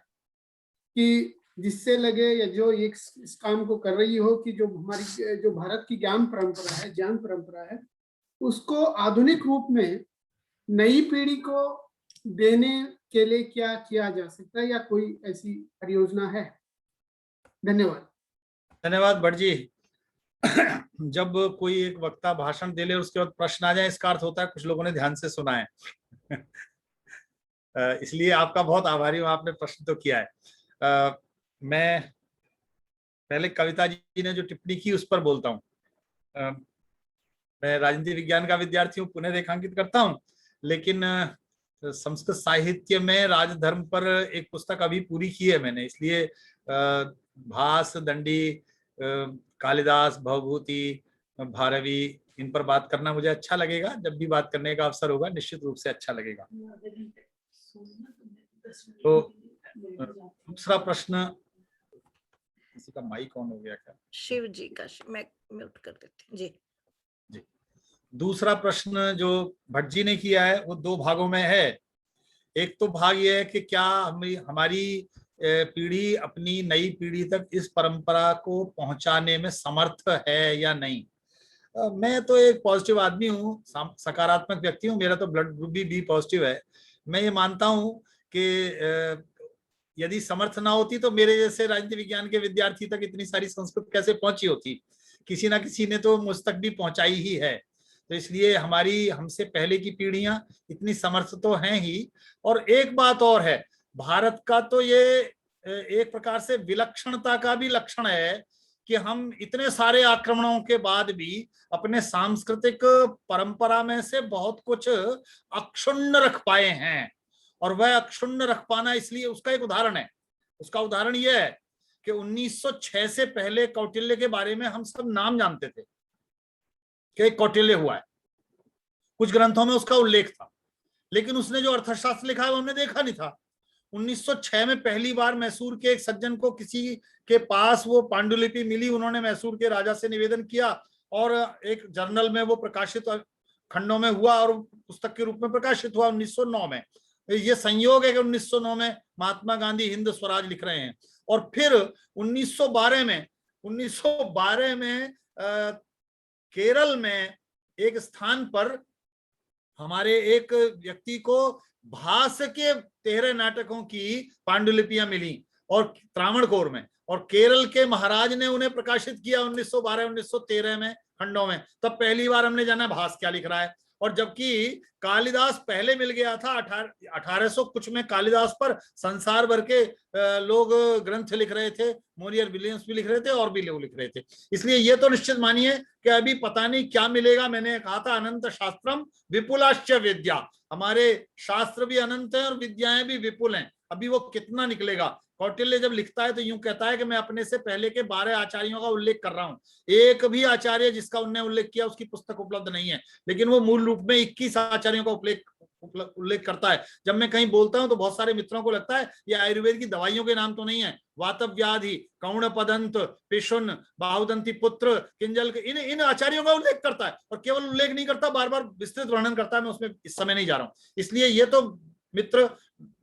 कि जिससे लगे या जो इस काम को कर रही हो कि जो हमारी जो भारत की ज्ञान परंपरा है उसको आधुनिक रूप में नई पीढ़ी को देने के लिए क्या किया जा सकता है, या कोई ऐसी परियोजना है? धन्यवाद। धन्यवाद भट्ट जी। जब कोई एक वक्ता भाषण दे ले और उसके बाद प्रश्न आ जाए, इसका अर्थ होता है कुछ लोगों ने ध्यान से सुना है। इसलिए आपका बहुत आभारी हूं, आपने प्रश्न तो किया है। मैं पहले कविता जी ने जो टिप्पणी की उस पर बोलता हूँ। मैं राजनीति विज्ञान का विद्यार्थी हूँ, पुनः रेखांकित करता हूँ, लेकिन संस्कृत साहित्य में राजधर्म पर एक पुस्तक अभी पूरी की है मैंने। इसलिए भास, दंडी, कालिदास, भवभूति, भारवी, इन पर बात करना मुझे अच्छा लगेगा। जब भी बात करने का अवसर होगा निश्चित रूप से अच्छा लगेगा। तो दूसरा प्रश्न, किसी का माइक ऑन हो गया क्या? शिव जी का, मैं म्यूट कर देती हूँ। जी जी। दूसरा प्रश्न जो भट्ट जी ने किया है वो दो भागों में है। एक तो भाग ये है कि क्या हमारी पीढ़ी अपनी नई पीढ़ी तक इस परंपरा को पहुंचाने में समर्थ है या नहीं। मैं तो एक पॉजिटिव आदमी हूँ, सकारात्मक व्यक्ति हूँ, मेरा तो ब्लड ग्रुप भी बी पॉजिटिव है। मैं ये मानता हूँ कि यदि समर्थ ना होती तो मेरे जैसे राजनीति विज्ञान के विद्यार्थी तक इतनी सारी संस्कृत कैसे पहुंची होती। किसी ना किसी ने तो मुझ तक भी पहुंचाई ही है। तो इसलिए हमारी हमसे पहले की पीढ़ियां इतनी समर्थ तो हैं ही। और एक बात और है, भारत का तो ये एक प्रकार से विलक्षणता का भी लक्षण है कि हम इतने सारे आक्रमणों के बाद भी अपने सांस्कृतिक परंपरा में से बहुत कुछ अक्षुण्ण रख पाए हैं। और वह अक्षुण्ण रख पाना इसलिए उसका एक उदाहरण है, उसका उदाहरण यह है कि 1906 से पहले कौटिल्य के बारे में हम सब नाम जानते थे कि कौटिल्य हुआ है, कुछ ग्रंथों में उसका उल्लेख था, लेकिन उसने जो अर्थशास्त्र लिखा है वो हमने देखा नहीं था। 1906 में पहली बार मैसूर के एक सज्जन को किसी के पास वो पांडुलिपि मिली, उन्होंने मैसूर के राजा से निवेदन किया और एक जर्नल में वो प्रकाशित खंडों में हुआ और पुस्तक के रूप में प्रकाशित हुआ 1909 में। ये संयोग है कि 1909 में महात्मा गांधी हिंद स्वराज लिख रहे हैं। और फिर 1912 में केरल में एक स्थान पर हमारे एक व्यक्ति को भास के 13 नाटकों की पांडुलिपियां मिली और त्रावणकोर में, और केरल के महाराज ने उन्हें प्रकाशित किया 1912-1913 में खंडों में। तब पहली बार हमने जाना भास क्या लिख रहा है। और जबकि कालिदास पहले मिल गया था 1800 कुछ में, कालिदास पर संसार भर के लोग ग्रंथ लिख रहे थे, मोरियर विलियम्स भी लिख रहे थे और भी लोग लिख रहे थे। इसलिए ये तो निश्चित मानिए कि अभी पता नहीं क्या मिलेगा। मैंने कहा था अनंत शास्त्रम विपुलाश्च विद्या, हमारे शास्त्र भी अनंत हैं और विद्याएं भी विपुल हैं। अभी वो कितना निकलेगा। कौटिल्य जब लिखता है तो यूं कहता है कि मैं अपने से पहले के 12 आचार्यों का उल्लेख कर रहा हूं, एक भी आचार्य जिसका उन्होंने उल्लेख किया उसकी पुस्तक उपलब्ध नहीं है, लेकिन वो मूल रूप में 21 आचार्यों का उल्लेख करता है। जब मैं कहीं बोलता हूं तो बहुत सारे मित्रों को लगता है ये आयुर्वेद की दवाइयों के नाम तो नहीं है। वातव्याधि, कौण पदंत, पिशुन, बाहुदंती पुत्र, किंजल, इन आचार्यों का उल्लेख करता है और केवल उल्लेख नहीं करता, बार बार विस्तृत वर्णन करता है। मैं उसमें इस समय नहीं जा रहा हूं। इसलिए ये तो मित्र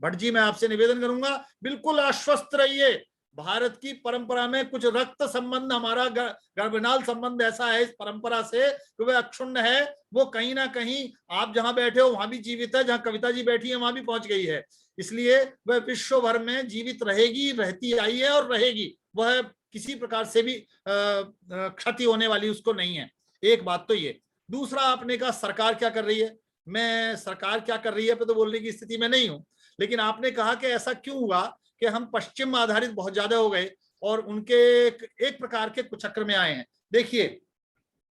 भट्ट जी, मैं आपसे निवेदन करूंगा बिल्कुल आश्वस्त रहिए। भारत की परंपरा में कुछ रक्त संबंध, हमारा गर्भनाल संबंध ऐसा है इस परंपरा से कि वह अक्षुण्ण है। वो कहीं ना कहीं आप जहां बैठे हो वहां भी जीवित है, जहां कविता जी बैठी है वहां भी पहुंच गई है। इसलिए वह विश्व भर में जीवित रहेगी, रहती आई है और रहेगी। वह किसी प्रकार से भी क्षति होने वाली उसको नहीं है। एक बात तो ये। दूसरा, आपने कहा सरकार क्या कर रही है। मैं सरकार क्या कर रही है पे तो बोलने की स्थिति में नहीं हूं, लेकिन आपने कहा कि ऐसा क्यों हुआ कि हम पश्चिम आधारित बहुत ज्यादा हो गए और उनके एक प्रकार के कुचक्र में आए हैं। देखिए,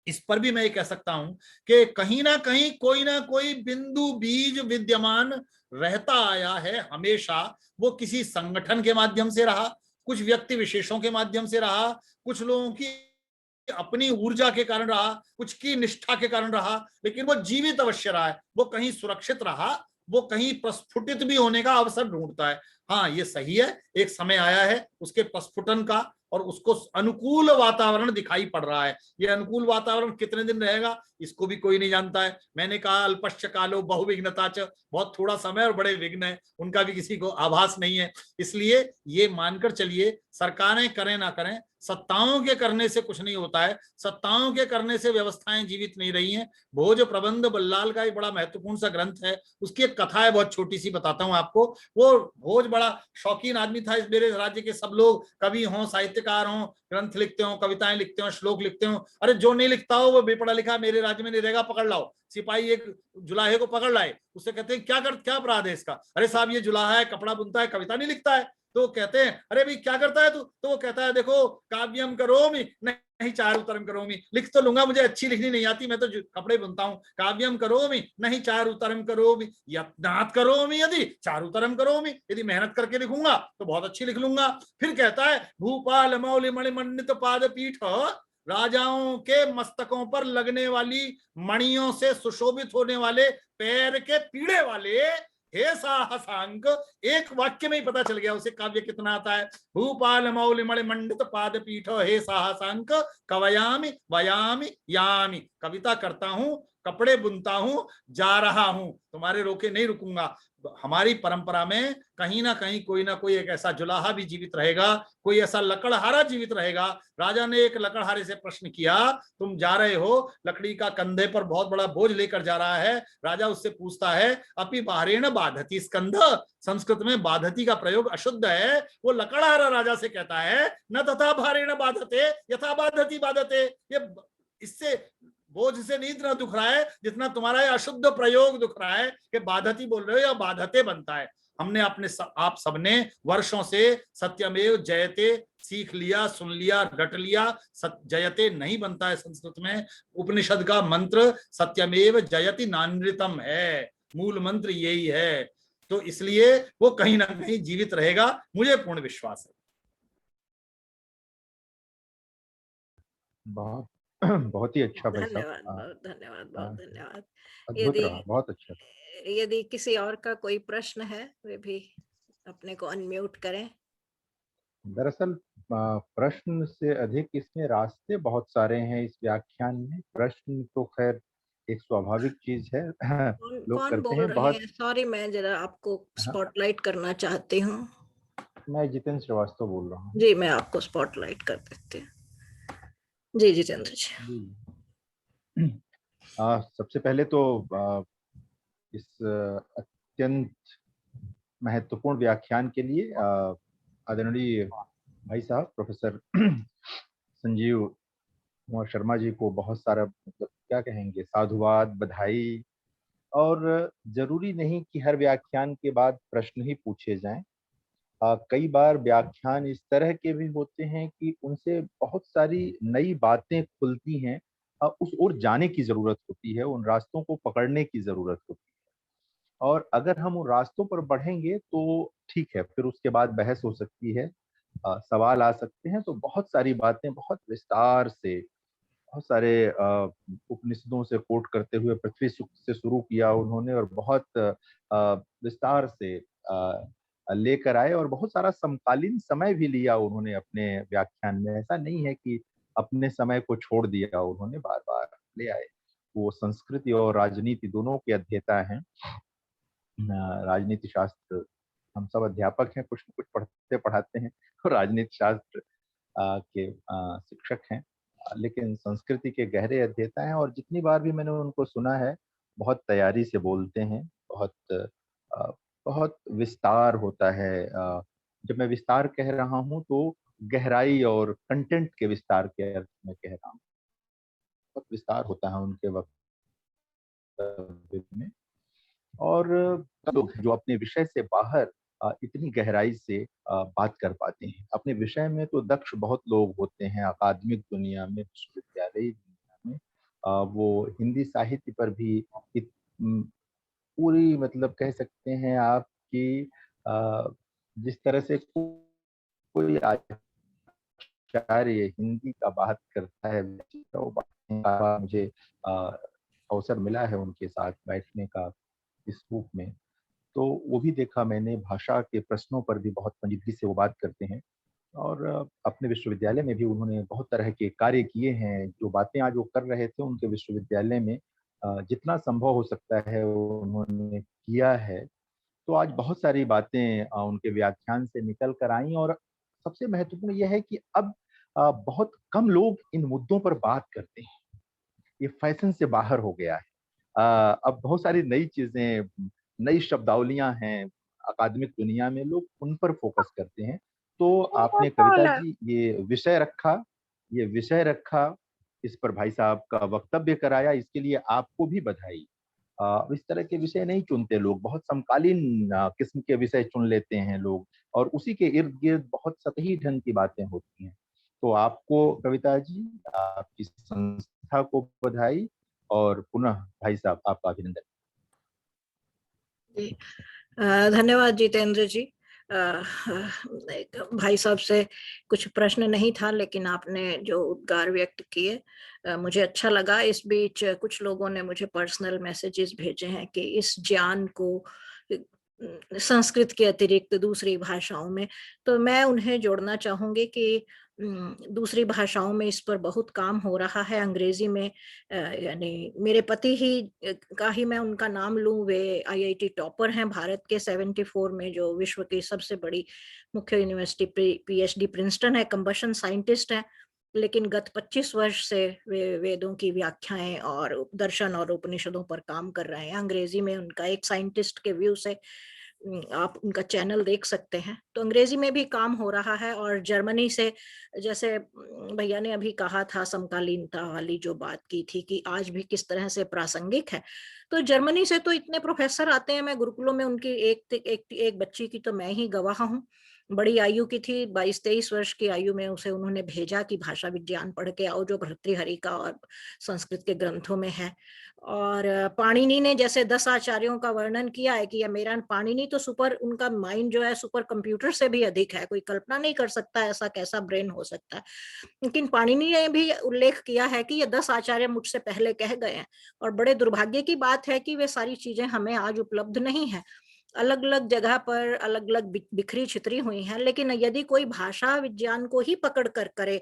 इस पर भी मैं ये कह सकता हूं कि कहीं ना कहीं कोई ना कोई बिंदु बीज विद्यमान रहता आया है हमेशा। वो किसी संगठन के माध्यम से रहा, कुछ व्यक्ति विशेषों के माध्यम से रहा, कुछ लोगों की अपनी ऊर्जा के कारण रहा, कुछ की निष्ठा के कारण रहा, लेकिन वो जीवित अवश्य रहा है। वो कहीं सुरक्षित रहा, वो कहीं प्रस्फुटित भी होने का अवसर ढूंढता है। हाँ, ये सही है, एक समय आया है उसके प्रस्फुटन का और उसको अनुकूल वातावरण दिखाई पड़ रहा है। ये अनुकूल वातावरण कितने दिन रहेगा इसको भी कोई नहीं जानता है। मैंने कहा अल्पश्च कालो बहुविघ्नताच, बहुत थोड़ा समय और बड़े विघ्न है, उनका भी किसी को आभास नहीं है। इसलिए ये मानकर चलिए, सरकारें करें ना करें, सत्ताओं के करने से कुछ नहीं होता है। सत्ताओं के करने से व्यवस्थाएं जीवित नहीं रही हैं। भोज प्रबंध बल्लाल का एक बड़ा महत्वपूर्ण सा ग्रंथ है, उसकी एक कथा है, बहुत छोटी सी बताता हूं आपको। वो भोज बड़ा शौकीन आदमी था। इस मेरे राज्य के सब लोग कवि हों, साहित्यकार हों, ग्रंथ लिखते हो, कविताएं लिखते हो, श्लोक लिखते हो। अरे जो नहीं लिखता हो वो बेपढ़ा लिखा मेरे राज्य में नहीं रहेगा, पकड़ लाओ। सिपाही एक जुलाहे को पकड़ लाए, उससे कहते हैं क्या अपराध है इसका। अरे साहब ये जुलाहा है, कपड़ा बुनता है, कविता नहीं लिखता है। तो कहते हैं अरे भाई क्या करता है तू। तो वो कहता है देखो काव्यम करोमि नहीं चारुतरम करोमि, लिख तो लूंगा, मुझे अच्छी लिखनी नहीं आती, मैं तो कपड़े बुनता हूँ। काव्यम करोमि नहीं चारुतरम करोमि, यत्नात् करोमि यदि चारुतरम करोमि, यदि मेहनत करके लिखूंगा तो बहुत अच्छी लिख लूंगा। फिर कहता है भूपाल मौलि मणिमंडित पादपीठ, राजाओं के मस्तकों पर लगने वाली मणियों से सुशोभित होने वाले पैर के पीड़े वाले हे साहसांक। एक वाक्य में ही पता चल गया उसे काव्य कितना आता है। भूपाल मौलि मणिमंडित पादपीठ हे साहसांक, कवयामि वयामि यामि, कविता करता हूं, कपड़े बुनता हूं, जा रहा हूं, तुम्हारे रोके नहीं रुकूंगा। हमारी परंपरा में कहीं ना कहीं कोई ना कोई एक ऐसा जुलाहा भी जीवित रहेगा, कोई ऐसा लकड़हारा जीवित रहेगा। राजा ने एक लकड़हारे से प्रश्न किया, तुम जा रहे हो, लकड़ी का कंधे पर बहुत बड़ा बोझ लेकर जा रहा है। राजा उससे पूछता है अपि बाहरेण बाधति स्कंध, संस्कृत में बाधति का प्रयोग अशुद्ध है। वो लकड़हारा राजा से कहता है न तथा भारेण बाधते यथा बाधति बाधते, ये इससे बोझ से नहीं इतना दुख रहा है जितना तुम्हारा अशुद्ध प्रयोग दुख रहा है कि बाधती बोल रहे हो या बाधते बनता है। हमने आप सबने वर्षों से सत्यमेव जयते सीख लिया, सुन लिया, रट लिया। जयते नहीं बनता है संस्कृत में। उपनिषद का मंत्र सत्यमेव जयति नानृतम है, मूल मंत्र यही है। तो इसलिए वो कहीं ना कहीं जीवित रहेगा, मुझे पूर्ण विश्वास है। बहुत बहुत ही अच्छा भाई साहब। धन्यवाद, बहुत धन्यवाद, बहुत धन्यवाद। अद्भुत रहा, बहुत अच्छा। यदि किसी और का कोई प्रश्न है, वे भी अपने को अनम्यूट करें। दरअसल प्रश्न से अधिक इसमें रास्ते बहुत सारे हैं इस व्याख्यान में। प्रश्न तो खैर एक स्वाभाविक चीज है लोग कौन करते बोल हैं रहे बहुत। हैं? सॉरी, मैं जरा आपको हाँ, स्पॉटलाइट करना चाहती हूँ। मैं जितेंद्र श्रीवास्तव बोल रहा हूँ। जी, मैं आपको स्पॉटलाइट कर देती हूँ। जी जितेंद्र जी। जी। सबसे पहले तो इस अत्यंत महत्वपूर्ण व्याख्यान के लिए आदरणीय भाई साहब प्रोफेसर संजीव कुमार शर्मा जी को बहुत सारा, मतलब क्या कहेंगे, साधुवाद, बधाई। और जरूरी नहीं कि हर व्याख्यान के बाद प्रश्न ही पूछे जाएं। कई बार व्याख्यान इस तरह के भी होते हैं कि उनसे बहुत सारी नई बातें खुलती हैं। उस ओर जाने की जरूरत होती है, उन रास्तों को पकड़ने की जरूरत होती है। और अगर हम उन रास्तों पर बढ़ेंगे तो ठीक है, फिर उसके बाद बहस हो सकती है, सवाल आ सकते हैं। तो बहुत सारी बातें बहुत विस्तार से, बहुत सारे उपनिषदों से कोट करते हुए पृथ्वी सूक्त से शुरू किया उन्होंने, और बहुत विस्तार से लेकर आए, और बहुत सारा समकालीन समय भी लिया उन्होंने अपने व्याख्यान में। ऐसा नहीं है कि अपने समय को छोड़ दिया उन्होंने, बार बार ले आए। वो संस्कृति और राजनीति दोनों के अध्येता हैं। राजनीति शास्त्र, हम सब अध्यापक हैं, कुछ न कुछ पढ़ते पढ़ाते हैं, तो राजनीति शास्त्र के शिक्षक हैं। लेकिन संस्कृति के गहरे अध्येता हैं, और जितनी बार भी मैंने उनको सुना है, बहुत तैयारी से बोलते हैं। बहुत बहुत विस्तार होता है। जब मैं विस्तार कह रहा हूँ तो गहराई और कंटेंट के विस्तार के अर्थ में कह रहा हूँ। बहुत विस्तार होता है उनके वक्तव्य में। और लोग जो अपने विषय से बाहर इतनी गहराई से बात कर पाते हैं। अपने विषय में तो दक्ष बहुत लोग होते हैं अकादमिक दुनिया में, विश्वविद्यालय दुनिया में। वो हिंदी साहित्य पर भी पूरी, मतलब कह सकते हैं आप कि जिस तरह से कोई आचार्य हिंदी का बात करता है, तो मुझे अवसर मिला है उनके साथ बैठने का इस रूप में, तो वो भी देखा मैंने। भाषा के प्रश्नों पर भी बहुत संजीदगी से वो बात करते हैं। और अपने विश्वविद्यालय में भी उन्होंने बहुत तरह के कार्य किए हैं। जो बातें आज वो कर रहे थे उनके विश्वविद्यालय में, जितना संभव हो सकता है उन्होंने किया है। तो आज बहुत सारी बातें उनके व्याख्यान से निकल कर आई। और सबसे महत्वपूर्ण यह है कि अब बहुत कम लोग इन मुद्दों पर बात करते हैं। ये फैशन से बाहर हो गया है। अब बहुत सारी नई चीजें, नई शब्दावलियां हैं अकादमिक दुनिया में, लोग उन पर फोकस करते हैं। तो आपने कविता जी ये विषय रखा, इस पर भाई साहब का वक्तव्य कराया, इसके लिए आपको भी बधाई। इस तरह के विषय नहीं चुनते लोग, बहुत समकालीन किस्म के विषय चुन लेते हैं लोग, और उसी के इर्द गिर्द बहुत सतही ढंग की बातें होती हैं। तो आपको कविता जी, आपकी संस्था को बधाई, और पुनः भाई साहब आपका अभिनंदन। जी, धन्यवाद जितेंद्र जी। भाई साहब से कुछ प्रश्न नहीं था, लेकिन आपने जो उद्गार व्यक्त किए मुझे अच्छा लगा। इस बीच कुछ लोगों ने मुझे पर्सनल मैसेजेस भेजे हैं कि इस ज्ञान को संस्कृत के अतिरिक्त दूसरी भाषाओं में, तो मैं उन्हें जोड़ना चाहूंगी कि दूसरी भाषाओं में इस पर बहुत काम हो रहा है। अंग्रेजी में यानी मेरे पति ही का ही मैं उनका नाम लूं, वे आईआईटी टॉपर हैं भारत के 74 में, जो विश्व की सबसे बड़ी मुख्य यूनिवर्सिटी पीएचडी प्रिंसटन है, कंबशन साइंटिस्ट हैं। लेकिन गत 25 वर्ष से वे वेदों की व्याख्याएं और दर्शन और उपनिषदों पर काम कर रहे हैं अंग्रेजी में। उनका एक साइंटिस्ट के व्यू से आप उनका चैनल देख सकते हैं। तो अंग्रेजी में भी काम हो रहा है, और जर्मनी से, जैसे भैया ने अभी कहा था समकालीनता वाली जो बात की थी कि आज भी किस तरह से प्रासंगिक है, तो जर्मनी से तो इतने प्रोफेसर आते हैं। मैं गुरुकुलों में उनकी एक बच्ची की तो मैं ही गवाह हूँ, बड़ी आयु की थी, 22-23 वर्ष की आयु में उसे उन्होंने भेजा कि भाषा विज्ञान पढ़ के आओ, जो भर्तृहरि का और संस्कृत के ग्रंथों में है। और पाणिनि ने जैसे 10 आचार्यों का वर्णन किया है कि मेरा पाणिनि तो सुपर, उनका माइंड जो है सुपर कंप्यूटर से भी अधिक है, कोई कल्पना नहीं कर सकता ऐसा कैसा ब्रेन हो सकता है। लेकिन पाणिनि ने भी उल्लेख किया है कि ये 10 आचार्य मुझसे पहले कह गए हैं, और बड़े दुर्भाग्य की बात है कि वे सारी चीजें हमें आज उपलब्ध नहीं है, अलग अलग जगह पर अलग अलग बिखरी छितरी हुई हैं। लेकिन यदि कोई भाषा विज्ञान को ही पकड़ कर करे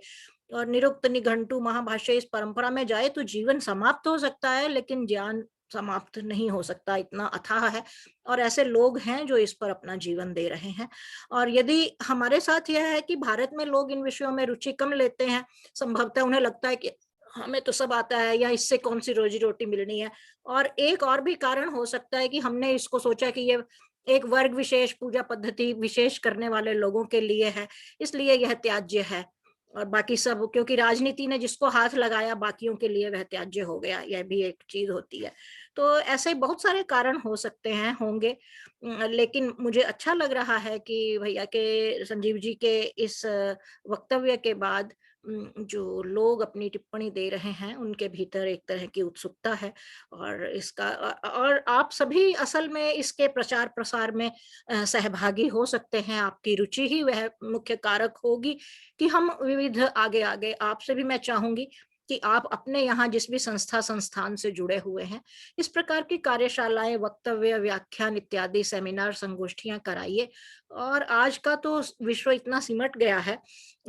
और निरुक्त निघंटु महाभाष्य इस परंपरा में जाए, तो जीवन समाप्त हो सकता है, लेकिन ज्ञान समाप्त नहीं हो सकता, इतना अथाह है। और ऐसे लोग हैं जो इस पर अपना जीवन दे रहे हैं। और यदि हमारे साथ यह है कि भारत में लोग इन विषयों में रुचि कम लेते हैं, संभवतः उन्हें लगता है कि हमें तो सब आता है, या इससे कौन सी रोजी रोटी मिलनी है। और एक और भी कारण हो सकता है कि हमने इसको सोचा कि ये एक वर्ग विशेष, पूजा पद्धति विशेष करने वाले लोगों के लिए है, इसलिए यह त्याज्य है। और बाकी सब, क्योंकि राजनीति ने जिसको हाथ लगाया बाकियों के लिए वह त्याज्य हो गया, यह भी एक चीज होती है। तो ऐसे बहुत सारे कारण हो सकते हैं, होंगे। लेकिन मुझे अच्छा लग रहा है कि भैया के, संजीव जी के इस वक्तव्य के बाद जो लोग अपनी टिप्पणी दे रहे हैं उनके भीतर एक तरह की उत्सुकता है, और इसका और आप सभी असल में इसके प्रचार प्रसार में सहभागी हो सकते हैं। आपकी रुचि ही वह मुख्य कारक होगी कि हम विविध आगे आगे। आपसे भी मैं चाहूंगी कि आप अपने यहाँ जिस भी संस्थान से जुड़े हुए हैं, इस प्रकार की कार्यशालाएं, वक्तव्य, व्याख्यान इत्यादि, सेमिनार, संगोष्ठियां कराइए। और आज का तो विश्व इतना सिमट गया है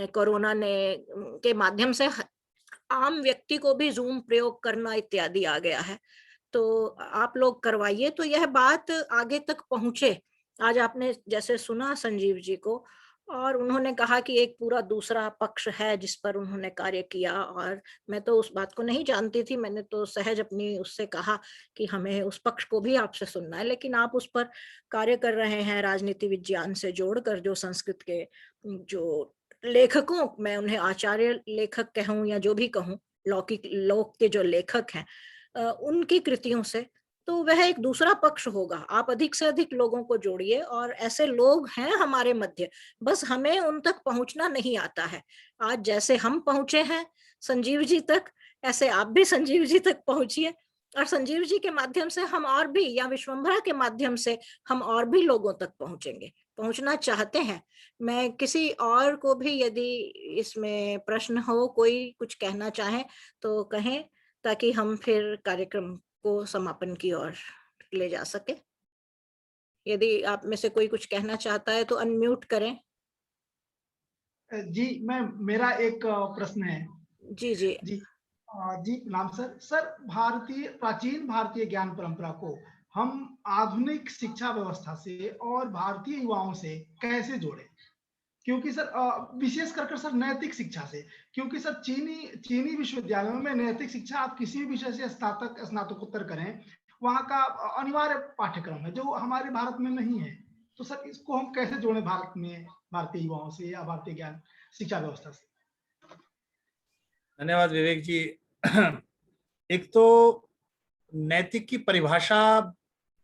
कोरोना ने के माध्यम से, आम व्यक्ति को भी जूम प्रयोग करना इत्यादि आ गया है। तो आप लोग करवाइए तो यह बात आगे तक पहुंचे। आज आपने जैसे सुना संजीव जी को, और उन्होंने कहा कि एक पूरा दूसरा पक्ष है जिस पर उन्होंने कार्य किया, और मैं तो उस बात को नहीं जानती थी। मैंने तो सहज अपनी उससे कहा कि हमें उस पक्ष को भी आपसे सुनना है, लेकिन आप उस पर कार्य कर रहे हैं राजनीति विज्ञान से जोड़कर, जो संस्कृत के जो लेखकों, मैं उन्हें आचार्य लेखक कहूं या जो भी कहूं, लौकिक लोक के जो लेखक हैं उनकी कृतियों से, तो वह एक दूसरा पक्ष होगा। आप अधिक से अधिक लोगों को जोड़िए, और ऐसे लोग हैं हमारे मध्य, बस हमें उन तक पहुंचना नहीं आता है। आज जैसे हम पहुंचे हैं संजीव जी तक, ऐसे आप भी संजीव जी तक पहुंचिए, और संजीव जी के माध्यम से हम और भी, या विश्वम्भरा के माध्यम से हम और भी लोगों तक पहुंचेंगे, पहुंचना चाहते हैं। मैं किसी और को भी, यदि इसमें प्रश्न हो, कोई कुछ कहना चाहे तो कहें, ताकि हम फिर कार्यक्रम को समापन की ओर ले जा सके। यदि आप में से कोई कुछ कहना चाहता है तो अनम्यूट करें। जी मैम, मेरा एक प्रश्न है। जी जी जी जी प्रणाम सर। सर, प्राचीन भारतीय ज्ञान परंपरा को हम आधुनिक शिक्षा व्यवस्था से और भारतीय युवाओं से कैसे जोड़े? क्योंकि सर विशेष कर सर नैतिक शिक्षा से, क्योंकि सर चीनी विश्वविद्यालयों में नैतिक शिक्षा, आप किसी भी विषय से स्नातकोत्तर करें, वहाँ का अनिवार्य पाठ्यक्रम है, जो हमारे भारत में नहीं है। तो सर इसको हम कैसे जोड़ें भारत में भारतीय युवाओं से या भारतीय ज्ञान शिक्षा व्यवस्था से? धन्यवाद विवेक जी। एक तो नैतिक की परिभाषा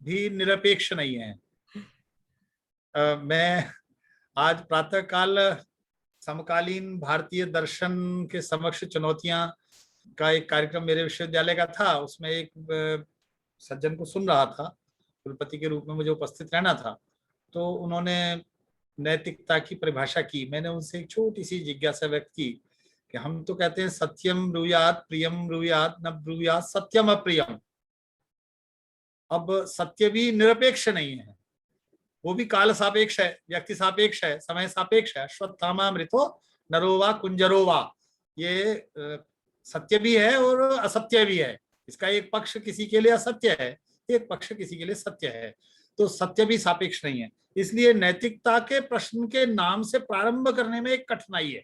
भी निरपेक्ष नहीं है। मैं आज प्रातःकाल समकालीन भारतीय दर्शन के समक्ष चुनौतियां का एक कार्यक्रम मेरे विश्वविद्यालय का था। उसमें एक सज्जन को सुन रहा था, कुलपति के रूप में मुझे उपस्थित रहना था। तो उन्होंने नैतिकता की परिभाषा की। मैंने उनसे एक छोटी सी जिज्ञासा व्यक्त की कि हम तो कहते हैं सत्यम ब्रूयात प्रियम ब्रूयात न ब्रूयात सत्यम अप्रियम। अब सत्य भी निरपेक्ष नहीं है, वो भी काल सापेक्ष है, व्यक्ति सापेक्ष है, समय सापेक्ष है। अश्वत्थामा मृतो नरोवा कुंजरोवा, ये सत्य भी है और असत्य भी है। इसका एक पक्ष किसी के लिए असत्य है, एक पक्ष किसी के लिए सत्य है। तो सत्य भी सापेक्ष नहीं है। इसलिए नैतिकता के प्रश्न के नाम से प्रारंभ करने में एक कठिनाई है।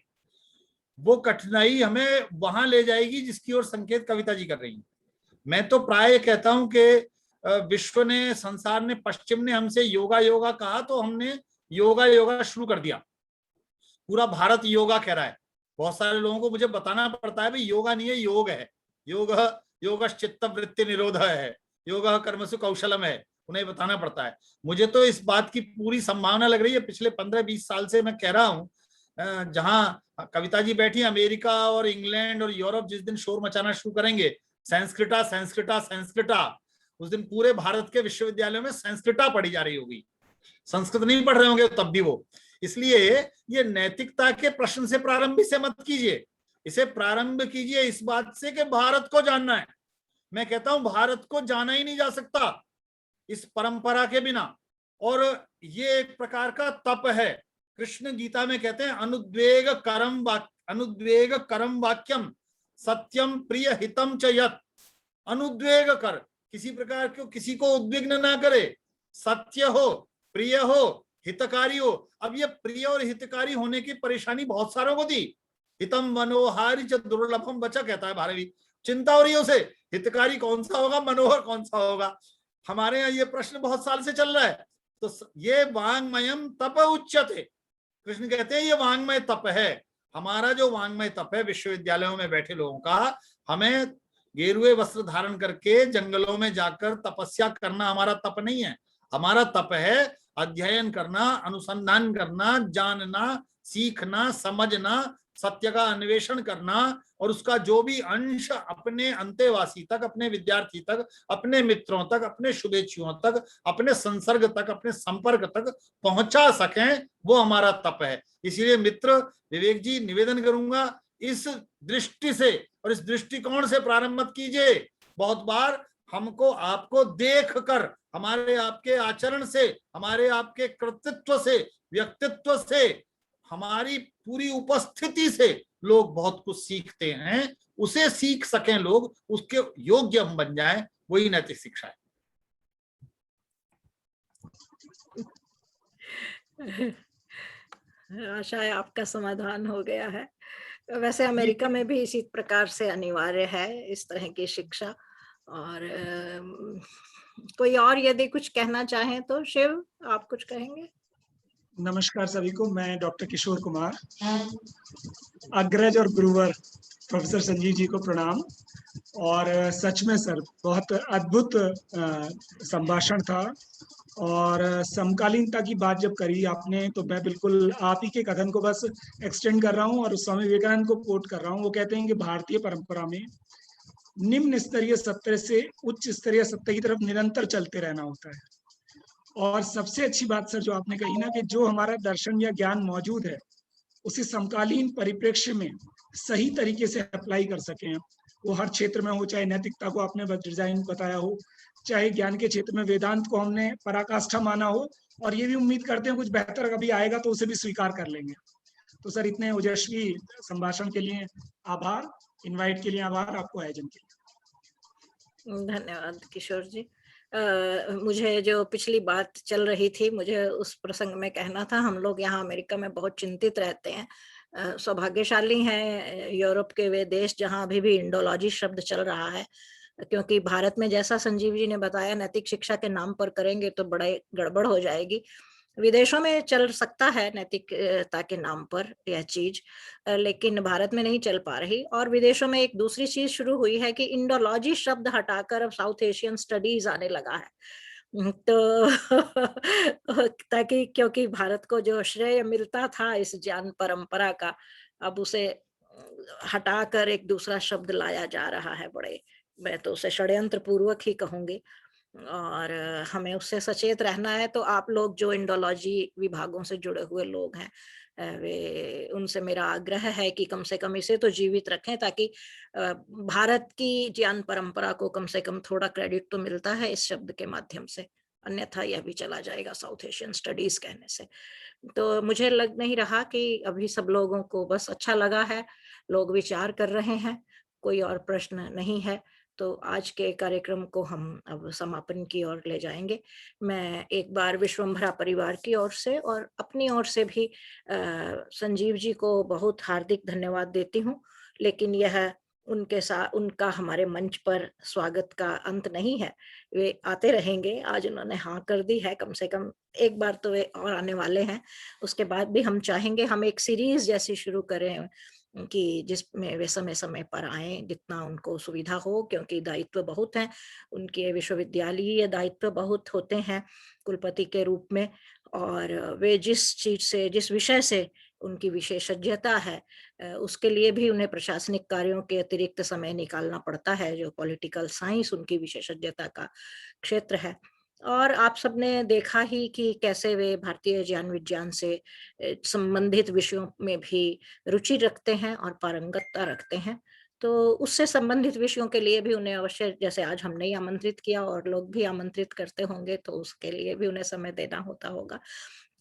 वो कठिनाई हमें वहां ले जाएगी जिसकी ओर संकेत कविता जी कर रही हैं। मैं तो प्राय कहता हूं कि विश्व ने, संसार ने, पश्चिम ने हमसे योगा योगा कहा तो हमने योगा योगा शुरू कर दिया। पूरा भारत योगा कह रहा है। बहुत सारे लोगों को मुझे बताना पड़ता है भाई योगा नहीं है, योग है। योग योगश्चित्त वृत्ति निरोध है, योग कर्मसु कौशलम है, उन्हें बताना पड़ता है। मुझे तो इस बात की पूरी संभावना लग रही है, पिछले 15-20 साल से मैं कह रहा हूं, जहां कविता जी बैठी, अमेरिका और इंग्लैंड और यूरोप जिस दिन शोर मचाना शुरू करेंगे संस्कृता संस्कृता संस्कृता, उस दिन पूरे भारत के विश्वविद्यालयों में संस्कृता पढ़ी जा रही होगी। संस्कृत नहीं पढ़ रहे होंगे तब भी वो। इसलिए ये नैतिकता के प्रश्न से प्रारंभ इसे मत कीजिए, इसे प्रारंभ कीजिए इस बात से कि भारत को जानना है। मैं कहता हूं भारत को जाना ही नहीं जा सकता इस परंपरा के बिना, और ये एक प्रकार का तप है। कृष्ण गीता में कहते हैं अनुद्वेग करम वाक्यम सत्यम प्रिय हितम च यत्। अनुद्वेग कर, किसी प्रकार को किसी को उद्विग्न ना करे, सत्य हो, प्रिय हो, हितकारी हो। अब ये प्रिय और हितकारी होने की परेशानी बहुत सारों को दी। हितम मनोहारी च दुर्लभम बचा कहता है भारवी, चिंता हो रही है उसे, हितकारी कौन सा होगा, मनोहर कौन सा होगा। हमारे यहाँ ये प्रश्न बहुत साल से चल रहा है। तो ये वांग्मयम तप उच्यते, कृष्ण कहते हैं ये वांग्मय तप है। हमारा जो वांग्मय तप है विश्वविद्यालयों में बैठे लोगों का, हमें गेरुए वस्त्र धारण करके जंगलों में जाकर तपस्या करना हमारा तप नहीं है। हमारा तप है अध्ययन करना, अनुसंधान करना, जानना, सीखना, समझना, सत्य का अन्वेषण करना, और उसका जो भी अंश अपने अंतेवासी तक, अपने विद्यार्थी तक, अपने मित्रों तक, अपने शुभेच्छुओं तक, अपने संसर्ग तक, अपने संपर्क तक पहुंचा सकें, वो हमारा तप है। इसीलिए मित्र विवेक जी, निवेदन करूंगा इस दृष्टि से और इस दृष्टिकोण से प्रारंभ मत कीजिए। बहुत बार हमको आपको देख कर, हमारे आपके आचरण से, हमारे आपके कृतित्व से, व्यक्तित्व से, हमारी पूरी उपस्थिति से लोग बहुत कुछ सीखते हैं। उसे सीख सकें लोग, उसके योग्य हम बन जाएं, वही नैतिक शिक्षा है। आशा है आपका समाधान हो गया है। वैसे अमेरिका में भी इसी प्रकार से अनिवार्य है इस तरह की शिक्षा। और कोई और यदि कुछ कहना चाहें तो शिव, आप कुछ कहेंगे? नमस्कार सभी को, मैं डॉक्टर किशोर कुमार, अग्रज और गुरुवर प्रोफेसर संजीव जी को प्रणाम। और सच में सर बहुत अद्भुत संभाषण था, और समकालीनता की बात जब करी आपने तो मैं बिल्कुल आप ही के कथन को बस एक्सटेंड कर रहा हूँ और स्वामी विवेकानंद को कोट कर रहा हूँ। वो कहते हैं कि भारतीय परंपरा में निम्न स्तरीय सत्य से उच्च स्तरीय सत्य की तरफ निरंतर चलते रहना होता है। और सबसे अच्छी बात सर जो आपने कही ना कि जो हमारा दर्शन या ज्ञान मौजूद है उसे समकालीन परिप्रेक्ष्य में सही तरीके से अप्लाई कर सकें, वो हर क्षेत्र में हो, चाहे नैतिकता को आपने डिजाइन बताया हो, चाहे ज्ञान के क्षेत्र में वेदांत को हमने पराकाष्ठा माना हो, और ये भी उम्मीद करते हैं कुछ बेहतर कभी आएगा तो उसे भी स्वीकार कर लेंगे। तो सर इतने ओजस्वी संभाषण के लिए आभार, इनवाइट के लिए आभार, आपको आयोजन के लिए धन्यवाद किशोर जी। मुझे जो पिछली बात चल रही थी, मुझे उस प्रसंग में कहना था, हम लोग यहाँ अमेरिका में बहुत चिंतित रहते हैं। सौभाग्यशाली हैं यूरोप के वे देश जहाँ अभी भी इंडोलॉजी शब्द चल रहा है, क्योंकि भारत में जैसा संजीव जी ने बताया नैतिक शिक्षा के नाम पर करेंगे तो बड़ा गड़बड़ हो जाएगी। विदेशों में चल सकता है नैतिकता के नाम पर यह चीज, लेकिन भारत में नहीं चल पा रही। और विदेशों में एक दूसरी चीज शुरू हुई है कि इंडोलॉजी शब्द हटाकर अब साउथ एशियन स्टडीज आने लगा है। तो ताकि क्योंकि भारत को जो श्रेय मिलता था इस ज्ञान परंपरा का, अब उसे हटाकर एक दूसरा शब्द लाया जा रहा है। बड़े, मैं तो उसे षड्यंत्र पूर्वक ही कहूंगी, और हमें उससे सचेत रहना है। तो आप लोग जो इंडोलॉजी विभागों से जुड़े हुए लोग हैं, वे उनसे मेरा आग्रह है कि कम से कम इसे तो जीवित रखें, ताकि भारत की ज्ञान परंपरा को कम से कम थोड़ा क्रेडिट तो मिलता है इस शब्द के माध्यम से, अन्यथा यह भी चला जाएगा साउथ एशियन स्टडीज कहने से। तो मुझे लग नहीं रहा कि अभी सब लोगों को बस अच्छा लगा है, लोग विचार कर रहे हैं, कोई और प्रश्न नहीं है। तो आज के कार्यक्रम को हम अब समापन की ओर ले जाएंगे। मैं एक बार विश्वम्भरा परिवार की ओर से और अपनी ओर से भी संजीव जी को बहुत हार्दिक धन्यवाद देती हूँ। लेकिन यह उनके साथ उनका हमारे मंच पर स्वागत का अंत नहीं है, वे आते रहेंगे। आज उन्होंने हाँ कर दी है, कम से कम एक बार तो वे और आने वाले हैं। उसके बाद भी हम चाहेंगे हम एक सीरीज जैसी शुरू करें कि जिसमें वे समय समय पर आए, जितना उनको सुविधा हो, क्योंकि दायित्व बहुत हैं उनके, विश्वविद्यालयीय दायित्व बहुत होते हैं कुलपति के रूप में, और वे जिस चीज से, जिस विषय से उनकी विशेषज्ञता है, उसके लिए भी उन्हें प्रशासनिक कार्यों के अतिरिक्त समय निकालना पड़ता है, जो पॉलिटिकल साइंस उनकी विशेषज्ञता का क्षेत्र है। और आप सबने देखा ही कि कैसे वे भारतीय ज्ञान विज्ञान से संबंधित विषयों में भी रुचि रखते हैं और पारंगतता रखते हैं। तो उससे संबंधित विषयों के लिए भी उन्हें अवश्य, जैसे आज हमने ही आमंत्रित किया और लोग भी आमंत्रित करते होंगे, तो उसके लिए भी उन्हें समय देना होता होगा।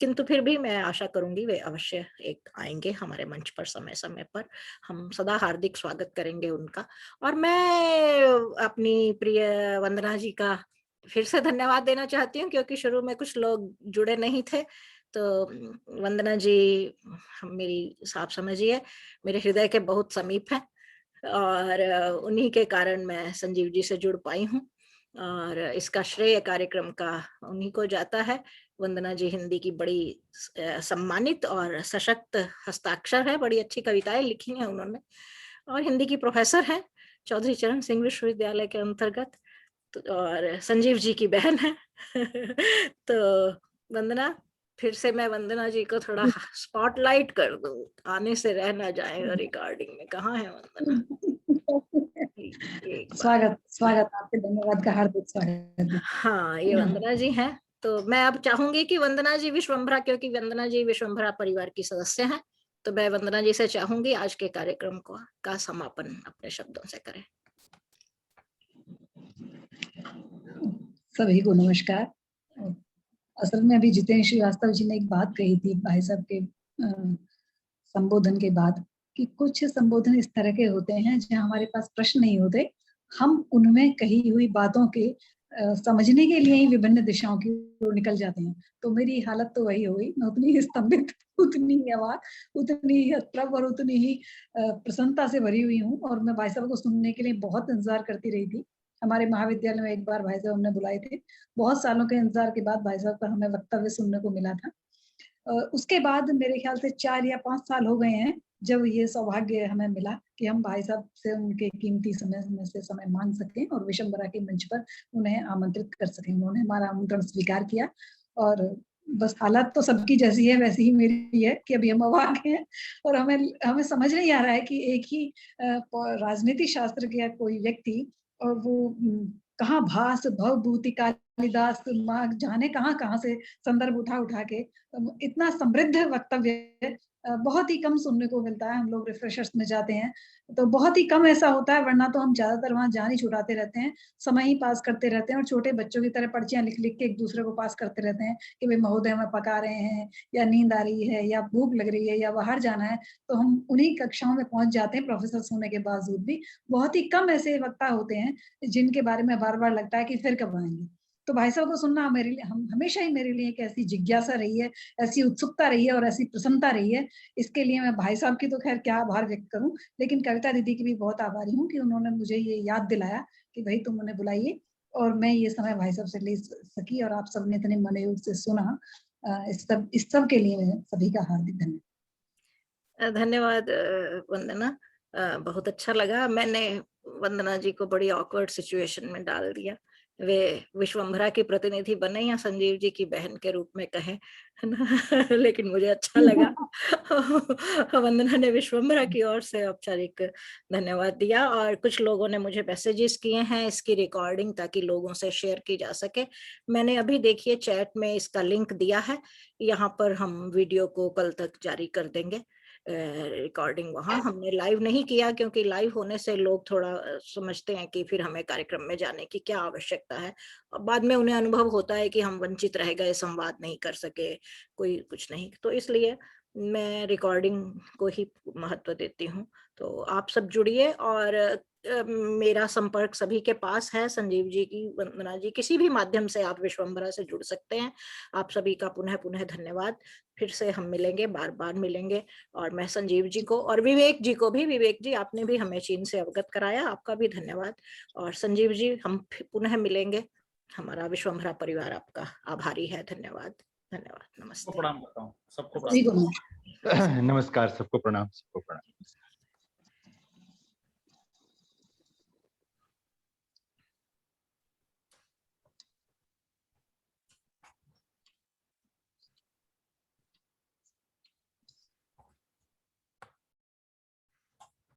किंतु फिर भी मैं आशा करूंगी वे अवश्य एक आएंगे हमारे मंच पर समय समय पर। हम सदा हार्दिक स्वागत करेंगे उनका। और मैं अपनी प्रिय वंदना जी का फिर से धन्यवाद देना चाहती हूँ, क्योंकि शुरू में कुछ लोग जुड़े नहीं थे। तो वंदना जी मेरी, आप समझिए, मेरे हृदय के बहुत समीप हैं, और उन्हीं के कारण मैं संजीव जी से जुड़ पाई हूँ, और इसका श्रेय कार्यक्रम का उन्हीं को जाता है। वंदना जी हिंदी की बड़ी सम्मानित और सशक्त हस्ताक्षर है, बड़ी अच्छी कविताएं लिखी हैं उन्होंने, और हिंदी की प्रोफेसर हैं चौधरी चरण सिंह विश्वविद्यालय के अंतर्गत, और संजीव जी की बहन है। तो वंदना, फिर से मैं वंदना जी को थोड़ा स्पॉटलाइट कर दूं, आने से रह ना जाए रिकॉर्डिंग में। कहाँ है वंदना? एक बार स्वागत स्वागत, आपके धन्यवाद का हार्दिक स्वागत। हाँ, ये वंदना जी हैं। तो मैं अब चाहूंगी कि वंदना जी विश्वम्भरा, क्योंकि वंदना जी विश्वम्भरा परिवार की सदस्य हैं, तो मैं वंदना जी से चाहूंगी आज के कार्यक्रम का समापन अपने शब्दों से करें। सभी को नमस्कार। असल में अभी जितेंद्र श्रीवास्तव जी ने एक बात कही थी भाई साहब के संबोधन के बाद, कि कुछ संबोधन इस तरह के होते हैं जहाँ हमारे पास प्रश्न नहीं होते, हम उनमें कही हुई बातों के समझने के लिए ही विभिन्न दिशाओं की ओर निकल जाते हैं। तो मेरी हालत तो वही हो गई, मैं उतनी ही स्तंभित, उतनी ही अवाक, उतनी ही हतप्रभ और उतनी ही प्रसन्नता से भरी हुई हूँ। और मैं भाई साहब को सुनने के लिए बहुत इंतजार करती रही थी। हमारे महाविद्यालय में एक बार भाई साहब हमने बुलाए थे, बहुत सालों के इंतजार के बाद भाई साहब का हमें वक्तव्य सुनने को मिला था। उसके बाद मेरे ख्याल से 4 या 5 साल हो गए हैं जब ये सौभाग्य हमें मिला कि हम भाई साहब से उनके कीमती समय में से समय मांग सकें और विशंबरा के मंच पर उन्हें आमंत्रित कर सकें। उन्होंने हमारा आमंत्रण स्वीकार किया, और बस हालत तो सबकी जैसी है वैसी ही मेरी है कि अभी हम अवाक हैं, और हमें समझ नहीं आ रहा है कि एक ही राजनीति शास्त्र के कोई व्यक्ति, और वो कहाँ भास भवभूति कालिदास माँ जाने कहाँ से संदर्भ उठा के इतना समृद्ध वक्तव्य बहुत ही कम सुनने को मिलता है। हम लोग रिफ्रेशर्स में जाते हैं तो बहुत ही कम ऐसा होता है, वरना तो हम ज्यादातर वहां जान ही छुड़ाते रहते हैं, समय ही पास करते रहते हैं, और छोटे बच्चों की तरह पर्चियां लिख लिख के एक दूसरे को पास करते रहते हैं कि भाई महोदय हमें पका रहे हैं, या नींद आ रही है, या भूख लग रही है, या बाहर जाना है। तो हम उन्हीं कक्षाओं में पहुंच जाते हैं प्रोफेसर होने के बावजूद भी। बहुत ही कम ऐसे वक्ता होते हैं जिनके बारे में बार बार लगता है कि फिर कब आएंगे। तो भाई साहब को सुनना मेरे लिए हमेशा ही मेरे लिए एक ऐसी जिज्ञासा रही है, ऐसी उत्सुकता रही है और ऐसी प्रसन्नता रही है। इसके लिए मैं भाई साहब की तो खैर क्या आभार व्यक्त करूं, लेकिन कविता दीदी की भी बहुत आभारी हूँ कि उन्होंने मुझे ये याद दिलाया कि भाई तुम उन्हें बुलाइए, और मैं ये समय भाई साहब से ले सकी और आप सबने इतने मनोयोग से सुना। इस सब के लिए मैं सभी का हार्दिक धन्यवाद। धन्यवाद वंदना, बहुत अच्छा लगा। मैंने वंदना जी को बड़ी ऑकवर्ड सिचुएशन में डाल दिया, वे विश्वम्भरा की प्रतिनिधि बने या संजीव जी की बहन के रूप में कहें, है ना। लेकिन मुझे अच्छा लगा वंदना ने विश्वम्भरा की ओर से औपचारिक धन्यवाद दिया, और कुछ लोगों ने मुझे मैसेजेस किए हैं इसकी रिकॉर्डिंग ताकि लोगों से शेयर की जा सके। मैंने अभी देखिए चैट में इसका लिंक दिया है, यहाँ पर हम वीडियो को कल तक जारी कर देंगे। रिकॉर्डिंग वहाँ हमने लाइव नहीं किया, क्योंकि लाइव होने से लोग थोड़ा समझते हैं कि फिर हमें कार्यक्रम में जाने की क्या आवश्यकता है, और बाद में उन्हें अनुभव होता है कि हम वंचित रह गए, संवाद नहीं कर सके, कोई कुछ नहीं। तो इसलिए मैं रिकॉर्डिंग को ही महत्व देती हूँ। तो आप सब जुड़िए, और मेरा संपर्क सभी के पास है, संजीव जी की, वंदना जी, किसी भी माध्यम से आप विश्वम्भरा से जुड़ सकते हैं। आप सभी का पुनः पुनः धन्यवाद। फिर से हम मिलेंगे, बार बार मिलेंगे। और मैं संजीव जी को और विवेक जी को भी, विवेक जी आपने भी हमें चीन से अवगत कराया, आपका भी धन्यवाद। और संजीव जी हम पुनः मिलेंगे। हमारा विश्वम्भरा परिवार आपका आभारी है। धन्यवाद, धन्यवाद, सबको नमस्ते। प्रणाम करता हूँ, सबको सभी प्रणाम। को नमस्कार, सबको प्रणाम, सबको प्रणाम।